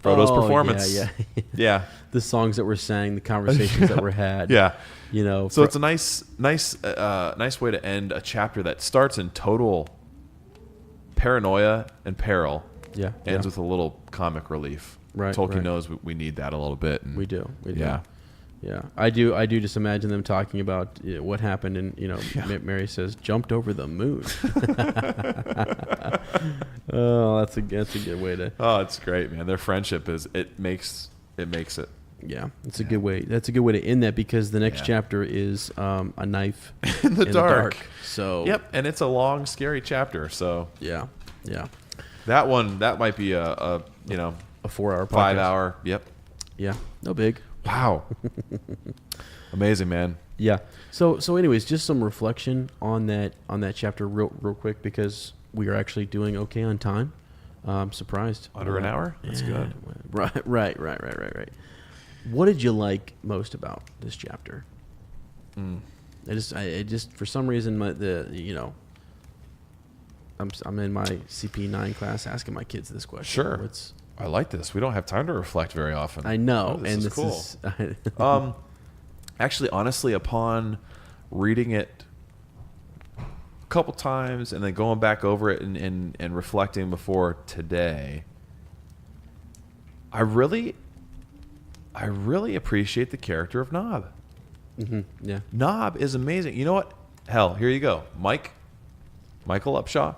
Frodo's performance. Yeah. Yeah. The songs that were sang, the conversations that were had. Yeah. So for- it's a nice way to end a chapter that starts in total paranoia and peril. Yeah. Ends yeah. with a little comic relief. Right, Tolkien right. knows we need that a little bit. And We do. Yeah. Yeah. I do just imagine them talking about what happened and, Mary says, jumped over the moon. Oh, that's a good way to. Oh, it's great, man. Their friendship makes it. Yeah. It's a good way. That's a good way to end that because the next Yeah. chapter is a knife In the dark. So. Yep. And it's a long, scary chapter. So Yeah. Yeah. that might be a 4-hour podcast. 5 hour. Yep. Yeah. No big. Wow. Amazing, man. Yeah. So anyways, just some reflection on that chapter real quick because we are actually doing okay on time. I'm surprised. Under an hour? That's good. Right. What did you like most about this chapter? I just for some reason I'm in my CP9 class asking my kids this question. Sure. I like this. We don't have time to reflect very often. I know, Oh, this and is this cool. is Actually, honestly, upon reading it a couple times and then going back over it and reflecting before today, I really appreciate the character of Nob. yeah. Nob is amazing. You know what? Hell, here you go. Michael Upshaw.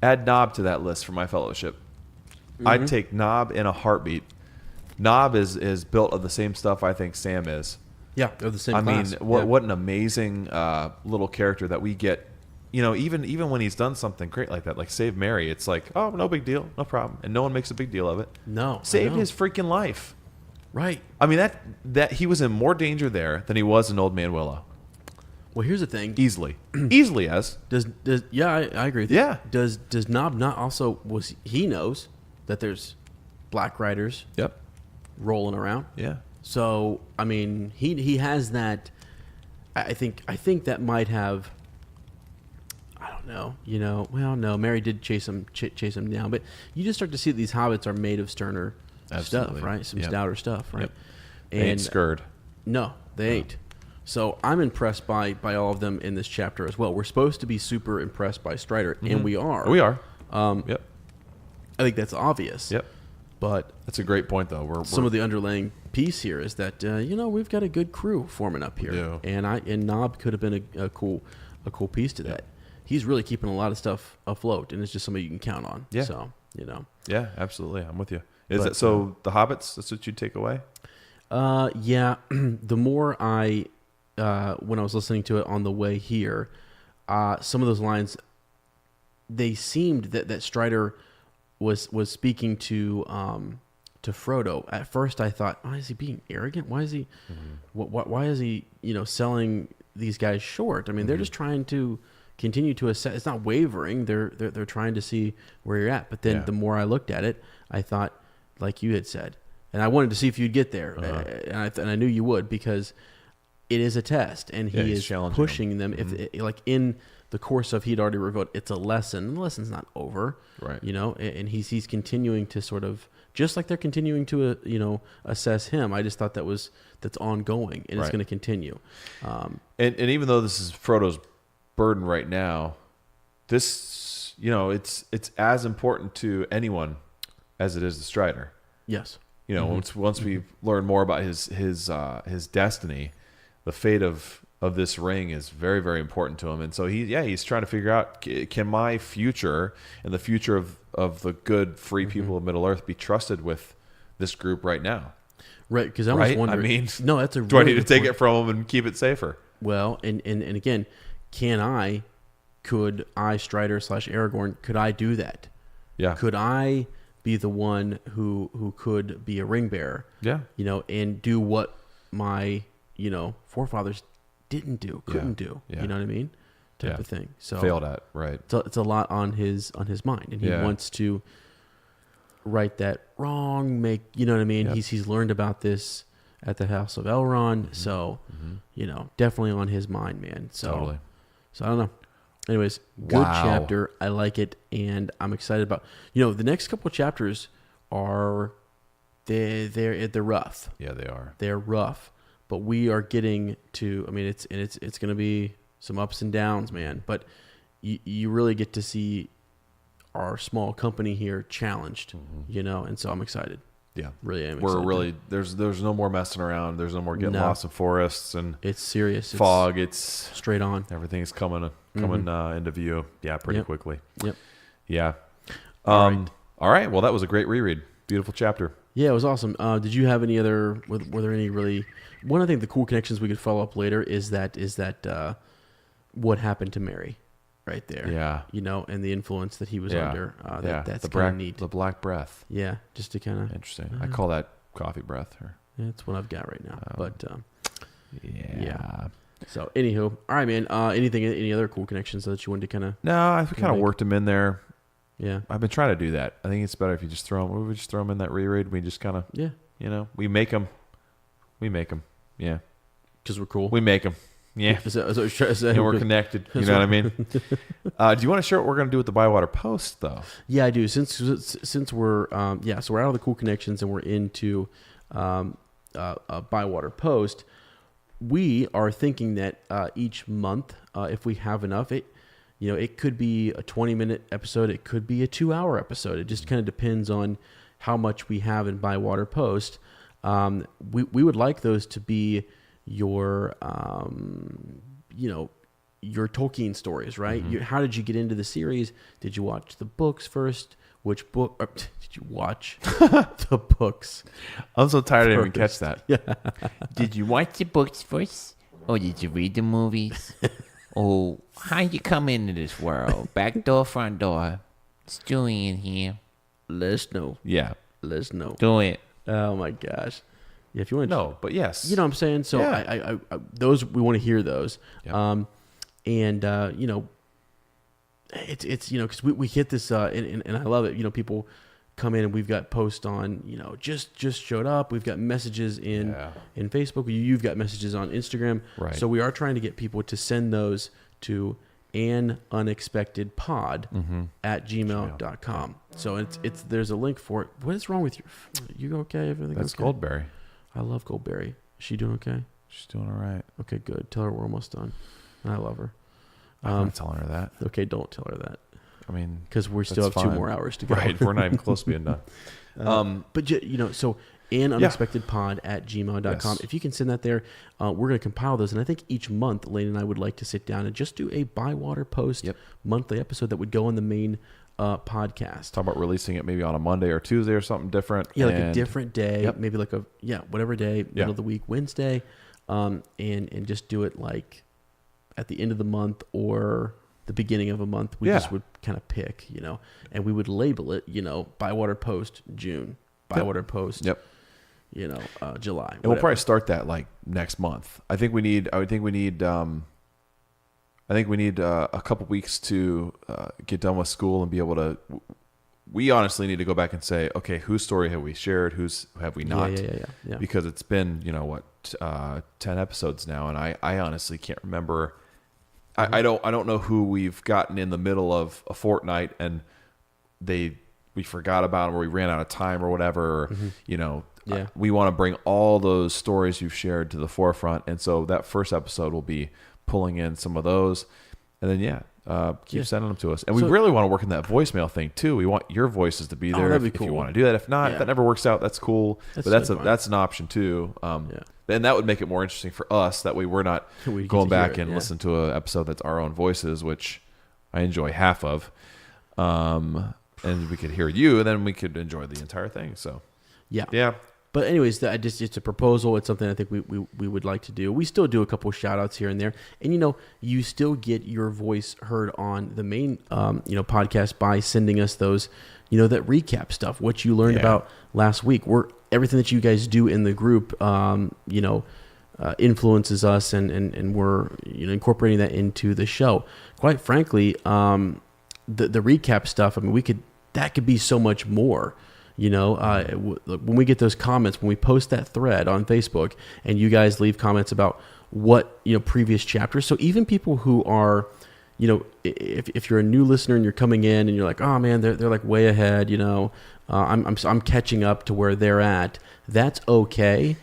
Add Nob to that list for my fellowship. I'd take Nob in a heartbeat. Nob is built of the same stuff I think Sam is. Yeah, they're the same I class. mean, Yeah. what an amazing little character that we get even when he's done something great like that, like save Mary, it's like, oh, no big deal, no problem, and no one makes a big deal of it. No, Saved his freaking life. Right. I mean that he was in more danger there than he was in Old Man Willow. Well, here's the thing. Easily as Does yeah, I agree with you. Yeah. Does Nob not also he knows that there's black riders Yep. rolling around. Yeah. So I mean, he has that. I think that might have. I don't know. Well, no. Mary did chase him down, but you just start to see that these hobbits are made of sterner Absolutely. stuff, right? Some Yep. stouter stuff, right? Yep. They ain't scared. No, they ain't. So I'm impressed by all of them in this chapter as well. We're supposed to be super impressed by Strider, and we are. We are. Yep. I think that's obvious. Yep. But That's a great point, though. We're some of the underlying piece here is that we've got a good crew forming up here, do. and Nob could have been a cool piece to that. He's really keeping a lot of stuff afloat, and it's just somebody you can count on. Yeah. So Yeah, absolutely. I'm with you. Is But, it so? The Hobbits. That's what you take away. Yeah. The more when I was listening to it on the way here, some of those lines, they seemed that Strider was speaking to Frodo. At first, I thought, why is he being arrogant? Why is he, why is he, selling these guys short? I mean, they're just trying to continue to assess. It's not wavering. They're trying to see where you're at. But then the more I looked at it, I thought, like you had said, and I wanted to see if you'd get there, and I knew you would, because it is a test, and he is pushing them. If like in the course of, he'd already revealed it's a lesson. The lesson's not over, right? And he's continuing to sort of, just like they're continuing to assess him. I just thought that's ongoing, and it's going to continue. And even though this is Frodo's burden right now, this it's as important to anyone as it is the Strider. Yes. Once we learn more about his destiny, the fate of this ring is very, very important to him. And so he's trying to figure out, can my future and the future of the good free people of Middle Earth be trusted with this group right now? Right, because I was wondering. I mean, no, that's a. Do really I need to take it from him and keep it safer? Well, and again, could I, Strider / Aragorn, could I do that? Yeah. Could I be the one who could be a ring bearer? Yeah. And do what my forefathers couldn't do. Yeah. You know what I mean? Type of thing. So failed at, right? So it's a lot on his mind, and he wants to right that wrong. You know what I mean? Yep. He's learned about this at the House of Elrond, so definitely on his mind, man. So totally. So I don't know. Anyways, good chapter. I like it, and I'm excited about. The next couple of chapters are they're rough. Yeah, they are. They're rough, but we are getting to. I mean, it's going to be some ups and downs, man. But you really get to see our small company here challenged, and so I'm excited. Yeah, really am. We're really there's no more messing around. There's no more getting lost in forests and it's serious fog. It's straight on. Everything's coming into view. Yeah, pretty quickly. Yep. Yeah. All right. Well, that was a great reread. Beautiful chapter. Yeah, it was awesome. Did you have any other? Were there any really? One, I think the cool connections we could follow up later is that what happened to Mary, right there. Yeah. And the influence that he was under. That's kind of neat. The black breath. Yeah, just to kind of interesting. I call that coffee breath. Yeah, that's what I've got right now. But yeah. So, anywho, all right, man. Any other cool connections that you wanted to kind of? No, I kind of worked them in there. Yeah, I've been trying to do that. I think it's better if you just throw them. We just throw them in that reread. We just kind of we make them. Yeah, because we're cool. We make them. Yeah, and we're connected. You know what I mean? Do you want to share what we're going to do with the Bywater Post, though? Yeah, I do. Since we're so we're out of the cool connections and we're into Bywater Post. We are thinking that each month, if we have enough, it could be a 20-minute episode. It could be a 2-hour episode. It just kind of depends on how much we have in Bywater Post. We would like those to be your your Tolkien stories, right? How did you get into the series? Did you watch the books first? Which book did you watch? The books. I'm so tired I didn't even catch that. Yeah. Did you watch the books first? Or did you read the movies? Oh, how you come into this world? Back door, front door. It's Julian here. Let's know. Yeah. Let's know. Do it. Oh my gosh. Yeah, if you want No, but yes. you know what I'm saying? So Yeah. I those, we want to hear those. Yep. You know, it's you know, because we hit this and I love it. You know, people come in and we've got posts on, you know, just showed up. We've got messages in Facebook. You've got messages on Instagram. Right. So we are trying to get people to send those to anunexpectedpod@gmail.com. So it's there's a link for it. What is wrong with you? You okay? Everything That's okay? Goldberry. I love Goldberry. Is she doing okay? She's doing all right. Okay, good. Tell her we're almost done. I love her. I'm not telling her that. Okay, don't tell her that. I mean, because we still have that's 2 fine. more hours to go. Right. We're not even close to being done. But you know, so anunexpectedpod@gmail.com. Yes. If you can send that there, we're going to compile those. And I think each month, Lane and I would like to sit down and just do a Bywater Post monthly episode that would go on the main podcast. Talk about releasing it maybe on a Monday or Tuesday or something different. Yeah, like a different day, Yep. maybe like whatever day, middle of the week, Wednesday, and just do it like at the end of the month or the beginning of a month. We just would kind of pick, you know, and we would label it, you know, Bywater Post June, Bywater Post, you know, July. And we'll probably start that like next month. I think we need a couple weeks to get done with school and be able to. We honestly need to go back and say, okay, whose story have we shared? Whose have we not? Yeah. Because it's been 10 episodes now, and I honestly can't remember. I don't know who we've gotten in the middle of a fortnight and we forgot about them or we ran out of time or whatever. Or, we want to bring all those stories you've shared to the forefront, and so that first episode will be pulling in some of those, and then keep sending them to us. And we really want to work in that voicemail thing too. We want your voices to be there if you want to do that. If not, if that never works out, that's cool. But that's an option too. And that would make it more interesting for us. That way we're not going back and listen to an episode that's our own voices, which I enjoy half of. And we could hear you, and then we could enjoy the entire thing. So yeah. But anyways, it's a proposal. It's something I think we would like to do. We still do a couple shout outs here and there. And, you still get your voice heard on the main, podcast by sending us those, that recap stuff, what you learned about last week. Everything that you guys do in the group, influences us and we're, incorporating that into the show. Quite frankly, the recap stuff, I mean, that could be so much more. When we get those comments, when we post that thread on Facebook and you guys leave comments about what, previous chapters. So even people who are, if you're a new listener and you're coming in and you're like, oh man, they're like way ahead, I'm catching up to where they're at. That's okay.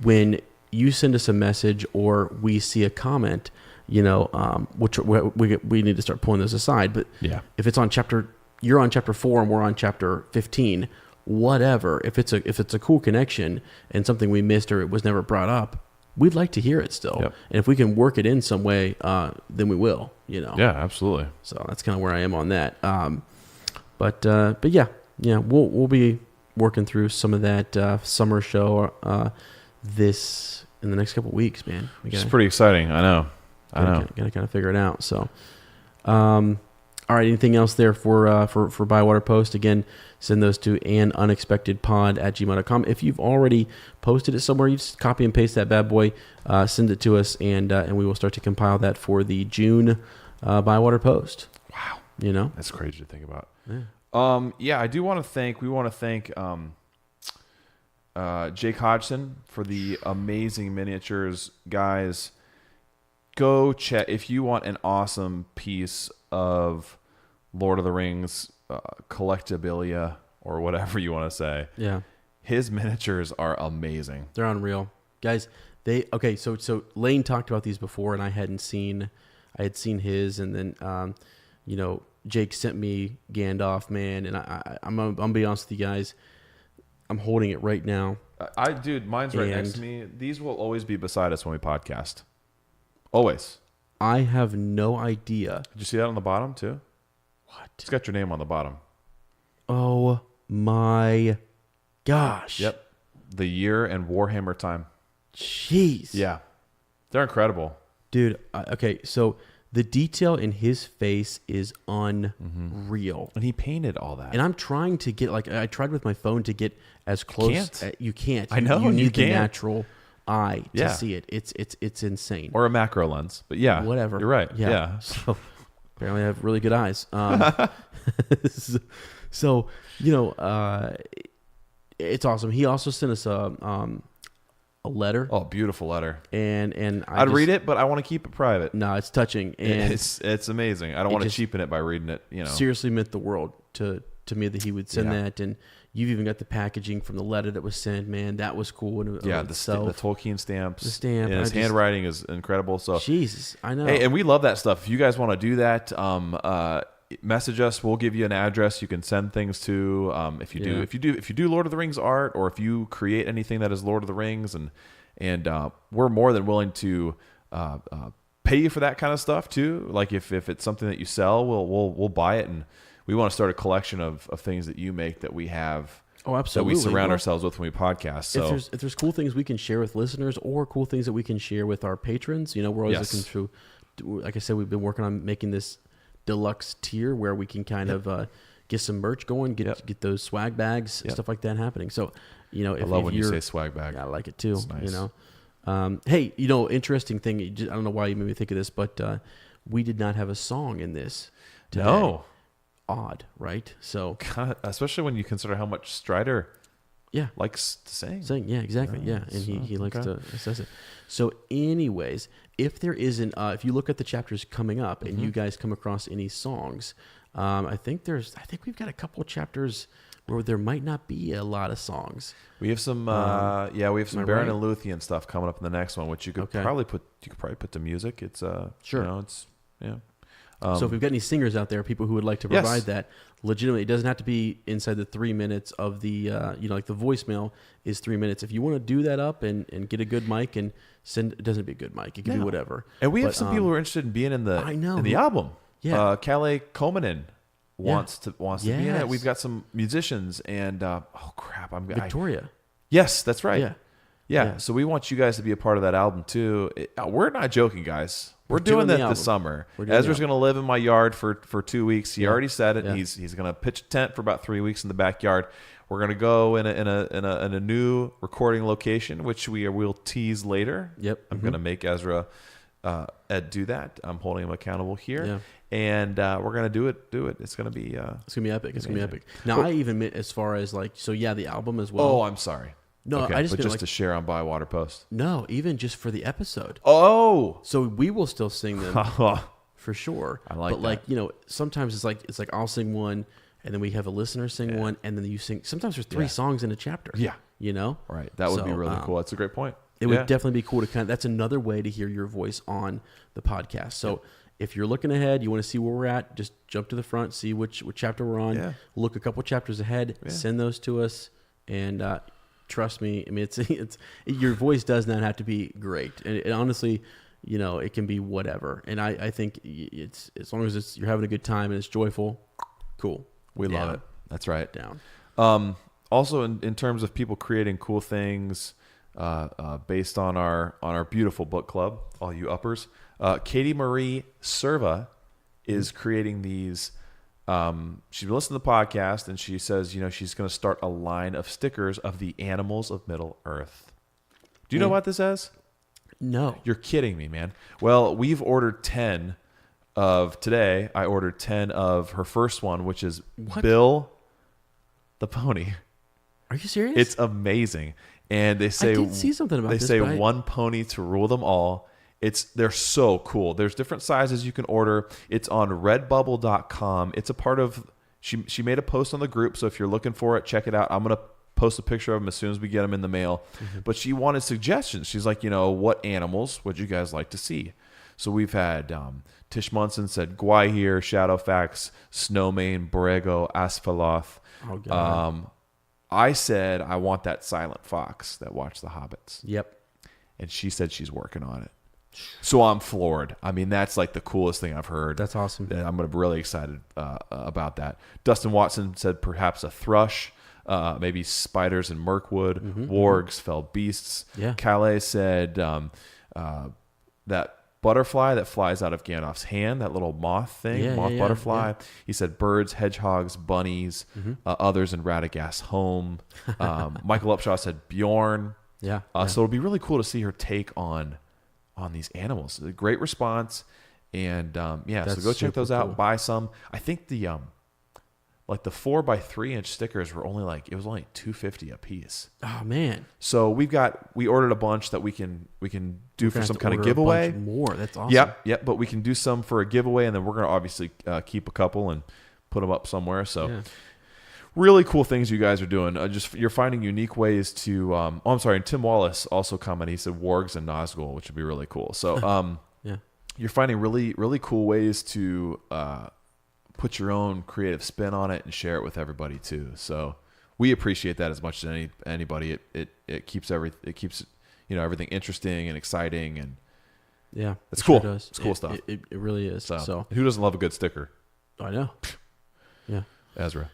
When you send us a message or we see a comment, which we need to start pulling those aside. But if it's on you're on chapter 4 and we're on chapter 15, whatever. If it's a cool connection and something we missed or it was never brought up, we'd like to hear it still. Yep. And if we can work it in some way, then we will. Yeah, absolutely. So that's kind of where I am on that. But yeah, we'll be working through some of that summer show this in the next couple of weeks, man. It's pretty exciting. I know. Got to kind of figure it out. So. All right. Anything else there for Bywater Post? Again, send those to anunexpectedpod@gmail.com. If you've already posted it somewhere, you just copy and paste that bad boy, send it to us, and we will start to compile that for the June Bywater Post. Wow. That's crazy to think about. Yeah. I do want to thank. We want to thank Jake Hodgson for the amazing miniatures, guys. Go check if you want an awesome piece of Lord of the Rings collectabilia or whatever you want to say. Yeah, his miniatures are amazing. They're unreal, guys. So Lane talked about these before, and I had seen his, and then Jake sent me Gandalf, man, and I'm gonna be honest with you guys. I'm holding it right now. Mine's right next to me. These will always be beside us when we podcast. Always. I have no idea. Did you see that on the bottom too? What? It's got your name on the bottom. Oh my gosh. Yep. The year and Warhammer time. Jeez. Yeah. They're incredible. Dude, okay, so The detail in his face is unreal. And he painted all that. And I'm trying to get, like, I tried with my phone to get as close. You can't. I know, You need you the can't. natural eye to Yeah. see it. It's insane. Or a macro lens. But yeah. Whatever. You're right. Yeah. So apparently I have really good eyes. So, it's awesome. He also sent us a letter. Oh, beautiful letter. And I'd read it, but I want to keep it private. No, it's touching. And It's amazing. I don't want to cheapen it by reading it. Seriously meant the world to me that he would send Yeah. that. And you've even got the packaging from the letter that was sent. Man, that was cool. And the Tolkien stamps. The stamp. And his handwriting is incredible. So Jesus, I know. Hey, and we love that stuff. If you guys want to do that, message us. We'll give you an address you can send things to. If you do Lord of the Rings art, or if you create anything that is Lord of the Rings, and we're more than willing to pay you for that kind of stuff too. Like if it's something that you sell, we'll buy it, and we want to start a collection of things that you make that we have. Oh, absolutely. That we surround ourselves with when we podcast. So if there's cool things we can share with listeners, or cool things that we can share with our patrons, we're always looking through. Like I said, we've been working on making this deluxe tier where we can kind of get some merch going, get those swag bags, stuff like that happening. So, I love when you say swag bag. I like it too. It's nice. Hey, interesting thing. I don't know why you made me think of this, but we did not have a song in this today. No. Odd, right? So, God, especially when you consider how much Strider likes to sing. Yeah, exactly. And he likes to assess it. So anyways, if there isn't, if you look at the chapters coming up and you guys come across any songs, I think we've got a couple of chapters where there might not be a lot of songs. We have some, we have some Baron right? and Luthien stuff coming up in the next one, which you could probably put to music. It's sure. Yeah. So if we've got any singers out there, people who would like to provide that, legitimately, it doesn't have to be inside the 3 minutes of the, like the voicemail is 3 minutes. If you want to do that up and get a good mic and send, it doesn't be a good mic. It can be whatever. And we have some people who are interested in being in the album. Yeah. Calais Komanen wants to be in it. We've got some musicians and, Victoria. Yes, that's right. Yeah. So we want you guys to be a part of that album too. We're not joking, guys. We're doing that this summer. Ezra's going to live in my yard for 2 weeks. He already said it. Yeah. He's going to pitch a tent for about 3 weeks in the backyard. We're going to go in a new recording location, which we'll tease later. Yep. I'm going to make Ezra Ed do that. I'm holding him accountable here. Yeah. And we're going to do it. It's going to be it's going to be epic. It's going to be epic. Now, I even meant as far as the album as well. Oh, I'm sorry. No, okay, I just to share on Bywater Post. No, even just for the episode. Oh, so we will still sing them for sure. I like that. But sometimes it's like I'll sing one, and then we have a listener sing one, and then you sing. Sometimes there's 3 songs in a chapter. Yeah, right. That would be really cool. That's a great point. It would definitely be cool to that's another way to hear your voice on the podcast. So. If you're looking ahead, you want to see where we're at, just jump to the front, see which chapter we're on. Yeah. Look a couple chapters ahead, send those to us, and trust me. I mean, it's your voice does not have to be great, and honestly, it can be whatever. And I think it's as long as you're having a good time and it's joyful, cool. We love it. That's right. Down. Also, in terms of people creating cool things, based on our beautiful book club, all you uppers. Katie Marie Serva is creating these. She's listened to the podcast and she says, she's going to start a line of stickers of the animals of Middle Earth. Do you know what this is? No. You're kidding me, man. Well, we've ordered 10 of today. I ordered 10 of her first one, which is Bill the pony. Are you serious? It's amazing. And they say I did see something about this. They say but one pony to rule them all. They're so cool. There's different sizes you can order. It's on redbubble.com. It's a part of she made a post on the group, so if you're looking for it, check it out. I'm going to post a picture of them as soon as we get them in the mail. Mm-hmm. But she wanted suggestions. She's like, what animals would you guys like to see? So we've had Tish Munson said Gwaihir, Shadowfax, Snowmane, Borrego, Asphalloth. Oh, God. I said I want that silent fox that watched the Hobbits. Yep. And she said she's working on it. So I'm floored. I mean, that's like the coolest thing I've heard. That's awesome. I'm really excited about that. Dustin Watson said perhaps a thrush, maybe spiders and Mirkwood, wargs, fell beasts. Yeah. Calais said that butterfly that flies out of Gandalf's hand, that little moth thing, butterfly. Yeah. He said birds, hedgehogs, bunnies, others in Radagast's home. Michael Upshaw said Bjorn. Yeah. So it'll be really cool to see her take on these animals. A great response. And so go check those out. Cool. Buy some. I think the 4x3 stickers were only only $250 a piece. Oh man! So we ordered a bunch that we can do for some kind of giveaway. More. That's awesome. Yep. But we can do some for a giveaway, and then we're gonna obviously keep a couple and put them up somewhere. So really cool things you guys are doing. You're finding unique ways to. I'm sorry. And Tim Wallace also commented. He said wargs and Nazgul, which would be really cool. So you're finding really, really cool ways to put your own creative spin on it and share it with everybody too. So we appreciate that as much as anybody. It keeps everything interesting and exciting, and it's cool. Sure does. It's cool stuff. It really is. So who doesn't love a good sticker? I know. Yeah, Ezra.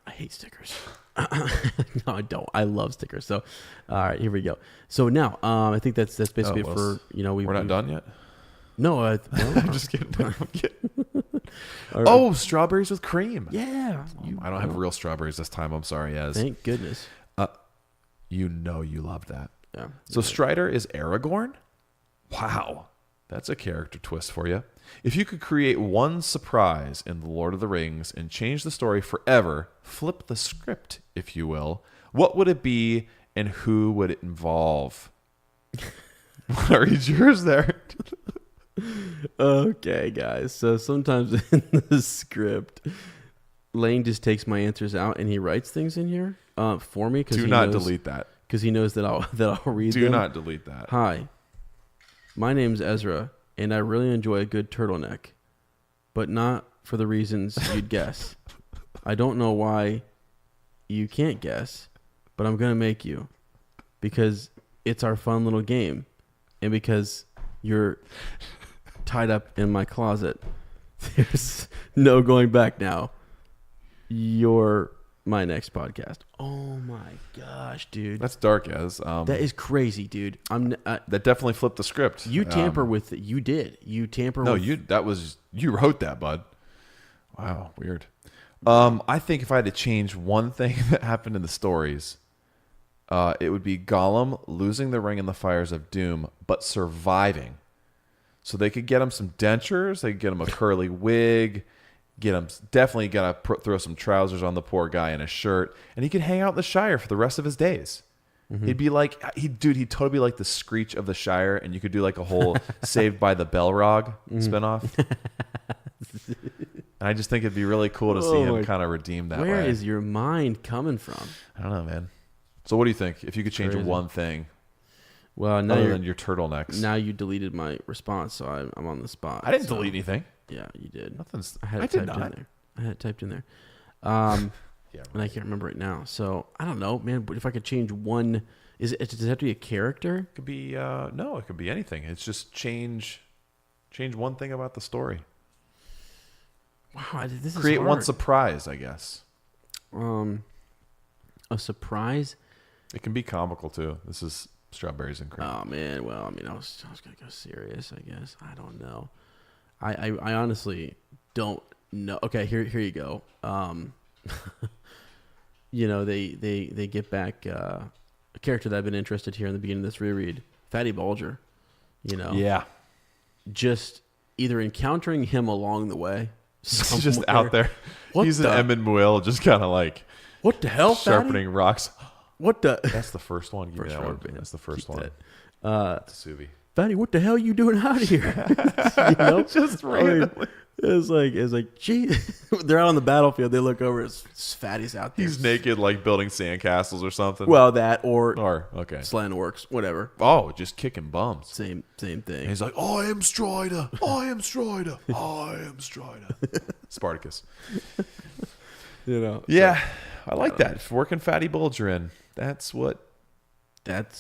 I hate stickers. No, I don't. I love stickers. So, all right, here we go. So now, I think that's basically for we're not done yet. No, I'm just kidding. I'm kidding. Strawberries with cream. Yeah. I don't have real strawberries this time. I'm sorry, Ez. Thank goodness. You loved that. Yeah. So Strider is Aragorn? Wow. That's a character twist for you. If you could create one surprise in The Lord of the Rings and change the story forever, flip the script, if you will, what would it be and who would it involve? I'll read yours there. Okay, guys. So sometimes in the script, Lane just takes my answers out and he writes things in here for me. Do not delete that. Because he knows that I'll read them. Do not delete that. Hi, my name's Ezra, and I really enjoy a good turtleneck, but not for the reasons you'd guess. I don't know why you can't guess, but I'm going to make you. Because it's our fun little game. And because you're tied up in my closet, there's no going back now. You're my next podcast. Oh my gosh, dude. That's dark, Ez. That is crazy, dude. That definitely flipped the script. You tamper with it. You did. You tamper no, with you wrote that, bud. Wow, weird. I think if I had to change one thing that happened in the stories, it would be Gollum losing the ring in the fires of doom, but surviving. So they could get him some dentures, they could get him a curly wig, definitely gotta throw some trousers on the poor guy and a shirt, and he could hang out in the Shire for the rest of his days. Mm-hmm. He'd be like, he'd totally be like the Screech of the Shire, and you could do like a whole Saved by the Balrog spinoff. And I just think it'd be really cool to see him kind of redeem that way. Where is your mind coming from? I don't know, man. So what do you think? If you could change one thing, well, now other than your turtlenecks. Now you deleted my response, so I'm on the spot. I didn't delete anything. Yeah, you did. I had it typed in there. I had it typed in there. And I can't remember it now. So I don't know, man. But if I could change one, does it have to be a character? It could be no. It could be anything. It's just change one thing about the story. Wow, this is create hard. one surprise, I guess. A surprise. It can be comical too. This is strawberries and cream. Oh man, well, I mean, I was gonna go serious, I guess. I don't know. I honestly don't know. Okay, here you go. They get back a character that I've been interested here in the beginning of this reread, Fatty Bulger. Yeah. Just either encountering him along the way. He's just out there. He's an Emmett Muil, just kind of like, what the hell, sharpening Fatty? rocks. What the? That's the first one. Give me that one. That's the first one. It's a Subi. Fatty, what the hell are you doing out here? Just randomly. It's like, gee, they're out on the battlefield. They look over. It's Fatty's out there. He's naked, like building sandcastles or something. Well, that or okay, slaying orcs, whatever. Oh, just kicking bums. Same thing. And he's like, I am Strider. I am Strider. I am Strider. Spartacus. Yeah, I like that. Working Fatty Bulger in. That's what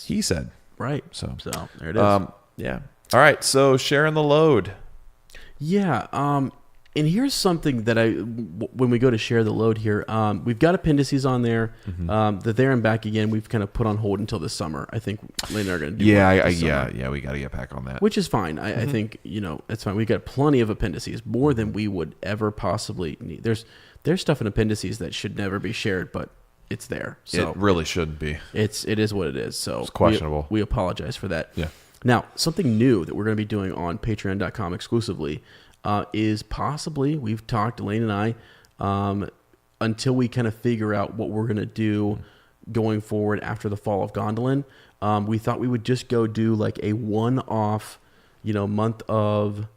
he said. Right. So there it is. Yeah. All right. So sharing the load. Yeah. And here's something that when we go to share the load here, we've got appendices on there. The there and back again, we've kind of put on hold until this summer. I think Lane and I are going to do Yeah, we got to get back on that. which is fine. I think, it's fine. We've got plenty of appendices, more than we would ever possibly need. There's stuff in appendices that should never be shared, but it's there. So It really shouldn't be. it is what it is. So It's questionable. We apologize for that. Yeah. Now, something new that we're going to be doing on patreon.com exclusively is possibly, we've talked, Elaine and I, until we kind of figure out what we're going to do going forward after the Fall of Gondolin, we thought we would just go do like a one-off, month of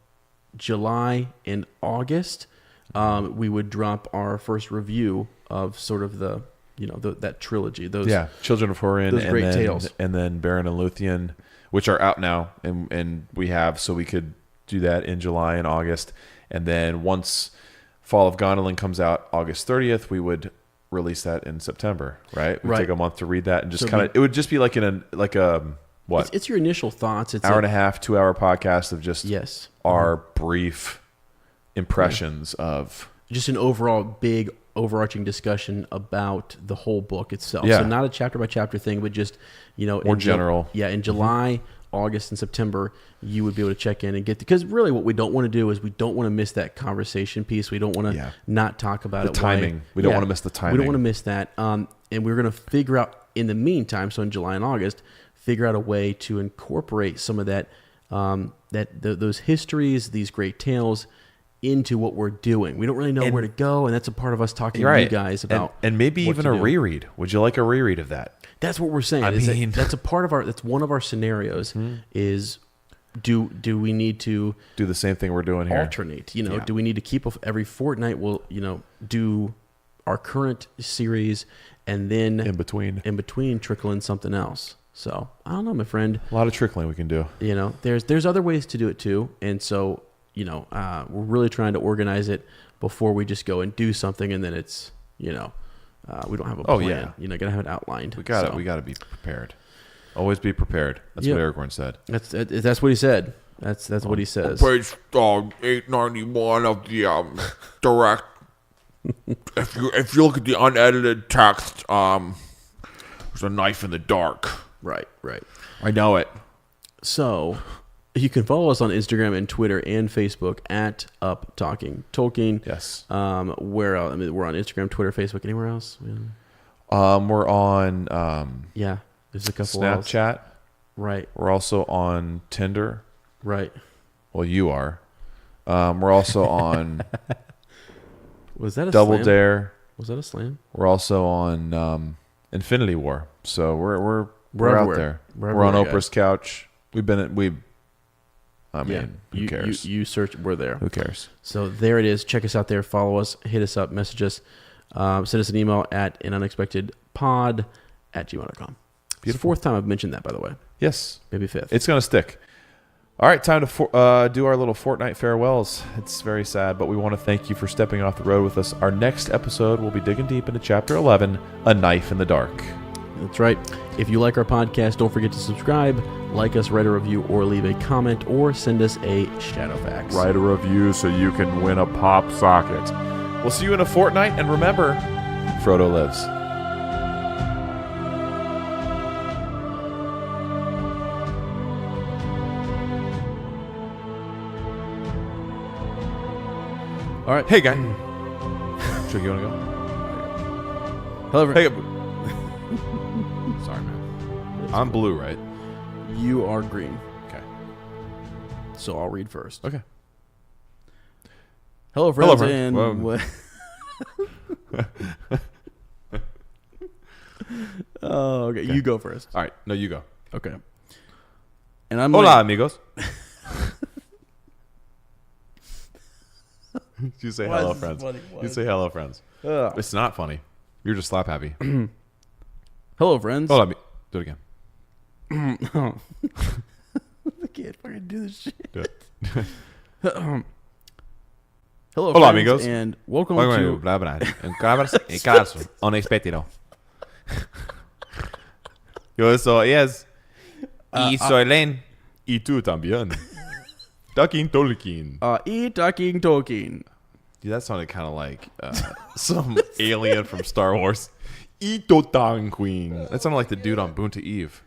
July and August. We would drop our first review of sort of the, that trilogy. Those Children of Hurin, those great tales. and then Baron and Luthien, which are out now, and we have, so we could do that in July and August, and then once Fall of Gondolin comes out August 30th, we would release that in September, right? We take a month to read that, and just So kind of, it would just be like what? It's your initial thoughts. It's hour and a half, 2 hour podcast of just yes, our brief impressions of just an overall big overarching discussion about the whole book itself. Yeah. So not a chapter by chapter thing, but just, more general. In July, August, and September, you would be able to check in and get, because really what we don't want to do is we don't want to miss that conversation piece. We don't want to not talk about the timing. We don't want to miss the timing. We don't want to miss that. And we're going to figure out in the meantime, so in July and August, figure out a way to incorporate some of that, those histories, these great tales, into what we're doing. We don't really know where to go, and that's a part of us talking to you guys about, and maybe what even to a do. reread. Would you like a reread of that? That's what we're saying. I mean, that's a part of our. That's one of our scenarios. Is do we need to do the same thing we're doing here? alternate? Do we need to keep every fortnight? We'll do our current series, and then In between, trickle in something else. So I don't know, my friend. a lot of trickling we can do. There's other ways to do it too, and so we're really trying to organize it before we just go and do something, and then it's we don't have a plan. Gotta have it outlined. We got to be prepared. Always be prepared. That's what Aragorn said. That's what he said. That's what he says. Page 891 of the direct. If you look at the unedited text, there's a knife in the dark. Right. I know it. So you can follow us on Instagram and Twitter and Facebook at Up Talking Tolkien. Yes. Where else? We're on Instagram, Twitter, Facebook. Anywhere else? We're on There's a couple Snapchat. else. Right. We're also on Tinder. Right. Well, you are. We're also on Was that a Double slam? Dare. Was that a slam? We're also on Infinity War. So we're out everywhere. there. We're We're on everywhere, Oprah's couch. I mean, who cares? You search. We're there. Who cares? So there it is. Check us out there. Follow us. Hit us up. Message us. Send us an email at anunexpectedpod@gmail.com. It's the fourth time I've mentioned that, by the way. Yes. Maybe fifth. It's going to stick. All right, time to do our little fortnight farewells. It's very sad, but we want to thank you for stepping off the road with us. Our next episode, we'll be digging deep into Chapter 11, A Knife in the Dark. That's right. If you like our podcast, don't forget to subscribe, like us, write a review, or leave a comment, or send us a Shadowfax. Write a review so you can win a pop socket. We'll see you in a fortnight, and remember, Frodo lives. All right. Hey, guy. Sure, you want to go? Hello, everyone. Hey, sorry, man. I'm blue, right? You are green. Okay. So I'll read first. Okay. Hello, friends. friends. And Whoa. Oh, okay. You go first. All right. No, you go. Okay. And I'm Hola, like, amigos. You say Why hello, is this friends. funny? Why You is say hello, friends. It's not funny. You're just slap happy. hello, friends. Hola, do it again. I can't fucking do this shit. Do it. Hello, Hola, friends, amigos. and welcome Bla, to... bla, bla. En caso, unexpected. Yo soy y soy Len. Y tú también. Talking Tolkien. Talking Tolkien. Dude, that sounded kind of like some alien from Star Wars. Ito Tang Queen. That sounded like the dude on Boonta Eve.